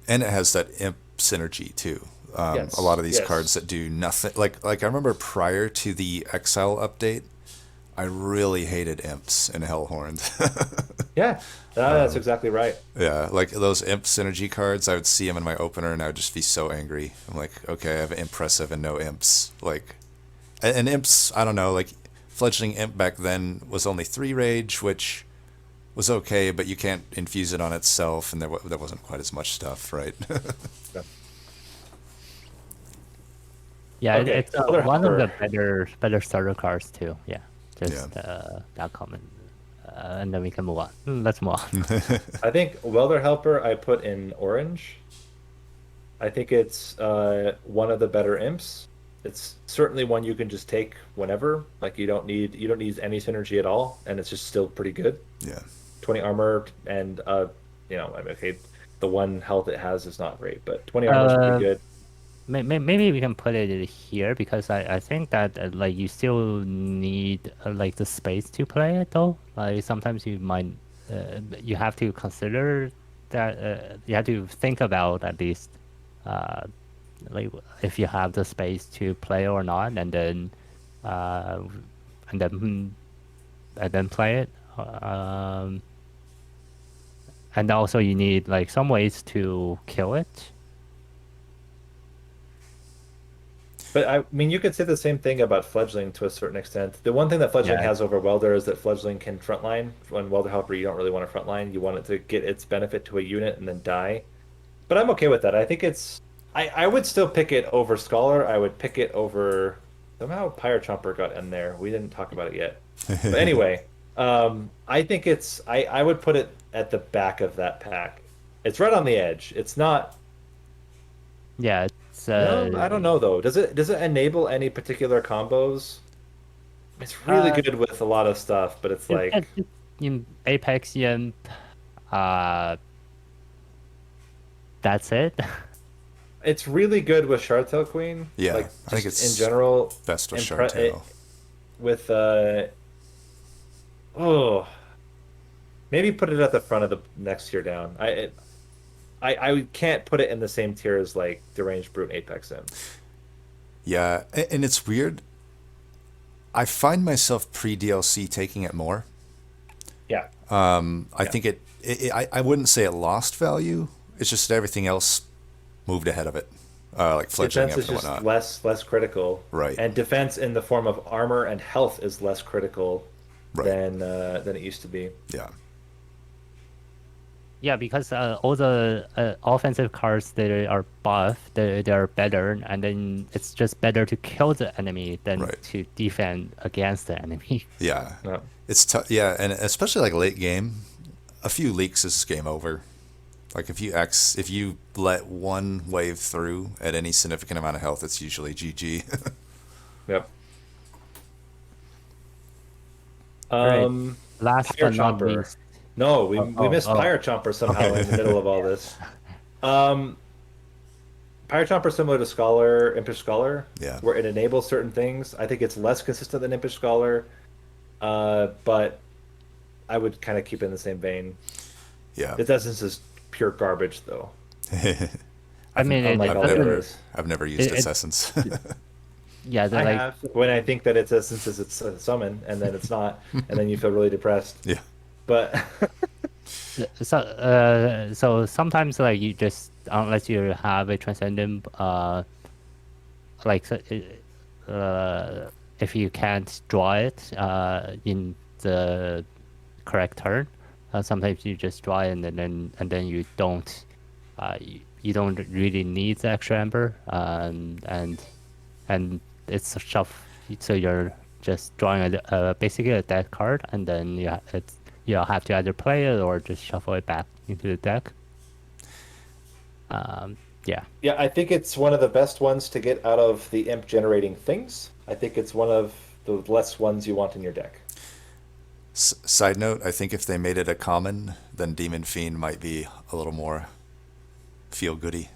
And it has that imp synergy too. Yes, A lot of these yes. cards that do nothing. Like I remember prior to the Exile update, I really hated imps in Hellhorned. Yeah, that's exactly right. Yeah, like those imp synergy cards, I would see them in my opener and I would just be so angry. I'm like, okay, I have impressive and no imps. Like, and imps, I don't know, like fledgling imp back then was only 3 rage, which was okay, but you can't infuse it on itself, and there wasn't quite as much stuff, right? yeah, Okay, it's other one of the helper. better starter cards too. Yeah, Yeah. just that common. And then we can move on. Let's move on. I think Welder Helper I put in orange. I think it's one of the better imps. It's certainly one you can just take whenever. Like you don't need any synergy at all, and it's just still pretty good. Yeah. 20 armor and I mean, okay, the one health it has is not great, but 20 armor is pretty Uh, good. Maybe we can put it here because I think that like you still need like the space to play it though. Like sometimes you have to consider that you have to think about at least uh, like if you have the space to play or not, uh, and then and then play it. And also you need like some ways to kill it. But I mean, you could say the same thing about Fledgling to a certain extent. The one thing that Fledgling Yeah, has over Welder is that Fledgling can frontline. When Welder Helper, you don't really want to frontline. You want it to get its benefit to a unit and then die. But I'm okay with that. I think I would still pick it over Scholar. I would pick it over somehow Pyre Chomper got in there. We didn't talk about it yet. But anyway, I think I would put it at the back of that pack. It's right on the edge. It's not. yeah, it's No, I don't know though. Does it enable any particular combos? It's really uh good with a lot of stuff, but it's like in Apex Imp, uh, that's it. it's really good with Shardtail Queen. Yeah. Like I think just in it's general, best with impre Shardtail. with oh maybe put it at the front of the next tier down. I can't put it in the same tier as like Deranged Brute and Apex Imp. Yeah. And it's weird. I find myself pre DLC taking it more. Yeah, I yeah. think I wouldn't say it lost value. It's just that everything else moved ahead of it, like fledgling Defense imp is and just whatnot. less critical, Right, and defense in the form of armor and health is less critical right, than it used to be. yeah, Yeah, because all the offensive cards that are buff, they're better, and then it's just better to kill the enemy than right, to defend against the enemy. yeah. No. It's tough, yeah, and especially like late game, a few leaks is game over. Like if you let one wave through at any significant amount of health, it's usually GG. Yep. All right. Um, Last Pyre but not Chomper. least. No, Oh, we oh, missed oh. Pyre Chomper somehow in the middle of all Yeah. this. Um, Pyre Chomper similar to Scholar, Impish Scholar, Yeah, where it enables certain things. I think it's less consistent than Impish Scholar, but I would kind of keep it in the same vein. yeah. Its essence is pure garbage, though, I mean, unlike it all the doesn't. others. I've never used It, its it essence. yeah, they're I like have when I think that its essence is its summon, and then it's not, and then you feel really depressed. Yeah, But so sometimes like you just unless you have a transcendent like if you can't draw it in the correct turn, sometimes you just draw it and then you don't really need the extra ember and it's a shuff so you're just drawing basically a dead card and then you'll have to either play it or just shuffle it back into the deck. um yeah. yeah, I think it's one of the best ones to get out of the imp generating things. I think it's one of the less ones you want in your deck. Side note, I think if they made it a common, then Demon Fiend might be a little more feel goody.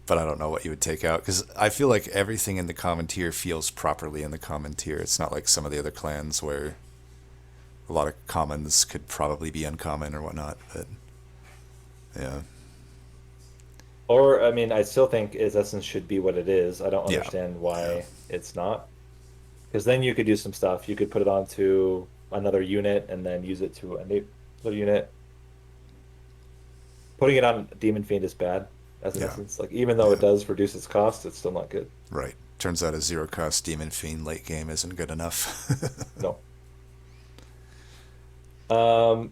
But I don't know what you would take out because I feel like everything in the common tier feels properly in the common tier. It's not like some of the other clans where a lot of commons could probably be uncommon or whatnot. But yeah, Or, I mean, I still think its essence should be what it is. I don't yeah, understand yeah, why it's not. Because then you could do some stuff. You could put it onto another unit and then use it to another unit. Putting it on Demon Fiend is bad as an yeah, essence. Like, even though yeah. it does reduce its cost, it's still not good. Right. Turns out a zero cost Demon Fiend late game isn't good enough. No.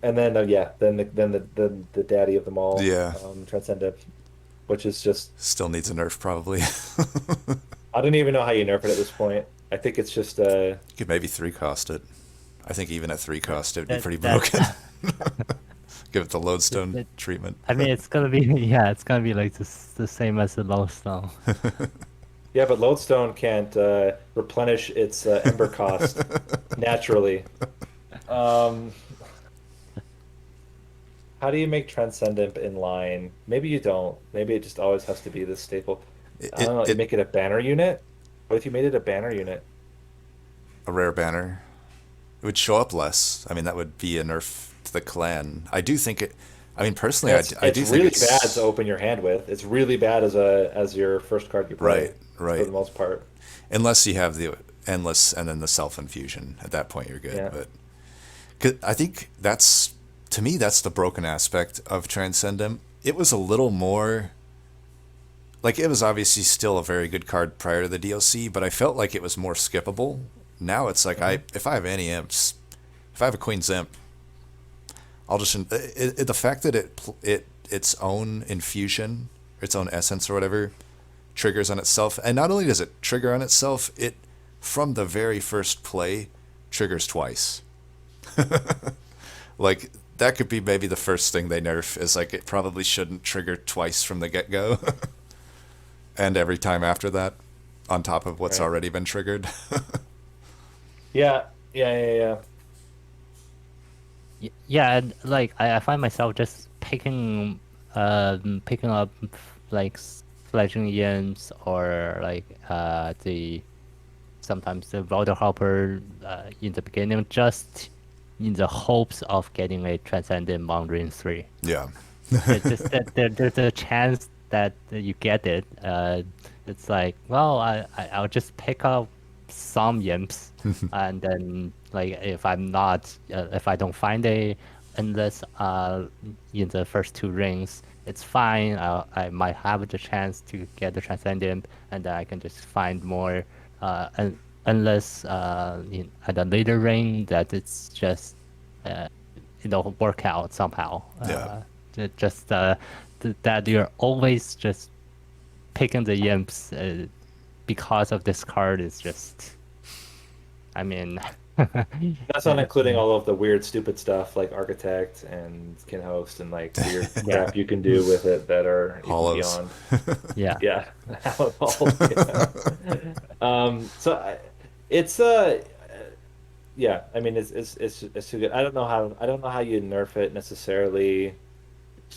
And then yeah, the daddy of them all, Yeah. Transcendent, which is just Still needs a nerf probably. I don't even know how you nerf it at this point. I think it's just You could maybe 3-cost it. I think even at 3 cost, it would be That pretty that broken. Give it the lodestone that treatment. I mean, it's gonna be yeah, it's gonna be like the same as the low snow. yeah, but lodestone can't replenish its ember cost naturally. Um, how do you make transcendent in line? Maybe you don't. Maybe it just always has to be this staple. It, I it, don't know. You it make it a banner unit. What if you made it a banner unit? a rare banner. It would show up less. I mean, that would be a nerf to the clan. I do think it. I mean, personally, And I it's do think really bad to it's open your hand with. It's really bad as your first card you right, play for right. the most part. Unless you have the endless and then the self infusion. At that point, you're good. Yeah. But 'cause I think that's to me that's the broken aspect of Transcendent. It was a little more like it was obviously still a very good card prior to the DLC, but I felt like it was more skippable. Now it's like hmm if I have any imps, if I have a Queen's Imp, I'll just the fact that its own infusion, its own essence or whatever, triggers on itself, and not only does it trigger on itself, it from the very first play triggers twice. Like that could be maybe the first thing they nerf is like it probably shouldn't trigger twice from the get go, and every time after that, on top of what's Right. already been triggered. Yeah. Yeah. Yeah. Yeah. Yeah, and like I find myself just picking up like fledgling yams or like the sometimes the Valder Hopper in the beginning, just in the hopes of getting a Transcendent Boundary in 3. Yeah. It's just that there's a chance that you get it. It's like, well, I'll just pick up some Yimps, and then like if I don't find a endless in the first 2 rings, it's fine. I might have the chance to get the Transcendent, and then I can just find more unless at a later ring that it's just uh, it'll work out somehow. Yeah. Just that you're always just picking the imps because of this card is just, I mean, That's not including all of the weird, stupid stuff like Architect and Kinhost and like weird yeah, crap you can do with it that are even Hollows. beyond. yeah, Yeah. Yeah. So it's yeah. I mean, it's too good. I don't know how you nerf it necessarily,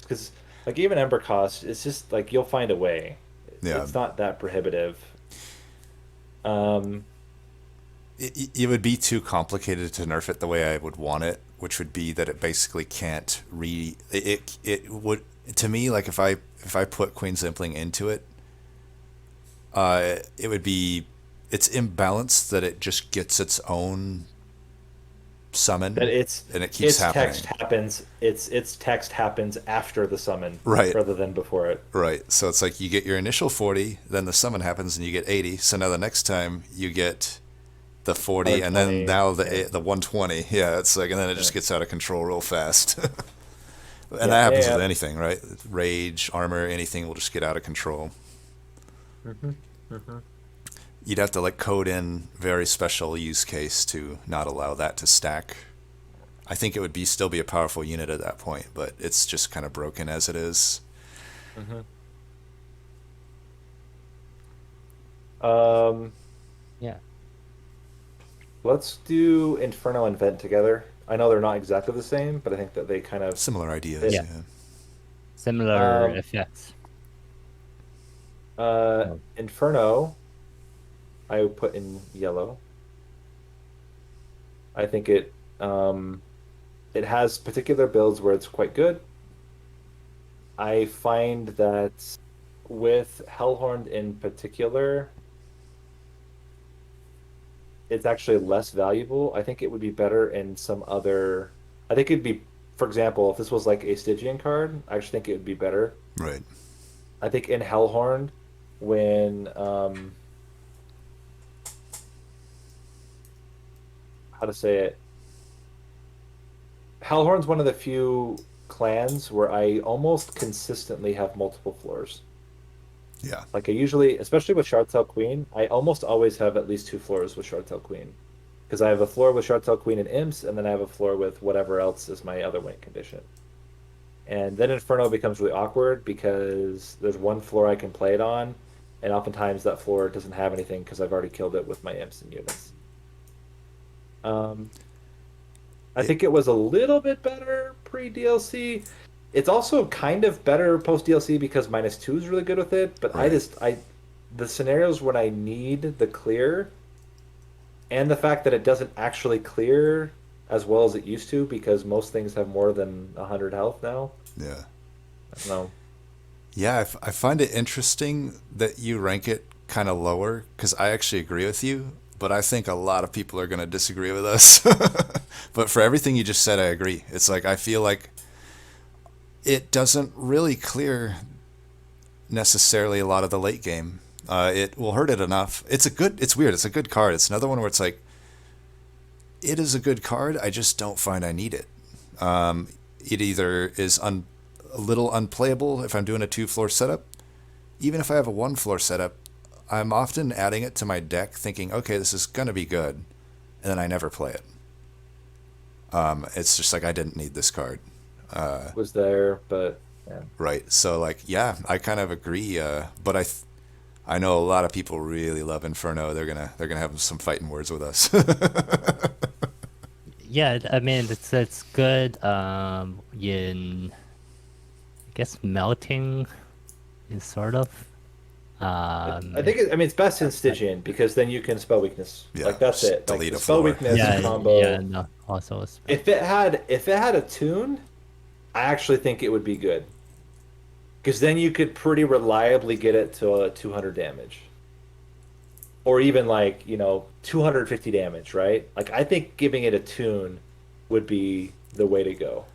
because like even Ember cost, it's just like you'll find a way. Yeah. It's not that prohibitive. Um, It would be too complicated to nerf it the way I would want it, which would be that it basically can't it would to me like if I put Queen's Impling into it, it would be it's imbalanced that it just gets its own that summon its and it keeps happening. its text happens after the summon Right. rather than before it. Right. So it's like you get your initial 40, then the summon happens and you get 80. So now the next time you get the 40 and then 120, now yeah. the 120. Yeah, it's like and then it just Yeah. gets out of control real fast. And Yeah, that yeah, happens yeah. with anything, right? Rage, armor, anything will just get out of control. hmm hmm You'd have to like code in very special use case to not allow that to stack. I think it would be still be a powerful unit at that point, but it's just kind of broken as it is. hmm Um, yeah. let's do Inferno and Vent together. I know they're not exactly the same, but I think that they kind of Similar ideas, fit. Yeah. yeah. Similar Um, effects. Oh. Inferno, I would put in yellow. I think it has particular builds where it's quite good. I find that with Hellhorned in particular, it's actually less valuable. I think it would be better in some other. I think it'd be, for example, if this was like a Stygian card, I actually think it would be better. Right. I think in Hellhorned, when how to say it, Hellhorn's one of the few clans where I almost consistently have multiple floors. Yeah. Like I usually, especially with Shardtail Queen, I almost always have at least two floors with Shardtail Queen. Because I have a floor with Shardtail Queen and Imps, and then I have a floor with whatever else is my other win condition. And then Inferno becomes really awkward because there's one floor I can play it on, and oftentimes that floor doesn't have anything because I've already killed it with my Imps and units. Um, I It, think it was a little bit better pre DLC. It's also kind of better post DLC because -2 is really good with it, but right. the scenarios when I need the clear and the fact that it doesn't actually clear as well as it used to because most things have more than 100 health now. Yeah. I don't know. Yeah, I find it interesting that you rank it kind of lower because I actually agree with you, but I think a lot of people are going to disagree with us. But for everything you just said, I agree. It's like I feel like it doesn't really clear necessarily a lot of the late game. It will hurt it enough. It's weird. It's a good card. It's another one where it's like, it is a good card. I just don't find I need it. It either is a little unplayable if I'm doing a 2-floor setup. Even if I have a 1-floor setup, I'm often adding it to my deck thinking, okay, this is going to be good. And then I never play it. It's just like, I didn't need this card. Was there, but yeah. Right. So like, yeah, I kind of agree. But I know a lot of people really love Inferno. They're gonna have some fighting words with us. Yeah, I mean it's good in I guess melting is sort of I think I mean it's best in Stygian because then you can spell weakness. Yeah, Like that's just it. Like delete the a spell floor. weakness yeah, combo. yeah, no, also a spell. If it had a tune, I actually think it would be good. Because then you could pretty reliably get it to a 200 damage. Or even like, 250 damage, right? Like I think giving it a tune would be the way to go.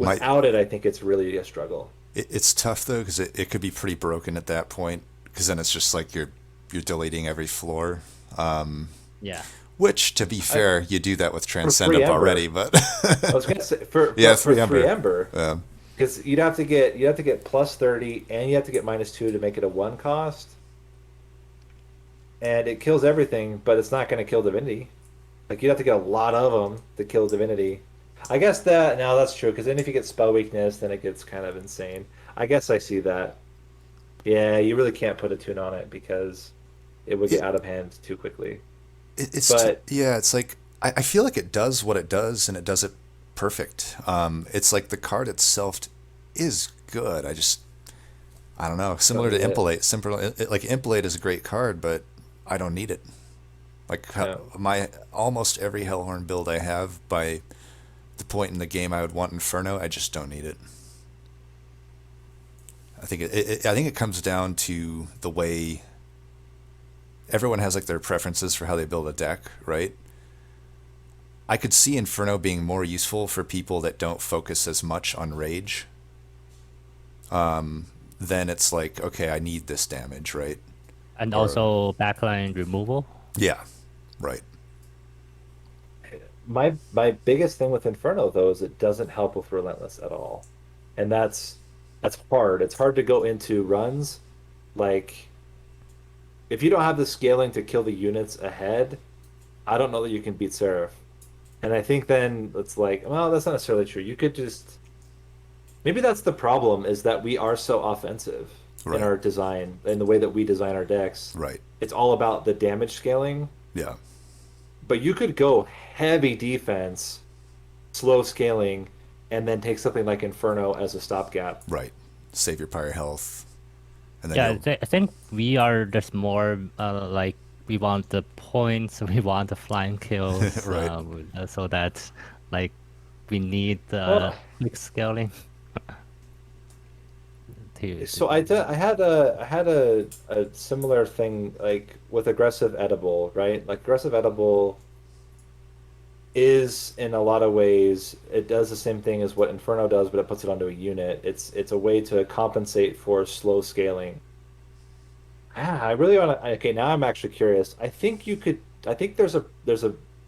My Without it, I think it's really a struggle. it's tough though because it could be pretty broken at that point because then it's just like you're deleting every floor. Yeah. Which, to be I, fair, you do that with for free Transcendent already, Ember, but I was gonna say for yeah, for 3 Ember. free Ember, Um, because you'd have to get plus 30 and you have to get -2 to make it a one cost, and it kills everything, but it's not going to kill Divinity. Like you'd have to get a lot of them to kill Divinity. I guess that now that's true because then if you get spell weakness, then it gets kind of insane. I guess I see that. Yeah, you really can't put a tune on it because it would get it, out of hand too quickly. it's But yeah, it's like I feel like it does what it does and it does it perfect. It's like the card itself is good. I don't know. don't Similar to need it. Impelate, like Impelate is a great card, but I don't need it. Like Yeah. my almost every Hellhorn build I have by the point in the game I would want Inferno, I just don't need it. I think it comes down to the way everyone has like their preferences for how they build a deck, right? I could see Inferno being more useful for people that don't focus as much on rage. Then it's like, okay, I need this damage, right? And Or also backline removal. yeah, right, My biggest thing with Inferno though is it doesn't help with Relentless at all. And that's hard. It's hard to go into runs like if you don't have the scaling to kill the units ahead, I don't know that you can beat Seraph. And I think then it's like, well, that's not necessarily true. You could just maybe that's the problem is that we are so offensive in right, our design, in the way that we design our decks. right, It's all about the damage scaling, yeah, but you could go heavy defense, slow scaling, and then take something like Inferno as a stopgap. right. Save your pyre health, and then Yeah, you'll I think we are just more like we want the points, we want the flying kills, right. so that like we need Well, quick scaling to so do that. I had a similar thing like with aggressive edible, right? Like aggressive edible is in a lot of ways it does the same thing as what Inferno does, but it puts it onto a unit. It's a way to compensate for slow scaling. I really want to. Okay, now I'm actually curious. I think you could. I think there's a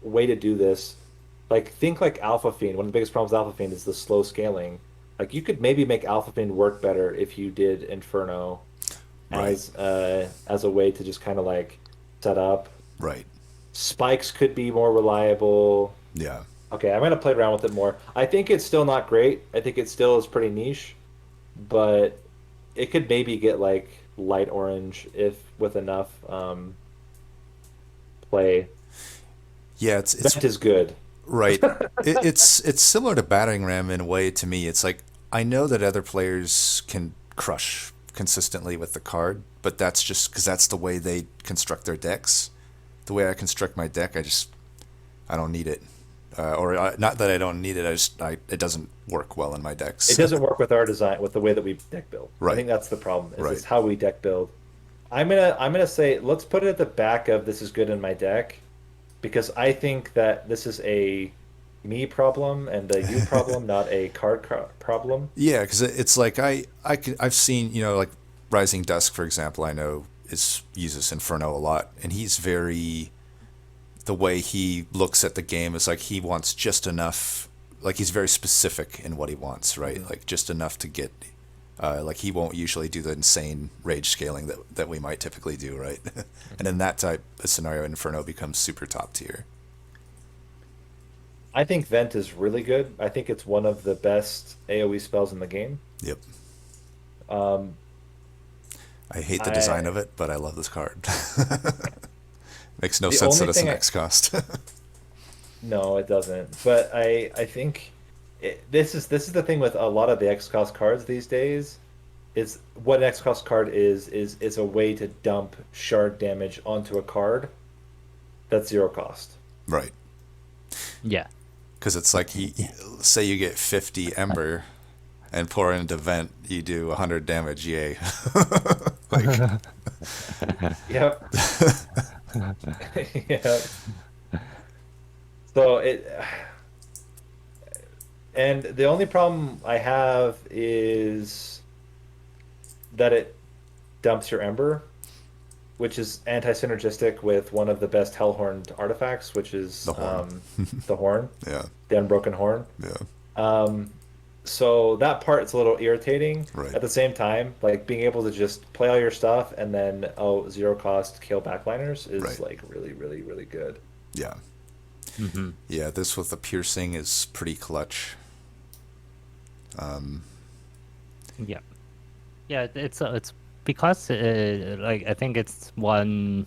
way to do this. Like think like Alpha Fiend. One of the biggest problems with Alpha Fiend is the slow scaling. Like you could maybe make Alpha Fiend work better if you did Inferno Right. as a way to just kind of like set up. Right. Spikes could be more reliable. Yeah. Okay, I'm gonna play around with it more. I think it's still not great. I think it still is pretty niche, but it could maybe get like light orange if with enough play. Yeah. It's Vent is good. right. It's similar to battering ram in a way to me. It's like I know that other players can crush consistently with the card, but that's just because that's the way they construct their decks. The way I construct my deck, I don't need it, not that I don't need it. It doesn't work well in my It decks. doesn't work with our design, with the way that we deck build. I Right. think that's the problem, is Right. it's how we deck build. I'm gonna say let's put it at the back of this is good in my deck because I think that this is a me problem and a you problem, not a problem. Yeah, because it's like I've seen like Rising Dusk for example. I know is uses Inferno a lot, and he's very the way he looks at the game is like he wants just enough. Like he's very specific in what he wants, right? Mhm. Like just enough to get. Like he won't usually do the insane rage scaling that we might typically do, right? And in that type of scenario, Inferno becomes super top tier. I think Vent is really good. I think it's one of the best AoE spells in the game. Yep. Um, I hate the design I of it, but I love this card. Makes no the sense only that it's an thing X cost. no, it doesn't. But I think this is the thing with a lot of the X cost cards these days is what an X cost card is a way to dump shard damage onto a card that's zero cost. Right. Yeah. Because it's like say you get 50 Ember and pour it into Vent, you do 100 damage. Yay! Like, Yep. Yep. So it and the only problem I have is that it dumps your Ember, which is anti-synergistic with one of the best Hellhorned artifacts, which is the horn. the horn, Yeah. the unbroken horn. Yeah. Um, so that part's a little irritating. Right. At the same time, like being able to just play all your stuff and then zero cost kill backliners is Right. like really, really, really good. Yeah. Hmm. Yeah. This with the piercing is pretty clutch. Yeah. Yeah, it's because like I think it's one.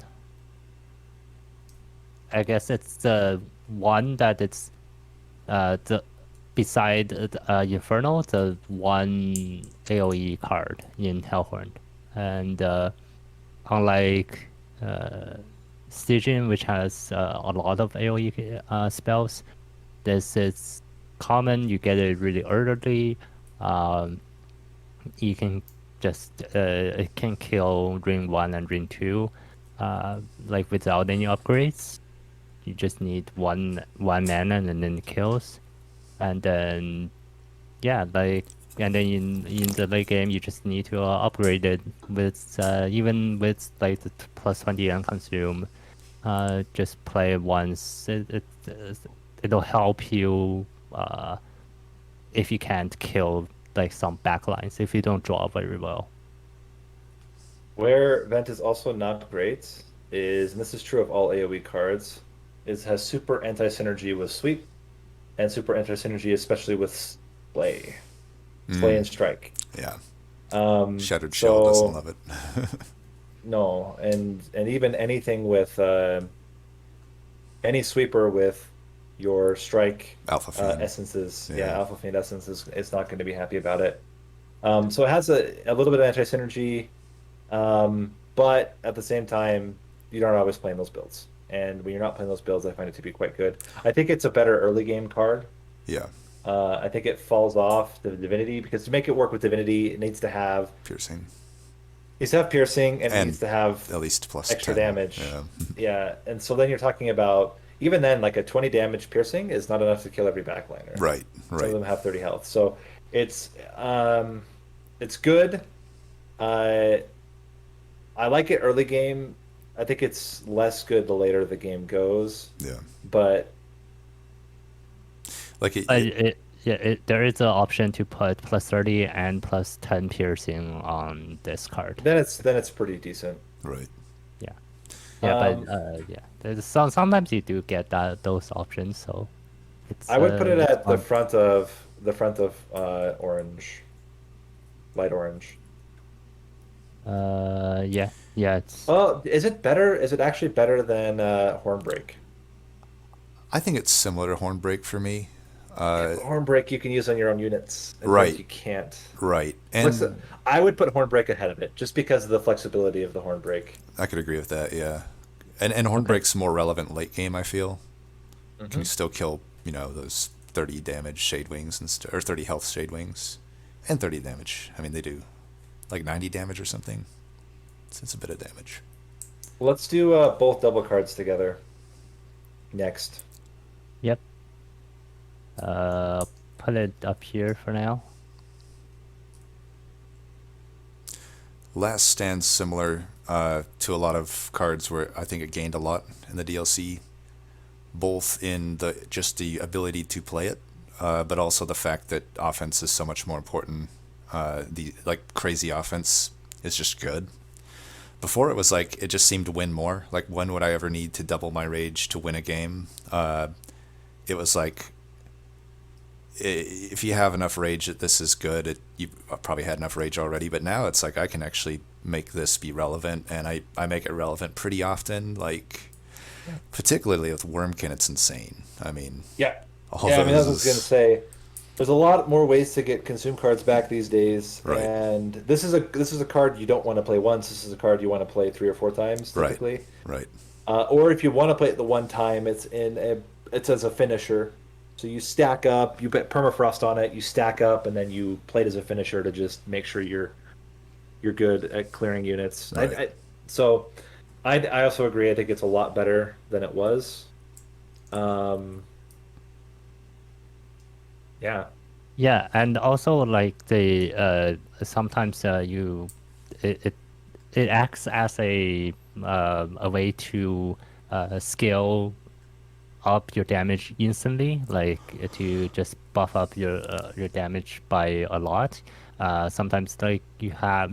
I guess it's the one that it's the beside Inferno, the one AOE card in Hellhorn, and unlike Stygian, which has a lot of AOE spells, this is common. You get it really early. Um, you can just it can kill ring 1 and ring 2 like without any upgrades. You just need one mana and then it kills. And then yeah, like and then in the late game you just need to upgrade it with even with like the plus 20 and consume. Just play it once. It'll help you if you can't kill like some backlines if you don't draw very well. Where Vent is also not great is, and this is true of all AoE cards, is has super anti-synergy with sweep and super anti-synergy especially with slay and strike. Yeah. Shattered Shell doesn't So love it. no, and even anything with any sweeper with your strike Alpha Fiend. essences, yeah, Yeah. Alpha Fiend essences is not going to be happy about it. So it has a little bit of anti-synergy, but at the same time, you're not always playing those builds. And when you're not playing those builds, I find it to be quite good. I think it's a better early game card. Yeah. I think it falls off the Divinity because to make it work with Divinity, it Piercing. needs to have piercing and it And needs to have at least plus extra 10. damage. Yeah. Yeah, and so then you're talking about even then, like a 20 damage piercing is not enough to kill every backliner. Right. Some of Right. them have 30 health, so it's good. Uh, I like it early game. I think it's less good the later the game goes, Yeah. but Like It there is an option to put plus 30 and plus 10 piercing on this card. Then it's pretty decent. Right. Yeah. Yeah, but Um, yeah, there's sometimes you do get those options, so I would put it it's at the fun. front of orange, light orange. Yeah, yeah, it's Oh, is it better? Is it actually better than Hornbreak? I think it's similar to Hornbreak for me. Yeah, but Hornbreak you can use on your own units, and this Right. you can't. Right. Flexi And I would put Hornbreak ahead of it just because of the flexibility of the Hornbreak. I could agree with that. Yeah. And okay. Hornbreak's more relevant late game. I feel can you Hmm. still kill those 30 damage shade wings or 30 health shade wings and 30 damage. I mean they do like 90 damage or something. It's a bit of damage. Let's do both double cards together next. Yep. Uh, put it up here for now. Last Stand's similar to a lot of cards where I think it gained a lot in the DLC, both in the ability to play it, but also the fact that offense is so much more important. The like crazy offense is just good. Before it was like it just seemed to win more. Like when would I ever need to double my rage to win a game? It was like if you have enough rage that this is good, you probably had enough rage already. But now it's like I can actually make this be relevant, and I make it relevant pretty often. Like particularly with Wormkin, it's insane. I mean, Yeah. all Yeah, I mean, that's what I was gonna those say. There's a lot more ways to get consume cards back these days, right, and this is a card you don't want to play once. This is a card you want to play 3 or 4 times right, typically. right, Or if you want to play it the one time, it's as a finisher. So you stack up, you put permafrost on it, you stack up, and then you play it as a finisher to just make sure you're good at clearing units. right. So I also agree. I think it's a lot better than it was. Um, yeah. Yeah, and also like the sometimes it, it it acts as a way to scale up your damage instantly, like to just buff up your damage by a lot. Sometimes like you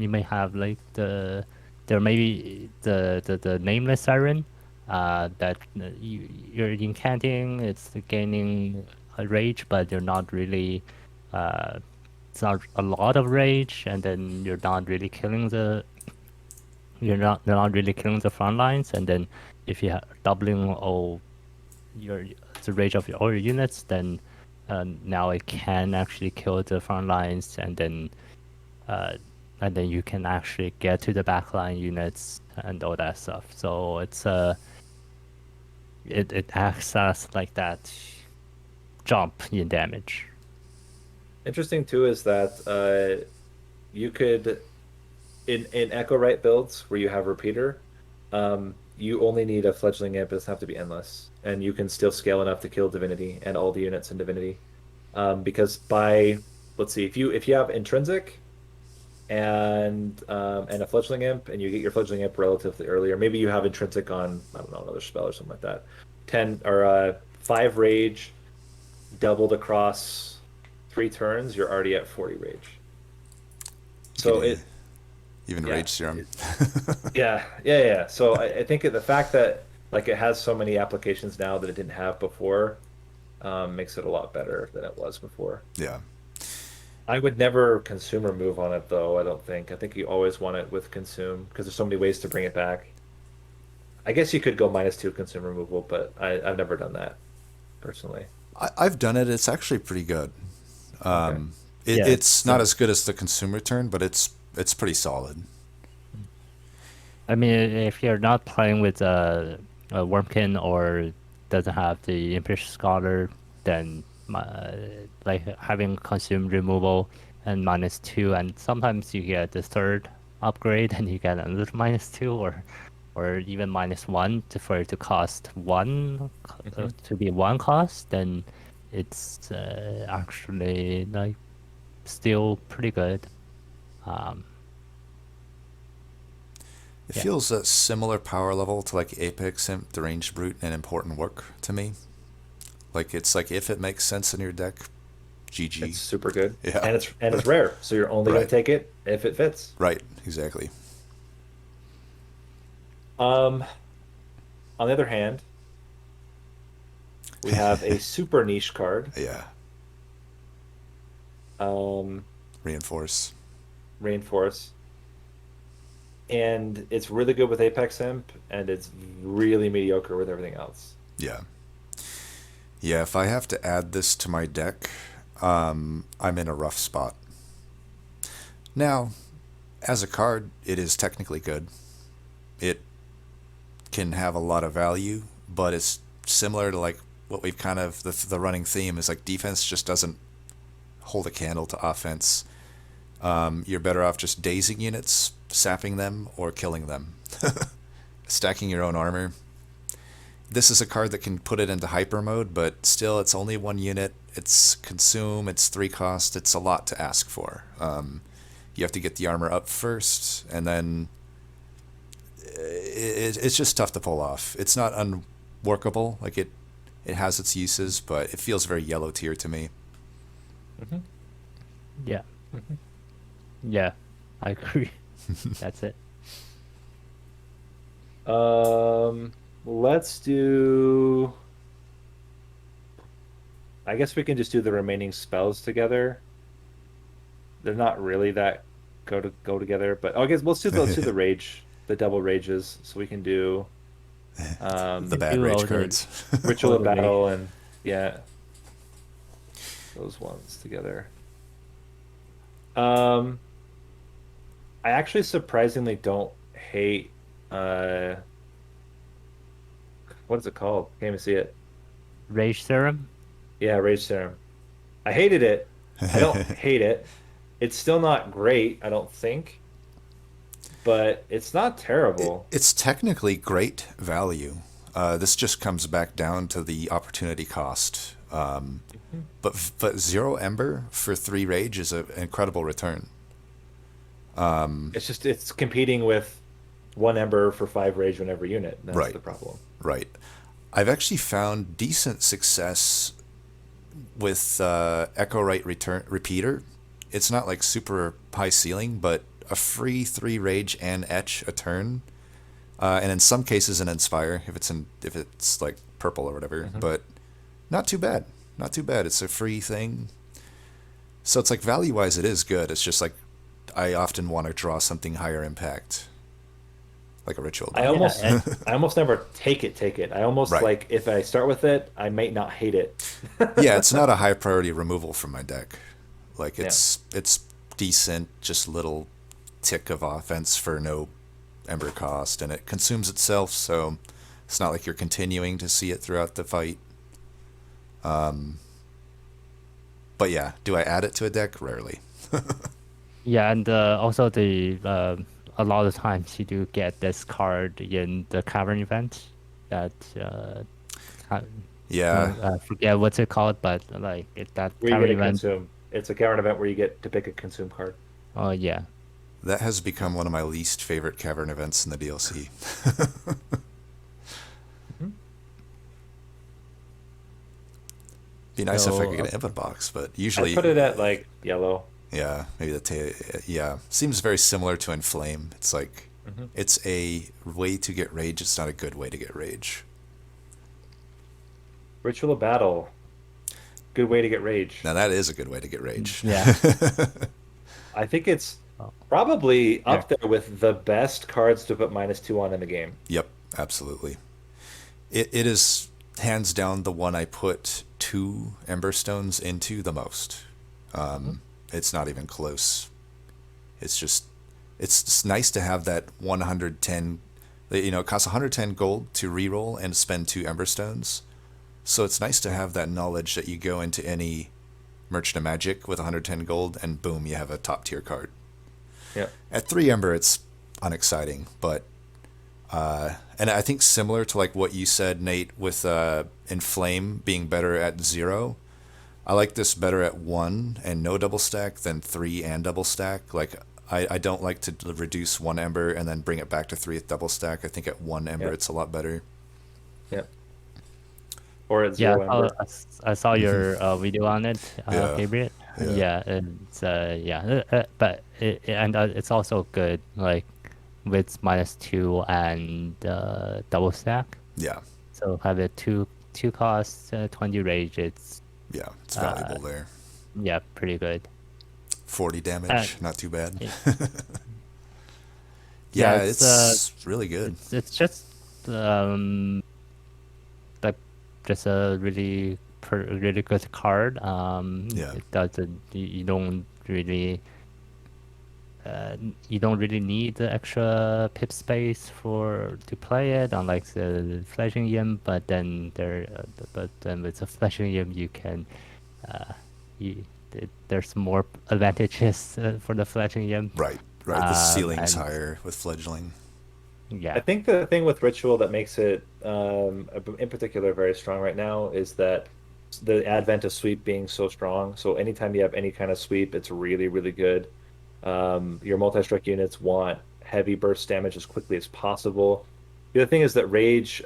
may have like there may be the nameless siren that you're incanting, it's gaining a rage, but you're not really it's not a lot of rage, and then you're not really killing the front lines, and then if you are doubling all your the rage of all your units, then now it can actually kill the front lines, uh, and then you can actually get to the backline units and all that stuff. So it acts as like that jump in damage. Interesting too is that you could in Echo Right builds where you have repeater, you only need a fledgling imp. It doesn't have to be endless, and you can still scale enough to kill divinity and all the units in divinity. Because by let's see, if you have intrinsic and a fledgling imp, and you get your fledgling imp relatively early, or maybe you have intrinsic on I don't know another spell or something like that. 10 or 5 rage doubled across 3 turns, you're already at 40 rage. So Getting it even yeah rage serum. yeah. So I think the fact that like it has so many applications now that it didn't have before makes it a lot better than it was before. Yeah. I would never consume remove on it though, I don't think. I think you always want it with consume because there's so many ways to bring it back. I guess you could go -2 consume removal, but I've never done that personally. I've done it. It's actually pretty good. Okay. Yeah, It's not as good as the consumer turn, but it's pretty solid. I mean, if you're not playing with a Wormkin or doesn't have the Impish Scholar, then like having consume removal and -2, and sometimes you get the third upgrade and you get another -2 or even -1 for it to cost one Mhm. to be one cost, then it's actually like still pretty good. Um, It yeah. feels a similar power level to like Apex Imp, Deranged Brute, and Important Work to me. Like it's like if it makes sense in your deck, GG. It's super good, Yeah. and it's rare, so you're only going Right. to take it if it fits. Right. Exactly. Um, on the other hand, we have a super niche card, Yeah. um, Reinforce. Reinforce, and it's really good with Apex Imp, and it's really mediocre with everything else. Yeah. Yeah. If I have to add this to my deck, I'm in a rough spot. Now, as a card, it is technically good. It can have a lot of value, but it's similar to like what we've kind of the running theme is like defense just doesn't hold a candle to offense. You're better off just dazing units, sapping them, or killing them. Stacking your own armor. This is a card that can put it into hyper mode, but still, it's only one unit. It's consume. It's 3 cost. It's a lot to ask for. You have to get the armor up first, and then it's just tough to pull off. It's not unworkable. Like it has its uses, but it feels very yellow tier to me. Hmm. Yeah. Hmm. Yeah. I agree. That's it. Let's do. I guess we can just do the remaining spells together. They're not really that go together, but I guess let's do the rage, the double rages, so we can do The You um bad do rage all the cards. Ritual all of the rage. Battle and yeah, those ones together. Um, I actually surprisingly don't hate uh what is it called? Can't even see it. Rage serum. Yeah, Rage Serum. I hated it. I don't hate it. It's still not great, I don't think, but it's not terrible. It's technically great value. This just comes back down to the opportunity cost. Mhm. But 0 Ember for 3 Rage is an incredible return. It's just it's competing with one Ember for five Rage on every unit. That's Right, the problem. right. I've actually found decent success with Echo Right Repeater. It's not like super high ceiling, but a free 3 Rage and Etch a turn, and in some cases an Inspire if it's like purple or whatever. Hmm. But not too bad. Not too bad. It's a free thing. So it's like value wise, it is good. It's just like I often want to draw something higher impact, like a ritual I battle. Yeah, almost and I almost never take it. I almost Right. like if I start with it, I might not hate it. Yeah, it's not a high priority removal from my deck. Like Yeah. it's decent, just little tick of offense for no ember cost, and it consumes itself, so it's not like you're continuing to see it throughout the fight. But yeah, do I add it to a deck? Rarely. yeah, and also the a lot of times you do get this card in the cavern event that ca- Yeah, forget what's it called, but like that Where you cavern get a event. consume. It's a cavern event where you get to pick a consume card. Oh yeah, that has become one of my least favorite cavern events in the DLC. Mhm. Be nice if I so could get an input box, but I'd usually, put it at like yellow. yeah, maybe yeah, seems very similar to Inflame. It's like Hmm. it's a way to get rage. It's not a good way to get rage. Ritual of Battle. Good way to get rage. Now that is a good way to get rage. yeah. I think it's Oh, probably yeah. up there with the best cards to put -2 on in the game. Yep, absolutely. It is hands down the one I put 2 Emberstones into the most. Hmm. It's not even close. It's just it's nice to have that 110. It costs 110 gold to reroll and spend 2 Emberstones. So it's nice to have that knowledge that you go into any Merchant of Magic with 110 gold and boom, you have a top tier card. Yeah. At 3 Ember, it's unexciting, but and I think similar to like what you said, Nate, with Inflame being better at 0. I like this better at 1 and no double stack than 3 and double stack. Like I don't like to reduce 1 Ember and then bring it back to 3 with double stack. I think at 1 Ember Yeah. it's a lot better. Yeah. or at Yeah, zero ember. I saw your video on it, Yeah, Gabriel. yeah, Yeah, it's yeah, but and it's also good like with -2 and double stack. yeah, So have it two costs, 20 rage. It's yeah. It's uh valuable there. yeah, pretty good. 40 Uh, damage, not too bad. y- yeah, Yeah, it's really good. it's just um like just a really good card. Yeah, It doesn't you don't really need the extra pip space for to play it, unlike the flashing yin. But then with the flashing yin, you can uh, there's more advantages for the flashing yin. right, right. The ceiling's And higher with fledgling. I yeah, think the thing with Ritual that makes it, in particular, very strong right now is that the advent of sweep being so strong. So anytime you have any kind of sweep, it's really, really good. Your multi-strike units want heavy burst damage as quickly as possible. The other thing is that rage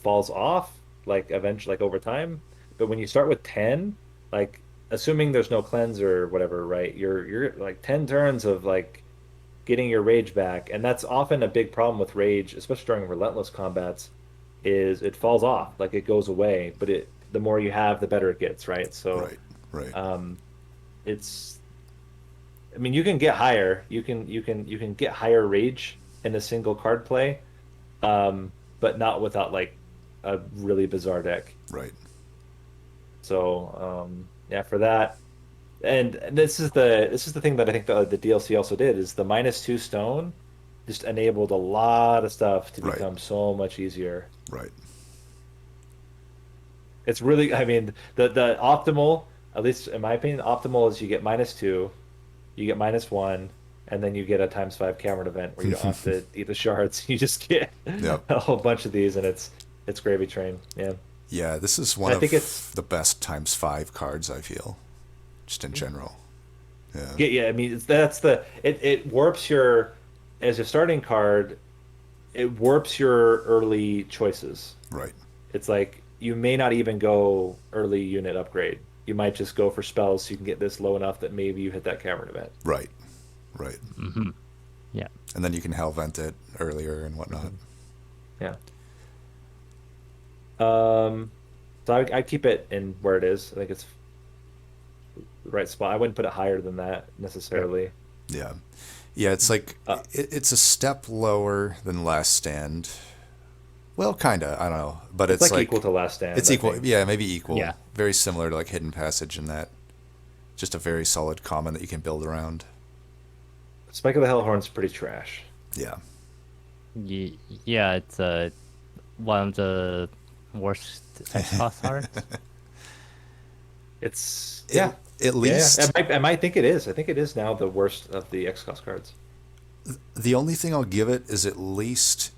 falls off like eventually, like over time. But when you start with 10, like assuming there's no cleanse or whatever, right? You're like 10 turns of like getting your rage back. And that's often a big problem with rage, especially during relentless combats, is it falls off, like it goes away, but it the more you have, the better it gets, right? So Right, right, um it's I mean you can get higher. You can get higher rage in a single card play, but not without like a really bizarre deck. right. So yeah, for that. And this is the thing that I think the DLC also did is the -2 stone just enabled a lot of stuff to Right, become so much easier. right. It's really, I mean, the optimal, at least in my opinion, optimal is you get -2, you get -1, and then you get a ×5 camera event where you don't have to eat the shards. You just get Yep. a whole bunch of these, and it's gravy train. Yeah, Yeah, this is one I think it's of the best ×5 cards, I feel, just in general. Yeah, yeah, yeah. I mean, it warps your as a starting card. It warps your early choices. right, It's like you may not even go early unit upgrade. You might just go for spells so you can get this low enough that maybe you hit that cavern event. right, right. yeah, And then you can hell vent it earlier and whatnot. Yeah. Um, so I keep it in where it is. I think it's the right spot. I wouldn't put it higher than that necessarily. Yeah. Yeah, it's like Uh, it's a step lower than Last Stand. Well, kind of, I don't know, but it's it's like like equal to Last Stand, it's I equal. think. Yeah, maybe equal. yeah. Very similar to like Hidden Passage in that just a very solid common that you can build around. Spike of the Hellhorn's pretty trash. Yeah. Yeah, it's one of the worst Xbox cards. It's At, yeah, at yeah. least I might think it is. I think it is now the worst of the XCOS cards. the only thing I'll give it is at least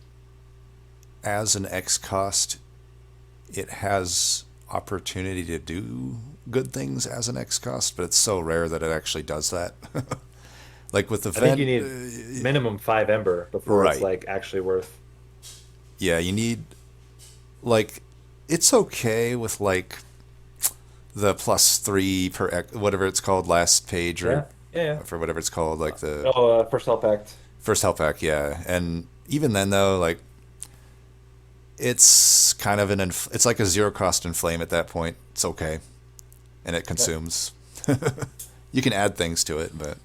as an X cost, it has opportunity to do good things as an X cost, but it's so rare that it actually does that. Like with the I think vent, you need minimum 5 Ember before it's right? like actually worth. Yeah, you need like it's okay with like the +3 per whatever it's called last page Yeah, or yeah, yeah. for whatever it's called like the Oh, first help pact. first health pack, yeah. And even then though, like it's kind of it's like a zero cost inflame at that point. It's okay, and it Yeah. consumes. You can add things to it, but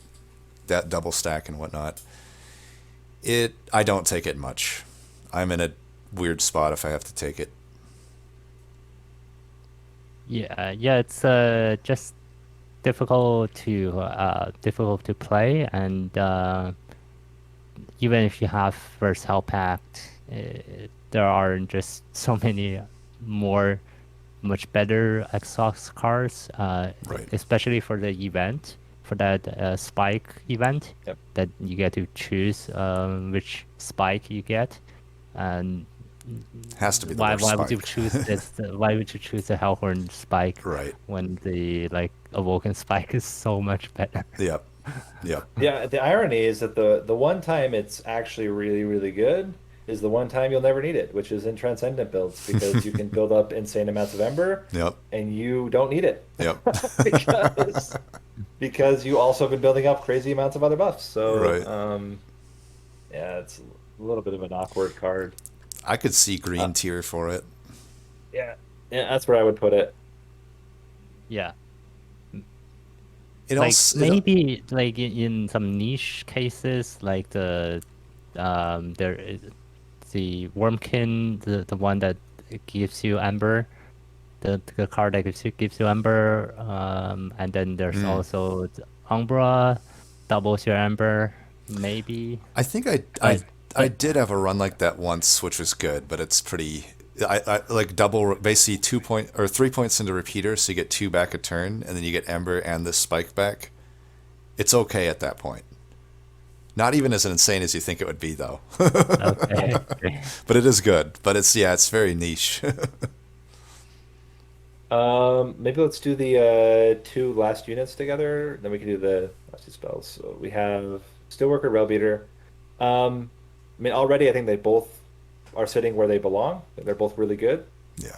that double stack and whatnot. I don't take it much. I'm in a weird spot if I have to take it. Yeah, it's just difficult to play, and even if you have first help pact, there are just so many more much better Xbox cards, Right. especially for the event, for that spike event, Yep. that you get to choose which spike you get, and Has to be the why worst why would you spike. choose this? Why would you choose the Hellhorn spike Right. when the like Awoken spike is so much better? Yep. Yep. Yeah, the irony is that the one time it's actually really, really good is the one time you'll never need it, which is in transcendent builds, because you can build up insane amounts of ember Yep. and you don't need it Yep. because you also have been building up crazy amounts of other buffs. So, Right. yeah, it's a little bit of an awkward card. I could see Uh, green tier for it. yeah, yeah, that's where I would put it. Yeah. It Like also maybe like in some niche cases, like the Wormkin, the one that gives you Ember, the card that gives you Ember, and then there's also the Umbra, doubles your Ember, maybe. I think But I but did have a run like that once, which was good, but it's pretty. I like double basically 2 point or 3 points into repeater, so you get two back a turn, and then you get Ember and this spike back. It's okay at that point. Not even as insane as you think it would be, though. okay. But it is good. But it's very niche. Maybe let's do the two last units together, then we can do the last two spells. So we have Steelworker, Railbeater. I mean, already I think they both are sitting where they belong. They're both really good. Yeah.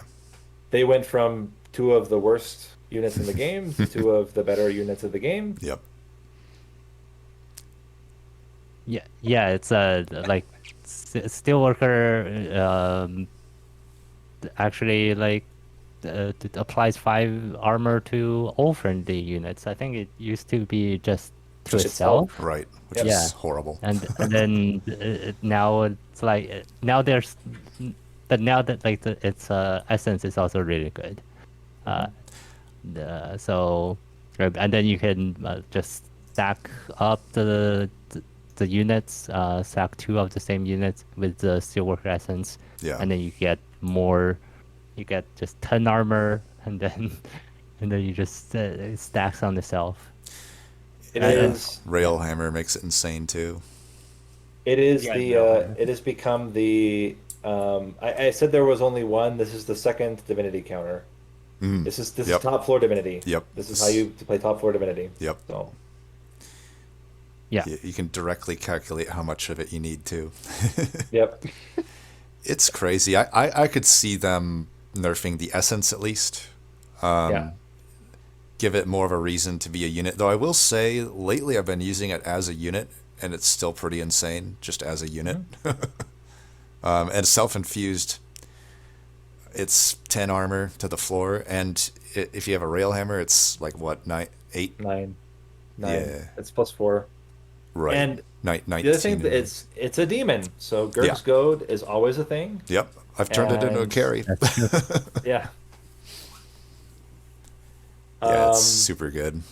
They went from two of the worst units in the game to two of the better units of the game. Yep. Yeah, it's like Steelworker actually like it applies 5 armor to all friendly units. I think it used to be just to Just itself. itself. Right. Which Yep. is Yeah. horrible. And then now it's like now there's but now that like its essence is also really good. Uh, so and then you can just stack up the units, stack 2 of the same units with the Steelworker essence, Yeah. and then you get more. You get just 10 armor, and then you just it stacks on itself. It And- is Railhammer makes it insane too. it is Yeah, the no. it has become the I said there was only one. This is the second divinity counter. Mm. This is Yep. top floor divinity. Yep. This is how you play top floor divinity. Yep. So Yeah. You can directly calculate how much of it you need to. yep. It's crazy. I could see them nerfing the essence at least. Yeah. Give it more of a reason to be a unit. Though I will say, lately I've been using it as a unit, and it's still pretty insane just as a unit. And self-infused, it's 10 armor to the floor, and if you have a railhammer, it's like what, 8? Nine. Yeah. It's +4. Right. And Night. the other thing, it's a demon, so Gurg's Yeah. Goad is always a thing. Yep. I've turned it into a And- carry. Yeah. Yeah, it's Um, super good.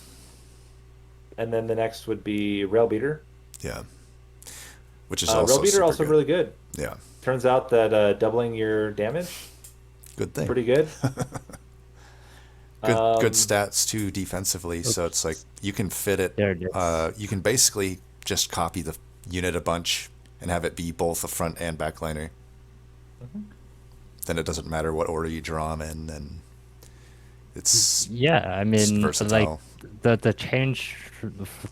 And then the next would be Railbeater. Yeah. Which is also Railbeater super also good. really good. Yeah. Turns out that doubling your damage, Good thing. pretty good. Good Um, stats too defensively, so it's like you can fit it. There it is. You can basically just copy the unit a bunch and have it be both a front and backliner. Then it doesn't matter what order you draw them in, and it's Yeah, I It's mean, like versatile. the change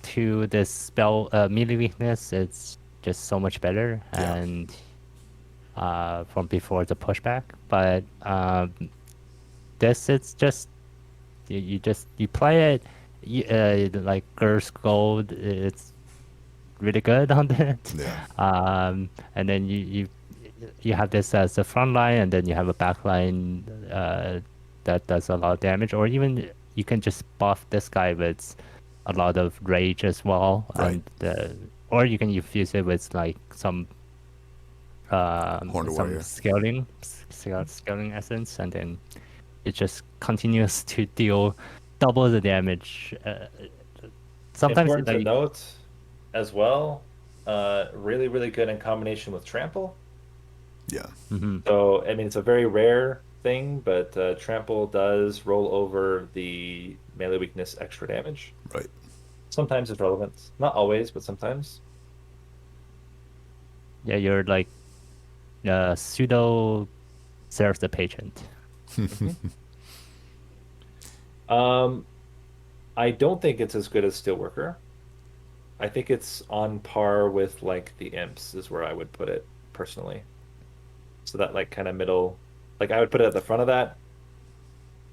to this spell melee weakness, it's just so much better, Yeah. and from before the pushback. But this, it's just you play it, like Ger's Gold, it's really good on that. yeah, And then you have this as the front line, and then you have a back line that does a lot of damage, or even you can just buff this guy with a lot of rage as well, Right. and or you can infuse it with like some Horned warrior. scaling essence, and then it just continues to deal double the damage. Sometimes Important to like, note as well, really, really good in combination with Trample. yeah, mhm. So, I mean, it's a very rare thing, but Trample does roll over the melee weakness extra damage. right. Sometimes it's relevant. Not always, but sometimes. Yeah, you're like pseudo serve the patient. I don't think it's as good as Steelworker. I think it's on par with like the Imps is where I would put it personally. So that like kind of middle, like I would put it at the front of that.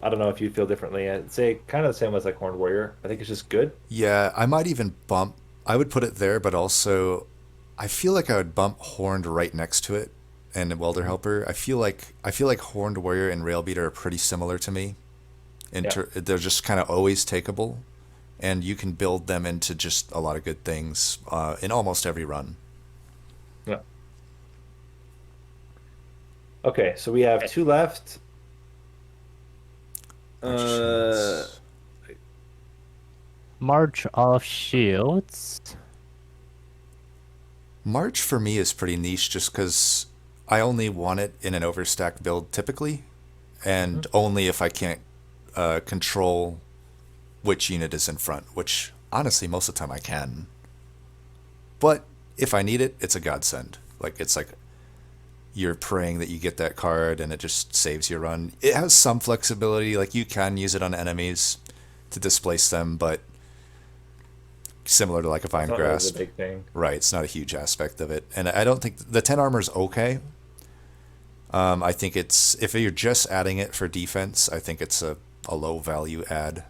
I don't know if you feel differently. I'd say kind of the same as like Horned Warrior. I think it's just good. Yeah, I might even bump. I would put it there, but also, I feel like I would bump Horned right next to it, and Welder Mhm. Helper. I feel like Horned Warrior and Railbeater are pretty similar to me. Yeah. They're just kind of always takeable, and you can build them into just a lot of good things in almost every run. Yeah. Okay, so we have two left. March of Uh, Shields. March of Shields. March for me is pretty niche just because I only want it in an overstacked build typically, and mhm. only if I can't control which unit is in front, which honestly most of the time I can. But if I need it, it's a godsend. Like it's like you're praying that you get that card and it just saves your run. It has some flexibility, like you can use it on enemies to displace them, but similar to like a That's Vine not really the Grasp, big thing. right? It's not a huge aspect of it, and I don't think the 10 armor is okay. I think it's if you're just adding it for defense, I think it's a low value add.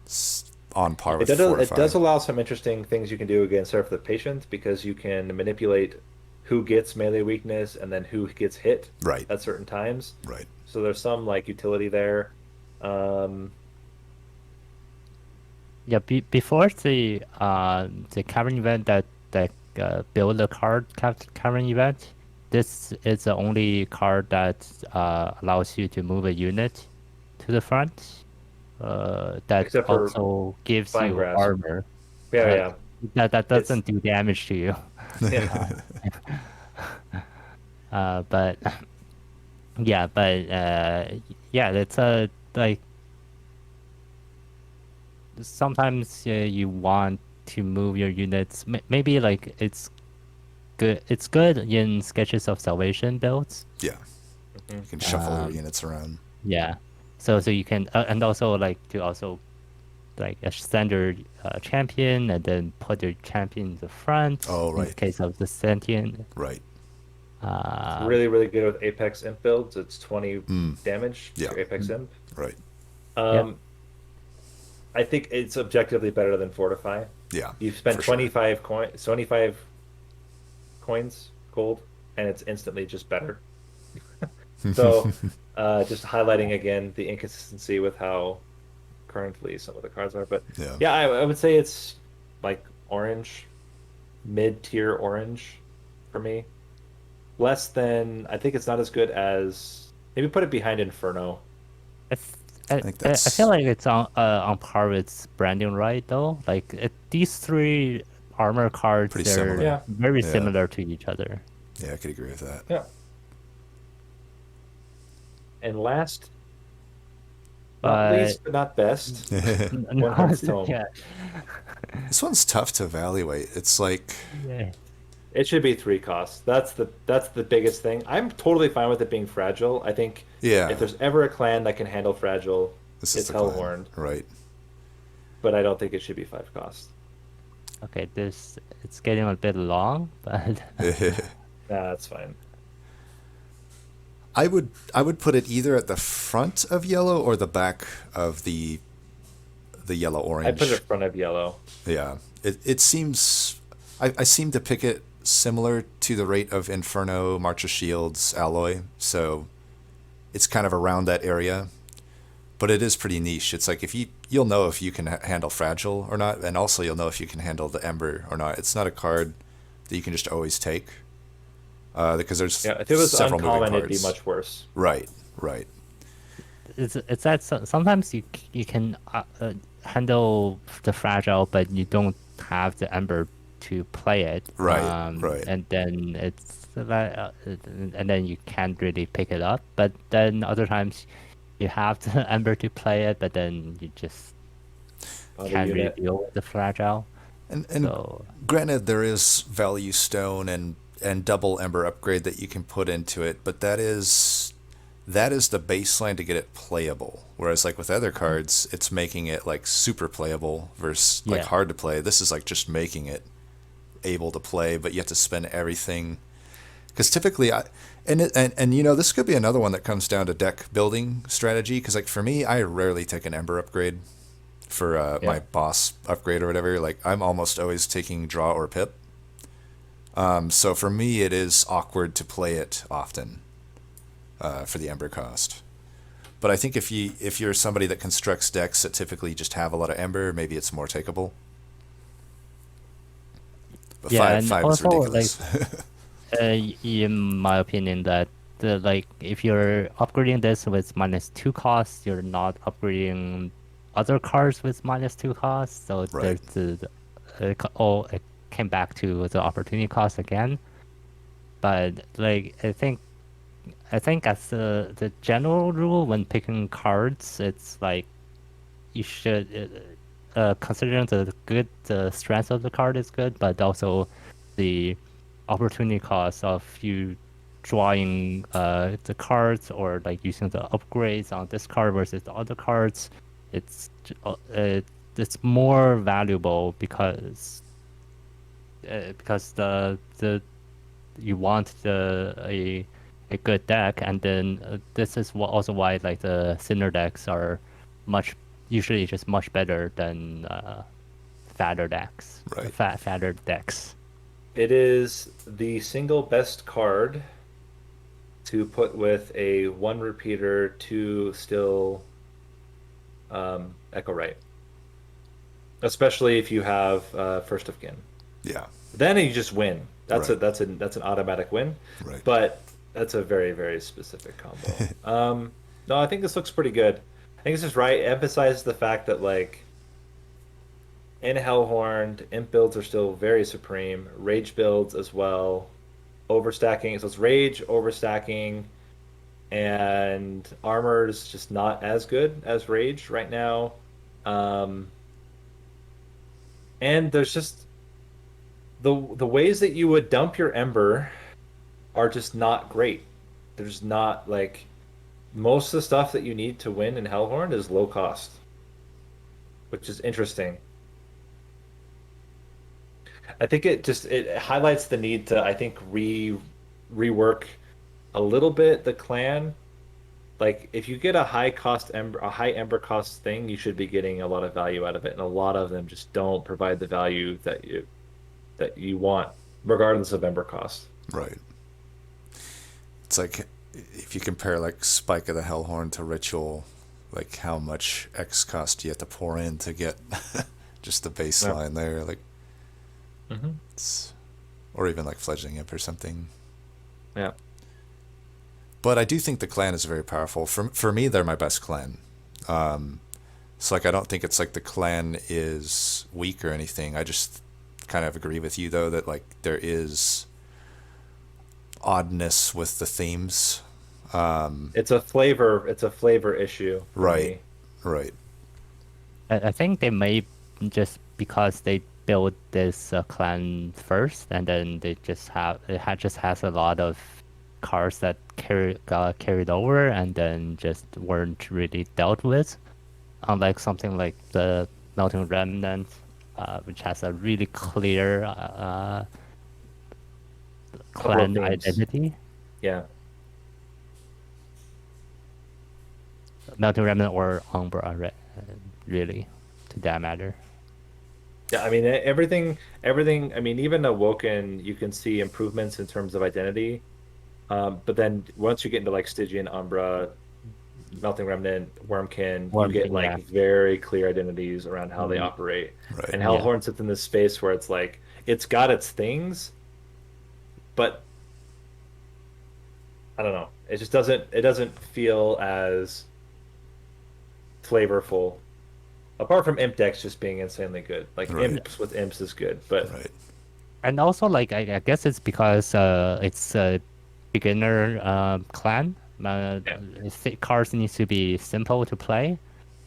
It's on par with It Fortify. does allow some interesting things you can do against Seraph the Patient because you can manipulate who gets melee weakness and then who gets hit Right, at certain times. right. So there's some like utility there. Um, Yeah, before the cavern event that build a card cavern event, this is the only card that allows you to move a unit to the front. That except for also gives Vine you Grasp. armor. Yeah, Uh, yeah. that It's doesn't do damage to you. yeah. Uh, but yeah, but yeah, it's a like sometimes you want to move your units. Maybe like it's good. It's good in sketches of salvation builds. Yeah, Mhm. you can shuffle your Um, units around. yeah. So you can and also like to also like a standard champion and then put your champion in the front Oh, in right, case of the sentient. right. It's Um, really, really good with Apex Imp builds. It's 20 Mm, damage yeah, to Apex Imp. right. yeah. Um, I think it's objectively better than Fortify. Yeah, You spend for sure. 25 coins gold, and it's instantly just better. So, just highlighting again the inconsistency with how currently some of the cards are. But Yeah. yeah, I would say it's like orange, mid-tier orange for me. Less than, I think it's not as good as maybe put it behind Inferno. I, th- I think I feel that's like it's on par with branding, right? Though, like these three armor cards, pretty they're similar. Yeah, very Yeah, similar to each other. yeah, I could agree with that. yeah. And last, not But least, but not best, One no, Heart's Tome. yeah, This one's tough to evaluate. It's like, yeah, It should be three costs. That's the biggest thing. I'm totally fine with it being fragile. I think if yeah, there's ever a clan that can handle fragile, this is it's the clan, Hellhorned. right? But I don't think it should be five costs. okay. This it's getting a bit long, but Nah, that's fine. I would put it either at the front of yellow or the back of the yellow I put it in orange. front of yellow. Yeah, it seems I seem to pick it similar to the rate of Inferno, March of Shields, Alloy. So it's kind of around that area, but it is pretty niche. It's like if you'll know if you can handle fragile or not, and also you'll know if you can handle the ember or not. It's not a card that you can just always take because there's Yeah, if it was several moving uncommon, it'd be parts. much worse. Right, right, it's that sometimes you can handle the fragile, but you don't have the ember to play it. right, right. And then it's that, and then you can't really pick it up. But then other times you have the ember to play it, but then you just On the can't really unit. deal with the fragile. And So granted, there is value stone and double ember upgrade that you can put into it, but that is the baseline to get it playable. Whereas like with other cards, it's making it like super playable versus like yeah, hard to play. This is like just making it able to play, but you have to spend everything Because typically, and you know, this could be another one that comes down to deck building strategy. Because like for me, I rarely take an Ember upgrade for my Yeah. boss upgrade or whatever. Like I'm almost always taking draw or pip. So for me, it is awkward to play it often for the Ember cost. But I think if you're somebody that constructs decks that typically just have a lot of Ember, maybe it's more takeable. But Yeah, five and five is also like ridiculous. in my opinion, that like if you're upgrading this with -2 costs, you're not upgrading other cards with -2 costs. So Right. there's it came back to the opportunity cost again. But like I think as the general rule when picking cards, it's like you should considering the strength of the card is good, but also the opportunity cost of you drawing the cards or like using the upgrades on this card versus the other cards, it's it's more valuable because the you want a good deck, and then this is also why like the thinner decks are usually just much better than Right. fatter decks. It is the single best card to put with a one repeater, two still Echo Right, especially if you have First of Kin. Yeah. Then you just win. Right. That's an automatic win. Right. But that's a very, very specific combo. No, I think this looks pretty good. I think this is right. It emphasizes the fact that like in Hellhorned, imp builds are still very supreme. Rage builds as well. Overstacking. So it's rage, overstacking, and armor is just not as good as rage right now. Um, and there's just the ways that you would dump your ember are just not great. There's not like most of the stuff that you need to win in Hellhorn is low cost, which is interesting. I think it highlights the need to I think rework a little bit the clan. Like if you get a high ember cost thing, you should be getting a lot of value out of it, and a lot of them just don't provide the value that you want, regardless of ember cost. Right. It's like if you compare like Spike of the Hellhorn to Ritual, like how much X cost you have to pour in to get just the Yeah. baseline there, like Hmm. it's, or even like Fledgling Imp or something. Yeah. But I do think the clan is very powerful. For me, they're my best clan. So like I don't think it's like the clan is weak or anything. I just kind of agree with you though that like there is oddness with the themes. It's a flavor issue for Right. me. Right. I think they may just because they built this clan first, and then they just just has a lot of cards that got carried over, and then just weren't really dealt with. Unlike something like the Melting Remnant, which has a really clear Couple of clan themes. identity. Yeah. Melting Remnant or Umbra, really, to that matter. Yeah, I mean everything. I mean, even Awoken, you can see improvements in terms of identity. But then once you get into like Stygian, Umbra, Melting Remnant, Wormkin, you One get thing, like yeah. very clear identities around how they Mhm. operate. Right. And Yeah. Hellhorn sits in this space where it's like it's got its things, but I don't know. It doesn't feel as flavorful. Apart from Imp decks just being insanely good. Like Right. Imps with Imps is good, but Right. And also, like, I guess it's because it's a beginner clan. yeah. Cards needs to be simple to play.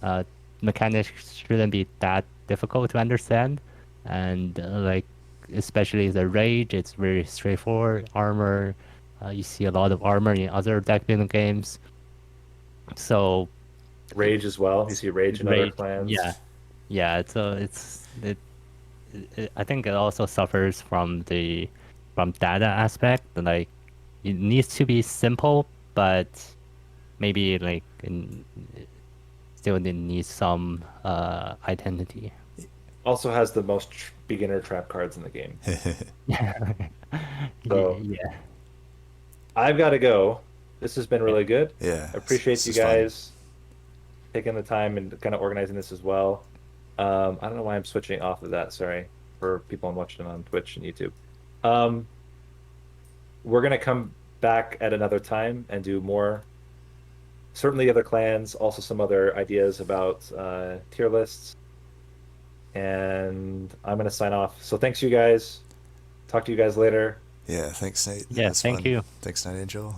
Uh, Mechanics shouldn't be that difficult to understand, and like, especially the rage, it's very straightforward. Armor, you see a lot of armor in other deck building games. So Rage as well. You see Rage in other rage, clans. yeah, yeah. So I think it also suffers from the from data aspect. Like it needs to be simple, but maybe still needs some identity. Also has the most beginner trap cards in the game. So Yeah. I've got to go. This has been Yeah. really good. Yeah, I appreciate this you is fun. guys taking the time and kind of organizing this as well. I don't know why I'm switching off of that. Sorry for people watching on Twitch and YouTube. Um, we're gonna come back at another time and do more. Certainly other clans, also some other ideas about tier lists. And I'm gonna sign off. So thanks you guys. Talk to you guys later. Yeah, thanks, Nate. That Yeah, was thank fun. you. Thanks, Nightangel.